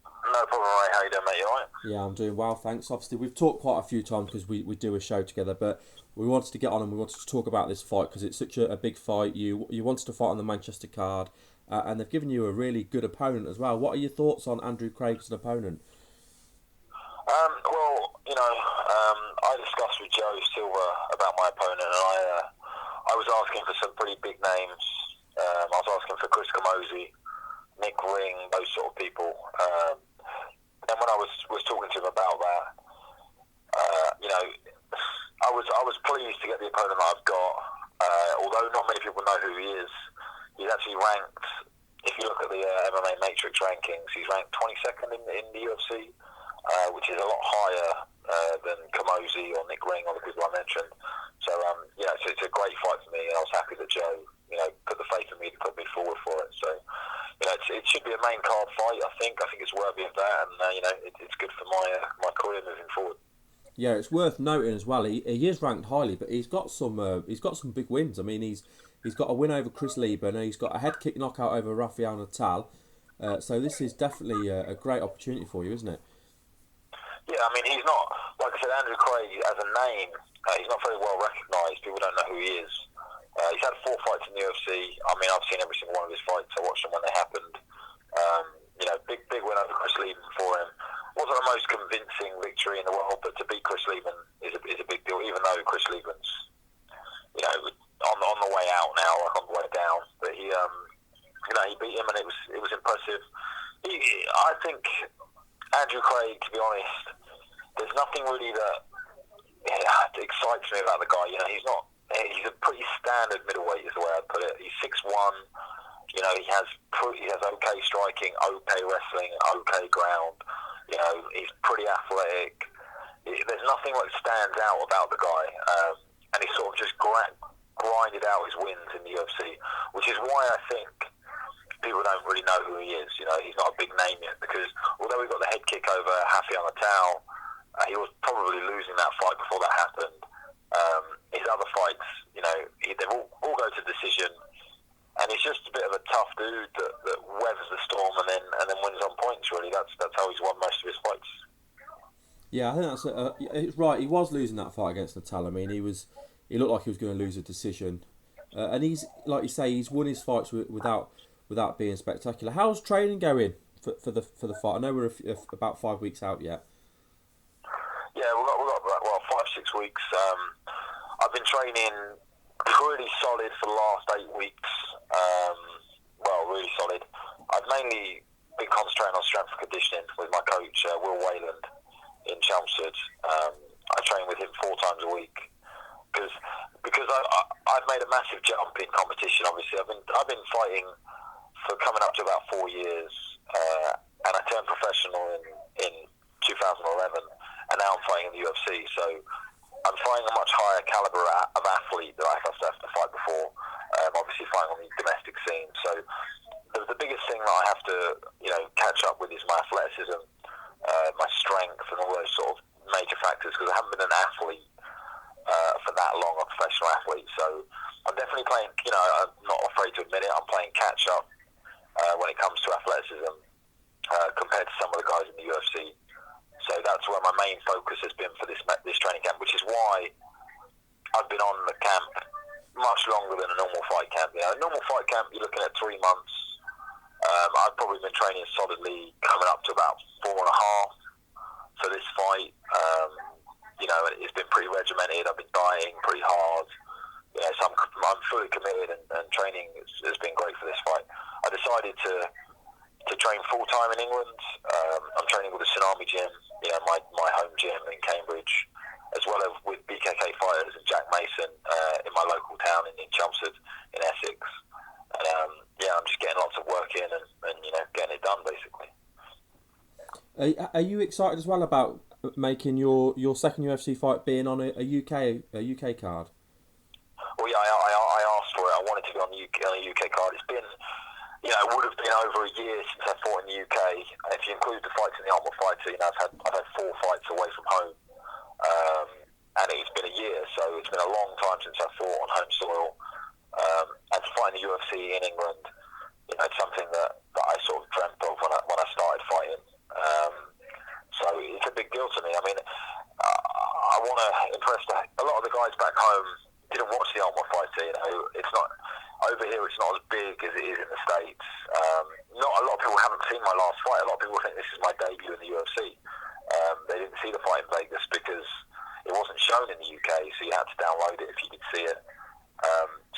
No problem, mate. How you doing, mate? You alright? Yeah, I'm doing well, thanks. Obviously, we've talked quite a few times because we do a show together, but we wanted to get on and we wanted to talk about this fight because it's such a big fight. You wanted to fight on the Manchester card, and they've given you a really good opponent as well. What are your thoughts on Andrew Craig as an opponent? I discussed with Joe Silva about my opponent, and I was asking for some pretty big names. I was asking for Chris Camozzi, Nick Ring, those sort of people. And when I was talking to him about that, I was pleased to get the opponent that I've got. Although not many people know who he is, he's actually ranked. If you look at the MMA Matrix rankings, he's ranked 22nd in the UFC, which is a lot higher than Camozzi or Nick Ring or the people I mentioned. So it's a great fight for me, and I was happy that Joe, put the faith in me to put me forward for it. So, it should be a main card fight. I think it's worthy of that, and it's good for my career moving forward. Yeah, it's worth noting as well. He is ranked highly, but he's got some big wins. I mean, he's got a win over Chris Lieben, and he's got a head kick knockout over Rafael Natal. So this is definitely a great opportunity for you, isn't it? Yeah, I mean, he's not, like I said, Andrew Craig as a name, he's not very well recognised. People don't know who he is. He's had 4 fights in the UFC. I mean, I've seen every single one of his fights. I watched them when they happened. Big win over Chris Lieben for him. Wasn't the most convincing victory in the world, but to beat Chris Lieben is a big deal, even though Chris Lieben's, on the way out now, like on the way down. But he beat him, and it was impressive. I think Andrew Craig, to be honest, there's nothing really that excites me about the guy. He's a pretty standard middleweight, is the way I'd put it. He's 6'1". He has okay striking, okay wrestling, okay ground. He's pretty athletic. There's nothing that stands out about the guy, and he sort of just grinded out his wins in the UFC, which is why I think people don't really know who he is. He's not a big name yet, because although he got the head kick over Rafael Natal, he was probably losing that fight before that happened. His other fights, they all go to decision, and he's just a bit of a tough dude that weathers the storm and then wins on points. Really, that's how he's won most of his fights. Yeah, I think that's it's right. He was losing that fight against Natal. I mean, he looked like he was going to lose a decision, and he's, like you say, he's won his fights without being spectacular. How's training going for the fight? I know we're about 5 weeks out yet. Yeah, we've got 5-6 weeks. I've been training pretty solid for the last 8 weeks. Really solid. I've mainly been concentrating on strength and conditioning with my coach, Will Wayland, in Chelmsford. I train with him 4 times a week because I've made a massive jump in competition. Obviously, I've been fighting for coming up to about 4 years, and I turned professional in 2011, and now I'm fighting in the UFC. So I'm fighting a much higher caliber of athlete that I have to fight before. Obviously, fighting on the domestic scene. So the biggest thing that I have to catch up with is my athleticism, my strength, and all those sort of major factors, because I haven't been an athlete for that long, a professional athlete. So I'm definitely playing. I'm not afraid to admit it. I'm playing catch up when it comes to athleticism compared to some of the guys in the UFC. So that's where my main focus has been for this training camp, which is why I've been on the camp much longer than a normal fight camp. A normal fight camp, you're looking at 3 months. I've probably been training solidly coming up to about 4.5 for this fight. It's been pretty regimented. I've been dieting pretty hard. So I'm fully committed, and training has been great for this fight. I decided to to train full time in England. I'm training with the Tsunami Gym, my home gym in Cambridge, as well as with BKK fighters and Jack Mason in my local town in Chelmsford in Essex. And I'm just getting lots of work in and getting it done basically. Are you excited as well about making your second UFC fight being on a UK card? Well, yeah, I asked for it. I wanted to be on a UK card. It's been, it would have been over a year since I fought in the UK. If you include the fights in the Ultimate Fighter, I've had 4 fights away from home, and it's been a year. So it's been a long time since I fought on home soil. And to fight in the UFC in England, it's something that I sort of dreamt of when I started fighting. So it's a big deal to me. I mean, I want to impress a lot of the guys back home. Didn't watch the Ultimate Fighter. It's not over here. It's not as big as it is in the States. Not a lot of people haven't seen my last fight. A lot of people think this is my debut in the UFC. They didn't see the fight in Vegas because it wasn't shown in the UK, so you had to download it if you could see it.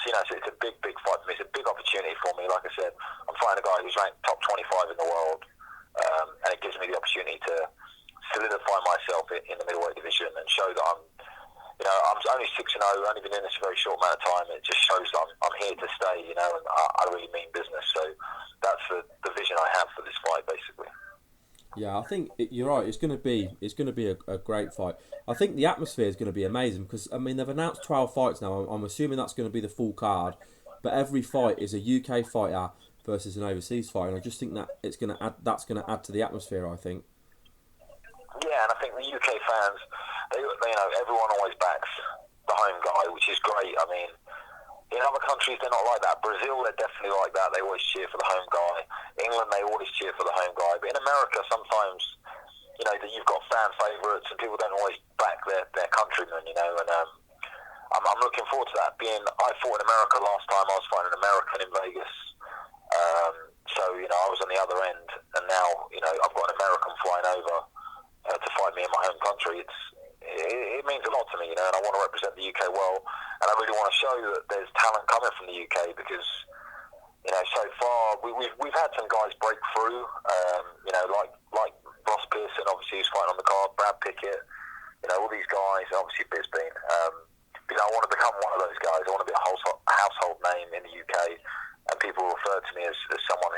So it's a big fight for me. It's a big opportunity for me. Like I said, I'm fighting a guy who's ranked top 25 in the world, and it gives me the opportunity to solidify myself in the middleweight division and show that I'm only 6-0. I've only been in this a very short amount of time. It just shows that I'm here to stay, and I really mean business. So that's the vision I have for this fight, basically. Yeah, I think you're right. It's going to be a great fight. I think the atmosphere is going to be amazing because they've announced 12 fights now. I'm assuming that's going to be the full card, but every fight is a UK fighter versus an overseas fight, and I just think that that's going to add to the atmosphere. I think. Yeah, and I think the UK fans, they everyone always backs the home guy, which is great. I mean, in other countries they're not like that. Brazil, they're definitely like that. They always cheer for the home guy. England, they always cheer for the home guy. But in America, sometimes, you've got fan favourites and people don't always back their countrymen, and I'm looking forward to that. I fought in America last time. I was fighting an American in Vegas. So, I was on the other end, and now, I've got an American flying over to fight me in my home country. It means a lot to me, and I want to represent the UK well, and I really want to show that there's talent coming from the UK because, so far we've had some guys break through, like Ross Pearson, obviously, who's fighting on the card, Brad Pickett, all these guys, obviously Bisbeen. I want to become one of those guys. I want to be a household name in the UK, and people refer to me as someone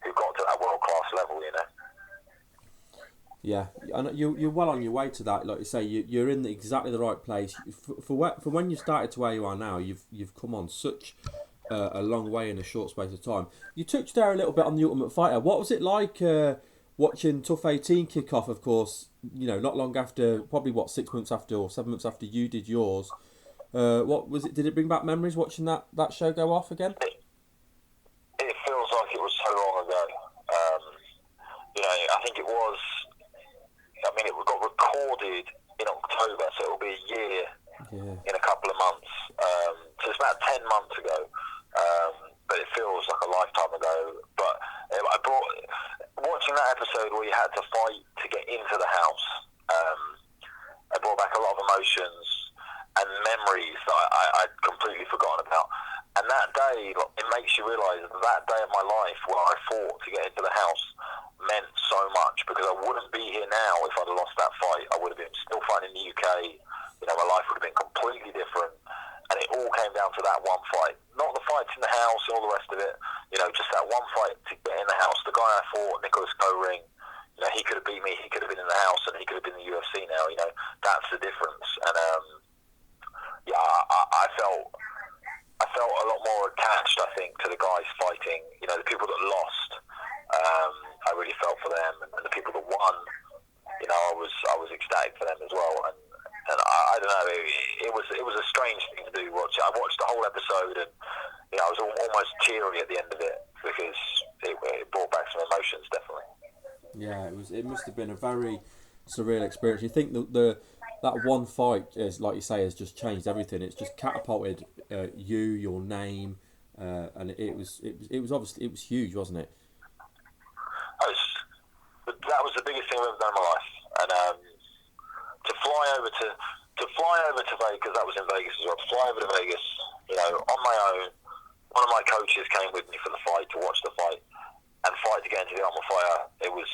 who got to that world class level, Yeah, and you're well on your way to that. Like you say, you're in exactly the right place for when you started to where you are now. You've come on such a long way in a short space of time. You touched there a little bit on the Ultimate Fighter. What was it like watching Tough 18 kick off? Of course, not long after, probably 6 months after or 7 months after you did yours. What was it? Did it bring back memories watching that show go off again? It feels like it was so long ago. I think it was. It got recorded in October, so it'll be a year in a couple of months. So it's about 10 months ago, but it feels like a lifetime ago. But watching that episode where you had to fight to get into the house, it brought back a lot of emotions and memories that I'd completely forgotten about. And that day, it makes you realise that day of my life where I fought to get into the house meant so much, because I wouldn't be here now if I'd have lost that fight. I would have been still fighting in the UK. My life would have been completely different, and it all came down to that one fight. Not the fights in the house and all the rest of it. Just that one fight to get in the house. The guy I fought, Nicholas Coring, he could have beat me. He could have been in the house, and he could have been in the UFC now. That's the difference. And I felt a lot more attached, I think, to the guys fighting. The people that lost, I really felt for them, and the people that won, I was ecstatic for them as well. And I don't know, it was a strange thing to do. I watched the whole episode, and I was almost teary at the end of it because it brought back some emotions, definitely. Yeah, it must have been a very surreal experience. You think that one fight, is, like you say, has just changed everything. It's just catapulted your name, and it was obviously, it was huge, wasn't it? That was the biggest thing I've ever done in my life, and to fly over to Vegas, that was in Vegas as well. To fly over to Vegas, on my own. One of my coaches came with me for the fight to watch the fight, and fight to get into the Ultimate Fighter, there was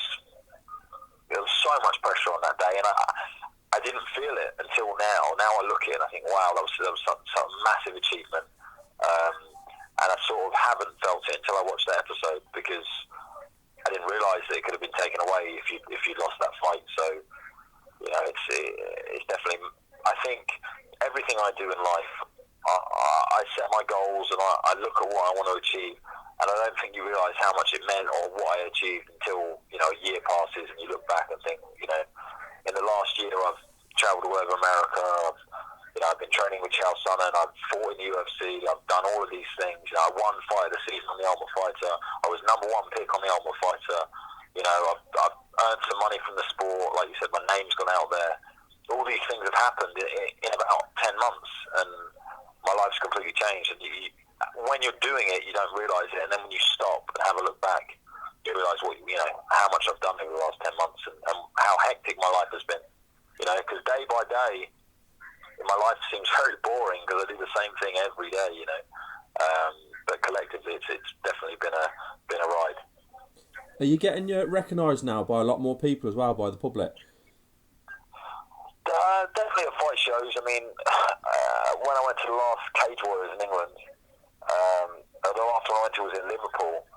so much pressure on that day, and I didn't feel it until now. Now I look at it and I think, wow, that was such a massive achievement. And I sort of haven't felt it until I watched that episode, because I didn't realise that it could have been taken away if you'd lost that fight. So, it's definitely. I think everything I do in life, I set my goals and I look at what I want to achieve, and I don't think you realise how much it meant or what I achieved until a year passes and you look back and think, in the last year I've travelled all over America. I've been training with Chael Sonnen. I've fought in the UFC. I've done all of these things. I won Fight of the Season on the Ultimate Fighter. I was #1 pick on the Ultimate Fighter. I've earned some money from the sport. Like you said, my name's gone out there. All these things have happened in about 10 months, and my life's completely changed. And when you're doing it, you don't realise it. And then when you stop and have a look back, you realise how much I've done over the last 10 months and how hectic my life has been. Because day by day, my life seems very boring because I do the same thing every day, but collectively, it's definitely been a ride. Are you getting recognised now by a lot more people as well, by the public? Definitely at fight shows. I mean, when I went to the last Cage Warriors in England, the last one I went to was in Liverpool,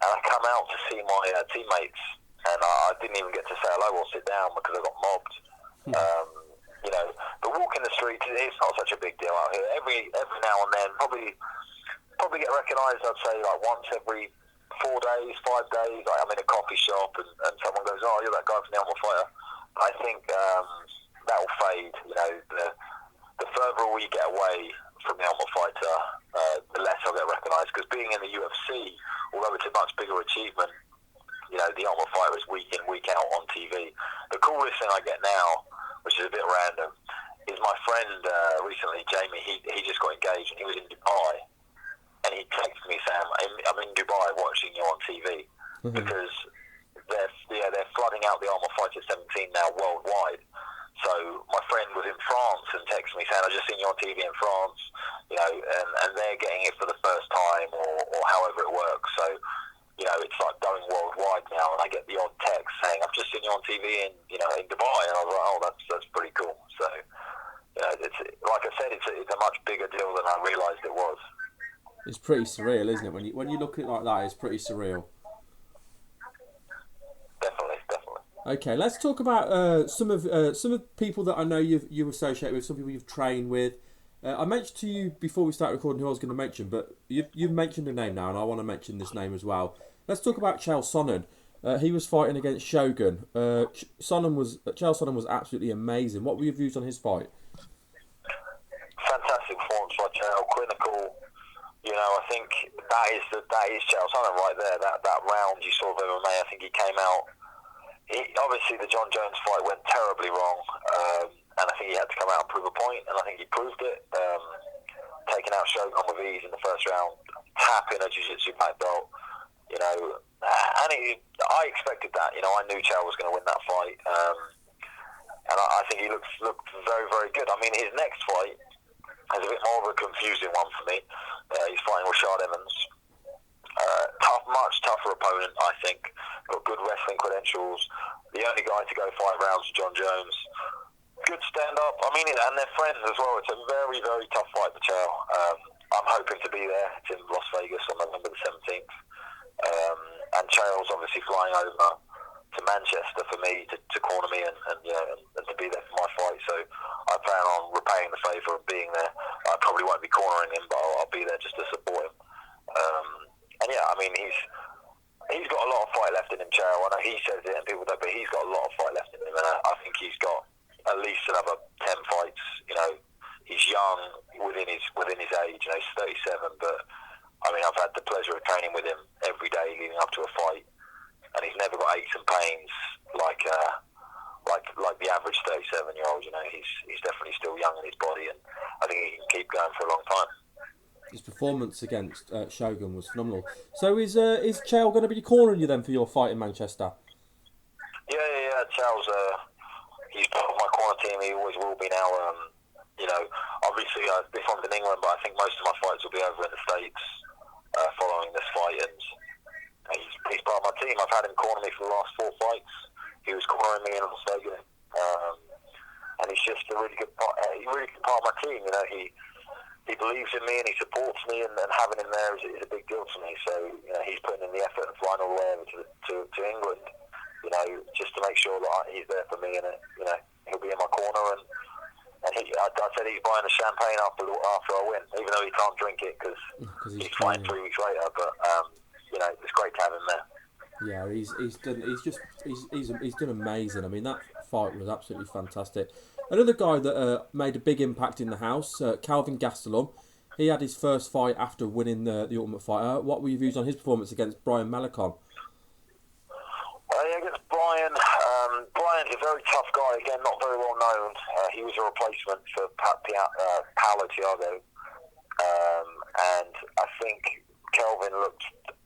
and I come out to see my teammates, and I didn't even get to say hello or sit down because I got mobbed. The walk in the streets, it's not such a big deal out here. Every now and then, probably get recognised, I'd say, like once every 4 days, 5 days. Like I'm in a coffee shop and someone goes, "Oh, you're that guy from the Ultimate Fighter." I think that will fade. The further we get away from the Ultimate Fighter, the less I'll get recognised. Because being in the UFC, although it's a much bigger achievement, the Ultimate Fighter is week in, week out on TV. The coolest thing I get now, which is a bit random, is my friend recently, Jimy, he just got engaged and he was in Dubai, and he texted me saying, "I'm in Dubai watching you on TV," because they're flooding out the Ultimate Fighter 17 now worldwide. So my friend was in France and texted me saying, "I just seen you on TV in France," and they're getting it for the first time or however it works. So it's like going worldwide now, and I get the odd text saying, "I've just seen you on TV in Dubai," and I was like, "Oh, that's pretty cool." So it's like I said, it's a much bigger deal than I realised it was. It's pretty surreal, isn't it? When you look at it like that, it's pretty surreal. Definitely. Okay, let's talk about some of people that I know you associate with, some people you've trained with. I mentioned to you before we started recording who I was going to mention, but you've mentioned a name now, and I want to mention this name as well. Let's talk about Chael Sonnen. He was fighting against Shogun. Chael Sonnen was absolutely amazing. What were your views on his fight? Fantastic performance by Chael, clinical. I think that is Chael Sonnen right there. That round you saw of MMA, I think he came out. Obviously, the John Jones fight went terribly wrong, and I think he had to come out and prove a point, and I think he proved it. Taking out Shogun with ease in the first round, tapping a jiu-jitsu black belt, and I expected that. I knew Chael was going to win that fight, and I think he looked very, very good. I mean, his next fight is a bit more of a confusing one for me. He's fighting Rashad Evans. Much tougher opponent, I think. Got good wrestling credentials. The only guy to go 5 rounds is John Jones. Good stand-up. I mean, and they're friends as well. It's a very, very tough fight for Chael. I'm hoping to be there. It's in Las Vegas on November the 17th. And Chael's obviously flying over to Manchester for me to corner me and to be there for my fight. So I plan on repaying the favour of being there. I probably won't be cornering him, but I'll be there just to support him. And yeah, I mean, he's got a lot of fight left in him, Chael. I know he says it and people don't, but he's got a lot of fight left in him, and I think he's got at least another 10 fights. He's young within his age. He's 37, but I mean, I've had the pleasure of training with him every day leading up to a fight, and he's never got aches and pains like the average 37-year-old. He's definitely still young in his body, and I think he can keep going for a long time. His performance against Shogun was phenomenal. So is Chael going to be cornering you then for your fight in Manchester? Yeah. Chael's he's part of my corner team. He always will be now. Obviously this one's in England, but I think most of my fights will be over in the States following this fight, and he's part of I've had him corner me for the last 4 fights. He was cornering me in Las Vegas. And he's just a really good part of my team. You know, he believes in me and he supports me, and having him there is a big deal to me. So, you know, he's putting in the effort and flying all the way over to England, you know, just to make sure that he's there for me, and you know, he'll be in my corner. And I said he's buying the champagne after I win, even though he can't drink it because he's fighting 3 weeks later. But you know, it's great to have him there. Yeah, he's done amazing. I mean, that fight was absolutely fantastic. Another guy that made a big impact in the house, Calvin Gastelum. He had his first fight after winning the Ultimate Fighter. What were your views on his performance against Brian Malakon? Against Brian, Brian's a very tough guy. Again, not very well known. He was a replacement for Paulo Thiago, and I think Kelvin looked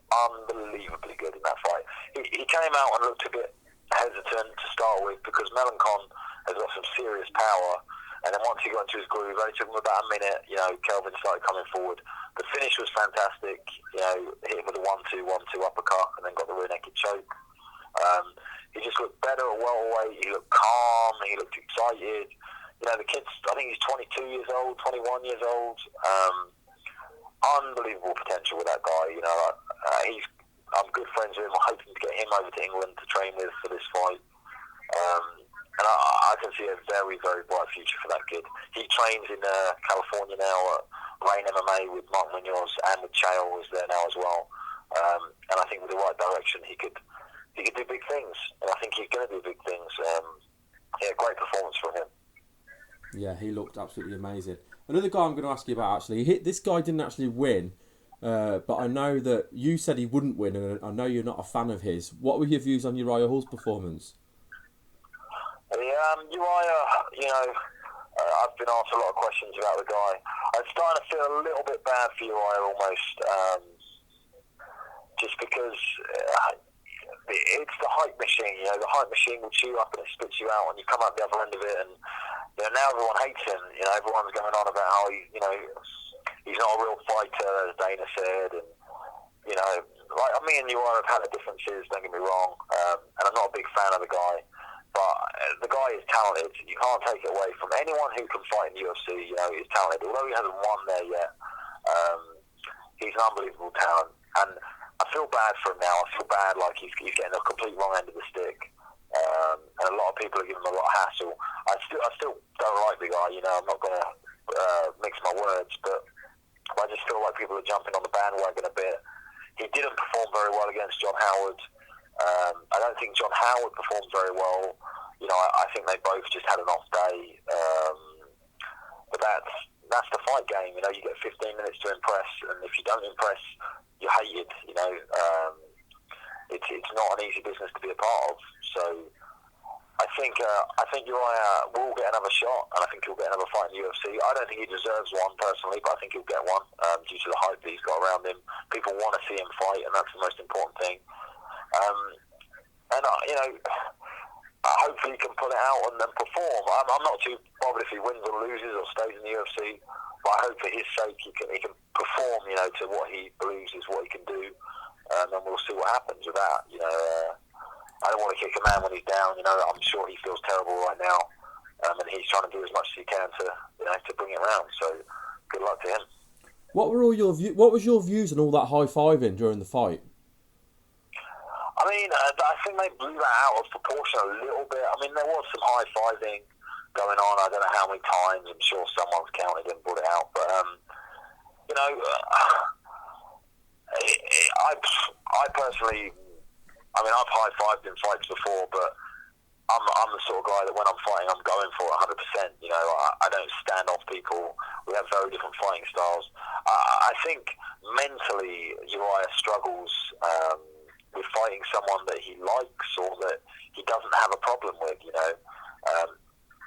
unbelievably good in that fight. He came out and looked a bit hesitant to start with because Malakon has got some serious power, and then once he got into his groove, it took him about a minute. You know, Kelvin started coming forward. The finish was fantastic. You know, hit him with a 1-2 uppercut, and then got the rear naked choke. He just looked better at welterweight. He looked calm. He looked excited. You know, the kid's, I think he's 22 years old, 21 years old. Unbelievable potential with that guy. You know, I'm good friends with him. I'm hoping to get him over to England to train with for this fight. And I can see a very, very bright future for that kid. He trains in California now at Rain MMA with Mark Munoz, and with Chael is there now as well. And I think with the right direction, he could do big things. And I think he's going to do big things. Yeah, great performance from him. Yeah, he looked absolutely amazing. Another guy I'm going to ask you about, actually. This guy didn't actually win, but I know that you said he wouldn't win, and I know you're not a fan of his. What were your views on Uriah Hall's performance? Uriah, you know, I've been asked a lot of questions about the guy. I'm starting to feel a little bit bad for Uriah almost, just because it's the hype machine. You know, the hype machine will chew you up and it spits you out, and you come out the other end of it, and you know, now everyone hates him. You know, everyone's going on about how he's not a real fighter, as Dana said, and you know, like me and Uriah have had our differences. Don't get me wrong, and I'm not a big fan of the guy. But the guy is talented. You can't take it away from anyone who can fight in the UFC. You know, he's talented. Although he hasn't won there yet, he's an unbelievable talent. And I feel bad for him now. I feel bad like he's getting a complete wrong end of the stick. And a lot of people are giving him a lot of hassle. I still don't like the guy. You know, I'm not going to mix my words, but I just feel like people are jumping on the bandwagon a bit. He didn't perform very well against John Howard. I don't think John Howard performed very well. You know, I think they both just had an off day. But that's the fight game. You know, you get 15 minutes to impress, and if you don't impress, you're hated. You know, it's not an easy business to be a part of. So I think Uriah will get another shot, and I think he'll get another fight in the UFC. I don't think he deserves one personally, but I think he'll get one due to the hype that he's got around him. People want to see him fight, and that's the most important thing. And you know, hopefully he can pull it out and then perform. I'm not too bothered if he wins or loses or stays in the UFC, but I hope for his sake he can perform, you know, to what he believes is what he can do, and then we'll see what happens with that. You know, I don't want to kick a man when he's down. You know, I'm sure he feels terrible right now, and he's trying to do as much as he can to bring it around. So good luck to him. What was your views on all that high fiving during the fight? I mean, I think they blew that out of proportion a little bit. I mean, there was some high-fiving going on. I don't know how many times. I'm sure someone's counted and brought it out. But, you know, I personally, I mean, I've high-fived in fights before, but I'm the sort of guy that when I'm fighting, I'm going for it 100%. You know, I don't stand off people. We have very different fighting styles. I think mentally, Uriah struggles with fighting someone that he likes or that he doesn't have a problem with, you know.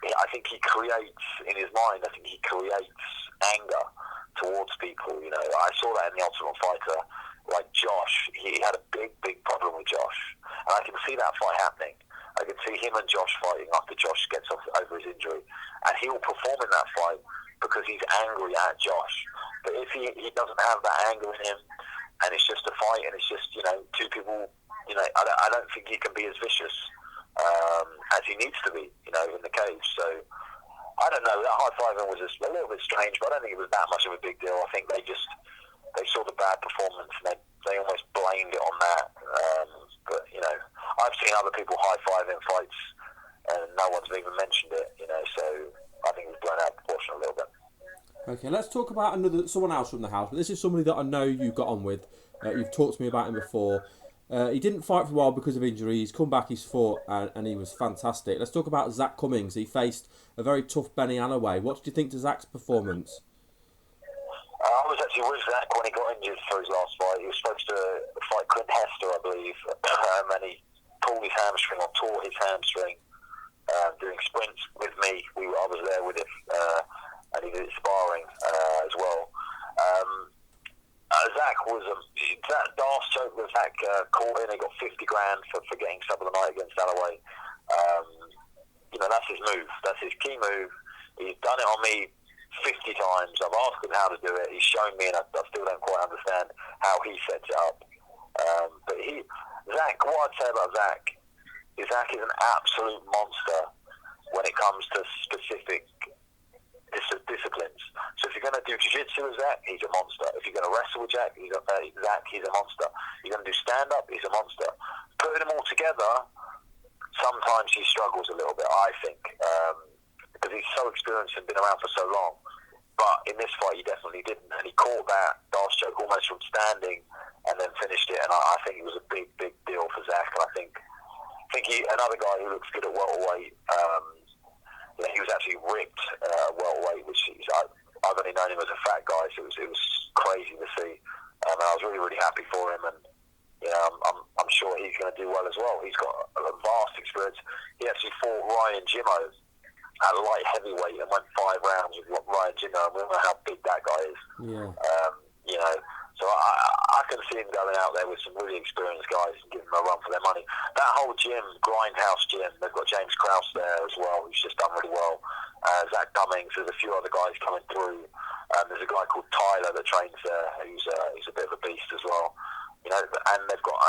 I think he creates, in his mind, anger towards people, you know. I saw that in The Ultimate Fighter. Like Josh, he had a big problem with Josh. And I can see that fight happening. I can see him and Josh fighting after Josh gets over his injury. And he will perform in that fight because he's angry at Josh. But if he doesn't have that anger in him, and it's just a fight, and it's just, you know, two people I don't think he can be as vicious as he needs to be, in the cage. So I don't know. That high-fiving was just a little bit strange, but I don't think it was that much of a big deal. I think they saw the bad performance and they almost blamed it on that. But I've seen other people high-fiving fights and no one's even mentioned it. So I think it was blown out of proportion a little bit. Okay, let's talk about someone else from the house. But this is somebody that I know you got on with. You've talked to me about him before. He didn't fight for a while because of injury. He's come back, he's fought, and he was fantastic. Let's talk about Zach Cummings. He faced a very tough Benny Alloway. What did you think to Zach's performance? I was actually with Zach when he got injured for his last fight. He was supposed to fight Clint Hester, I believe, and he pulled his hamstring or tore his hamstring doing sprints with me. I was there with him, and he did sparring as well. Zach was that Darce choke that Zach caught in. He got 50 grand for getting sub of the night against Alloway. That's his move. That's his key move. He's done it on me 50 times. I've asked him how to do it. He's shown me, and I still don't quite understand how he sets it up. But Zach, what I'd say about Zach is an absolute monster when it comes to specific disciplines. So if you're going to do jiu-jitsu with Zach, he's a monster. If you're going to wrestle with Zach, he's a monster. You're going to do stand-up, he's a monster. Putting them all together, sometimes he struggles a little bit, I think, because he's so experienced and been around for so long. But in this fight, he definitely didn't, and he caught that Darce choke almost from standing and then finished it, and I think it was a big, big deal for Zach. And I think another guy who looks good at welterweight, he was actually ripped welterweight, which I've only known him as a fat guy, so it was crazy to see. And I was really, really happy for him, and I'm sure he's going to do well as well. He's got a vast experience. He actually fought Ryan Jimmo at light heavyweight and went 5 rounds with Ryan Jimmo, and we don't know how big that guy is. Yeah. So I can see him going out there with some really experienced guys and giving them a run for their money. That whole gym, Grindhouse Gym, they've got James Krause there as well, who's just done really well. Zach Cummings, there's a few other guys coming through. There's a guy called Tyler that trains there, who's a bit of a beast as well. And they've got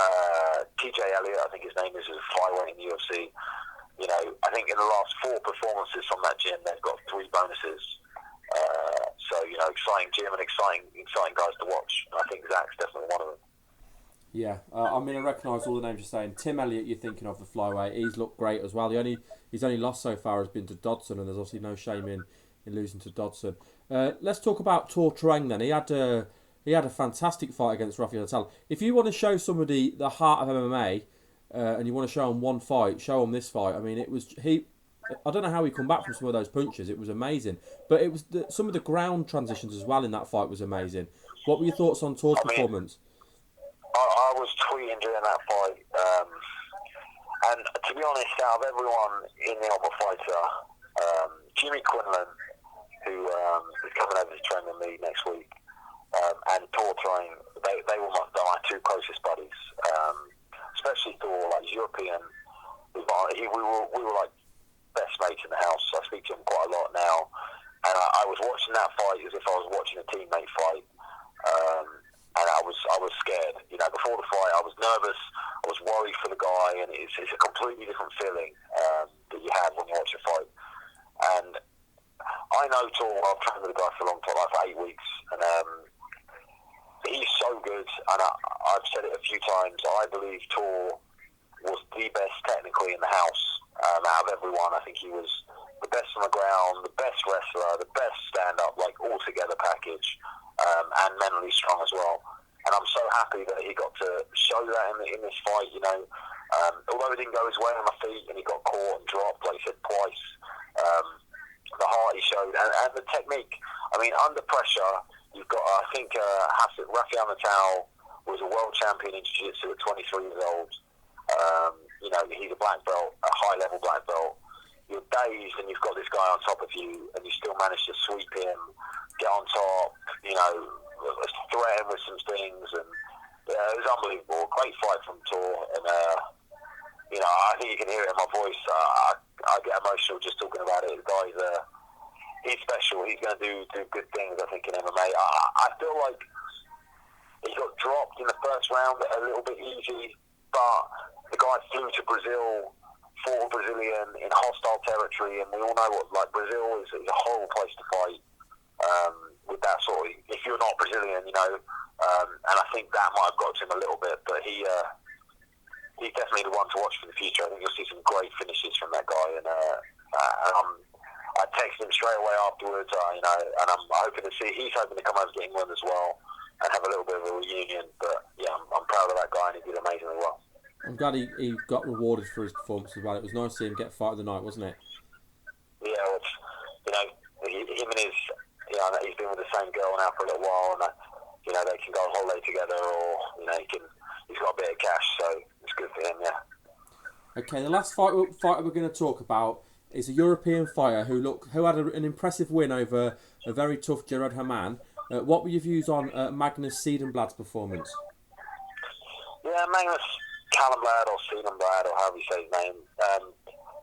TJ Elliott, I think his name is, who's a flyweight in the UFC. I think in the last 4 performances from that gym, they've got 3 bonuses. So exciting gym and exciting guys to watch. And I think Zach's definitely one of them. Yeah, I recognise all the names you're saying. Tim Elliott, you're thinking of the flyweight. He's looked great as well. His only loss so far has been to Dodson, and there's obviously no shame in losing to Dodson. Let's talk about Tor Truong then. He had a fantastic fight against Rafael Natal. If you want to show somebody the heart of MMA, and you want to show them one fight, show them this fight. I mean, I don't know how he come back from some of those punches. It was amazing. But it was some of the ground transitions as well in that fight was amazing. What were your thoughts on Tor's performance? I was tweeting during that fight. And to be honest, out of everyone in the Ultimate Fighter, Jimmy Quinlan, who is coming over to train with me next week, and Tor Truong, they were my 2 closest buddies. Especially Thor, like European. We were like best mates in the house. So I speak to him quite a lot now, and I was watching that fight as if I was watching a teammate fight, and I was scared. Before the fight, I was nervous. I was worried for the guy, and it's a completely different feeling that you have when you watch a fight. And I know Tor. I've trained with the guy for a long time, like for 8 weeks, and he's so good, and I've said it a few times. I believe Tor was the best technically in the house out of everyone. I think he was the best on the ground, the best wrestler, the best stand-up, like all-together package, and mentally strong as well. And I'm so happy that he got to show that in this fight. Although it didn't go his way on the feet and he got caught and dropped, like he said twice, the heart he showed and the technique. I mean, under pressure. You've got, I think, Rafael Natal was a world champion in jiu-jitsu at 23 years old. He's a black belt, a high-level black belt. You're dazed and you've got this guy on top of you, and you still manage to sweep him, get on top, threaten with some things, and it was unbelievable. Great fight from Tor, and I think you can hear it in my voice. I get emotional just talking about it. The guy's he's special. He's going to do good things, I think, in MMA. I feel like he got dropped in the first round a little bit easy, but the guy flew to Brazil, fought a Brazilian in hostile territory, and we all know what Brazil is a horrible place to fight. With that sort of, if you're not Brazilian, and I think that might have got to him a little bit, but he's definitely the one to watch for the future. I think you'll see some great finishes from that guy, and I texted him straight away afterwards, and I'm hoping to see, he's hoping to come over to England as well and have a little bit of a reunion, but yeah, I'm proud of that guy, and he did amazingly well. I'm glad he got rewarded for his performance as well. It was nice to see him get fight of the night, wasn't it? Yeah, it's, him and his, he's been with the same girl now for a little while, and they can go on holiday together, or he's got a bit of cash, so it's good for him. Yeah. Okay, the last fighter we're going to talk about is a European fighter who had an impressive win over a very tough Gerard Hamann. What were your views on Magnus Siedenblad's performance? Yeah, Magnus Kallenblad or Siedenblad, or however you say his name.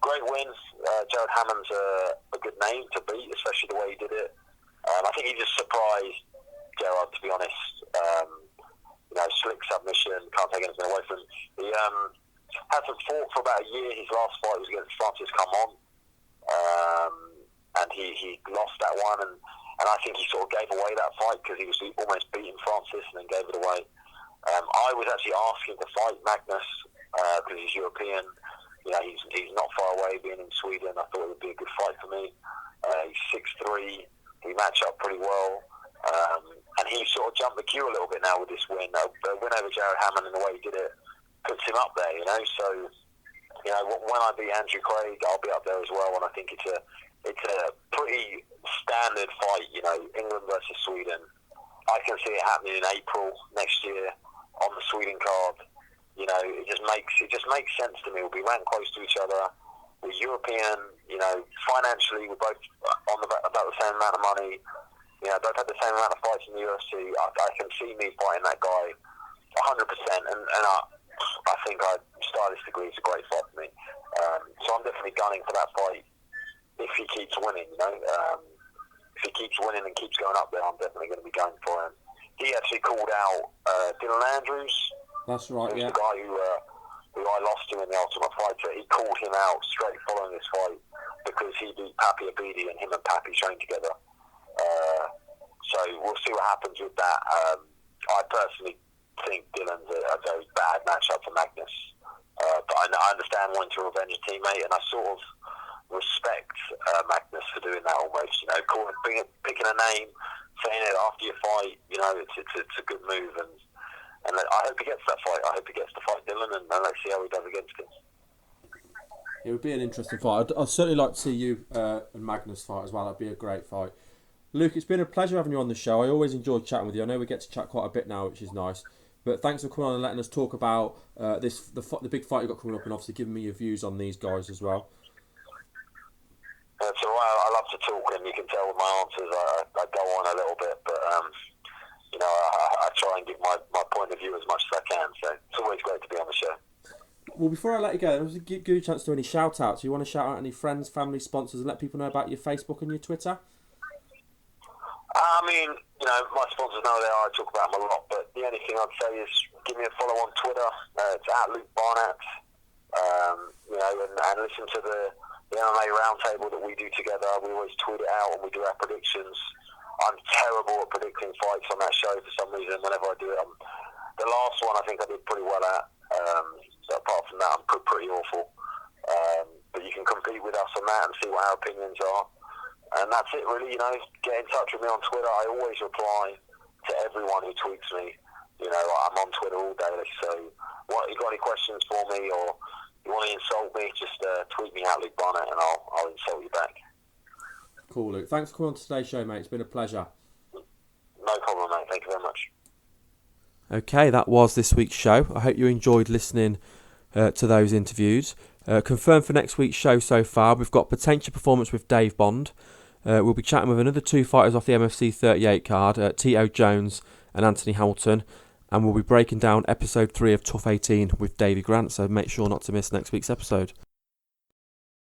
Great win. Gerard Hamann's a good name to beat, especially the way he did it. I think he just surprised Gerard, to be honest. Slick submission, can't take anything away from him. He hasn't fought for about a year. His last fight was against Francis Camon, and he lost that one. And I think he sort of gave away that fight because he was almost beating Francis and then gave it away. I was actually asking to fight Magnus because he's European. He's not far away, being in Sweden. I thought it would be a good fight for me. He's 6'3". He matched up pretty well. And he sort of jumped the queue a little bit now with this win. A win over Gerard Hamann and the way he did it puts him up there, So, when I beat Andrew Craig, I'll be up there as well. And I think it's a pretty standard fight, England versus Sweden. I can see it happening in April next year on the Sweden card. It just makes sense to me. We'll be ranked close to each other. We're European, financially we're both on about the same amount of money. Both had the same amount of fights in the UFC. I can see me fighting that guy 100%, and I think stylistically it's a great fight for me. So I'm definitely gunning for that fight if he keeps winning. If he keeps winning and keeps going up there, I'm definitely going to be going for him. He actually called out Dylan Andrews. That's right, yeah. The guy who I lost to in the Ultimate Fighter. He called him out straight following this fight because he beat Papi Abidi, and him and Papi trained together. So we'll see what happens with that. I personally think Dylan's a very bad matchup for Magnus. But I understand wanting to revenge a teammate, and I sort of respect Magnus for doing that almost. Picking a name, saying it after your fight, it's a good move. And I hope he gets that fight. I hope he gets to fight Dylan, and let's see how he does against him. It would be an interesting fight. I'd certainly like to see you and Magnus fight as well. That'd be a great fight. Luke, it's been a pleasure having you on the show. I always enjoy chatting with you. I know we get to chat quite a bit now, which is nice. But thanks for coming on and letting us talk about the big fight you've got coming up, and obviously giving me your views on these guys as well. That's all right. I love to talk, and you can tell with my answers I go on a little bit, but I try and give my point of view as much as I can. So it's always great to be on the show. Well, before I let you go, let's give you a chance to do any shout-outs. You want to shout out any friends, family, sponsors, and let people know about your Facebook and your Twitter? My sponsors know they are. I talk about them a lot, but the only thing I'd say is give me a follow on Twitter. It's at Luke Barnatt. And listen to the MMA Round Table that we do together. We always tweet it out and we do our predictions. I'm terrible at predicting fights on that show for some reason. Whenever I do it, the last one I think I did pretty well at. So apart from that, I'm pretty awful. But you can compete with us on that and see what our opinions are. And that's it, really. Get in touch with me on Twitter. I always reply to everyone who tweets me. I'm on Twitter all day. So, you got any questions for me, or you want to insult me? Just tweet me at Luke Barnatt, and I'll insult you back. Cool, Luke. Thanks for coming on today's show, mate. It's been a pleasure. No problem, mate. Thank you very much. Okay, that was this week's show. I hope you enjoyed listening to those interviews. Confirmed for next week's show so far, we've got potential performance with Dave Bond. We'll be chatting with another two fighters off the MFC 38 card, Tito Jones and Anthony Hamilton, and we'll be breaking down episode 3 of Tough 18 with Davey Grant, so make sure not to miss next week's episode.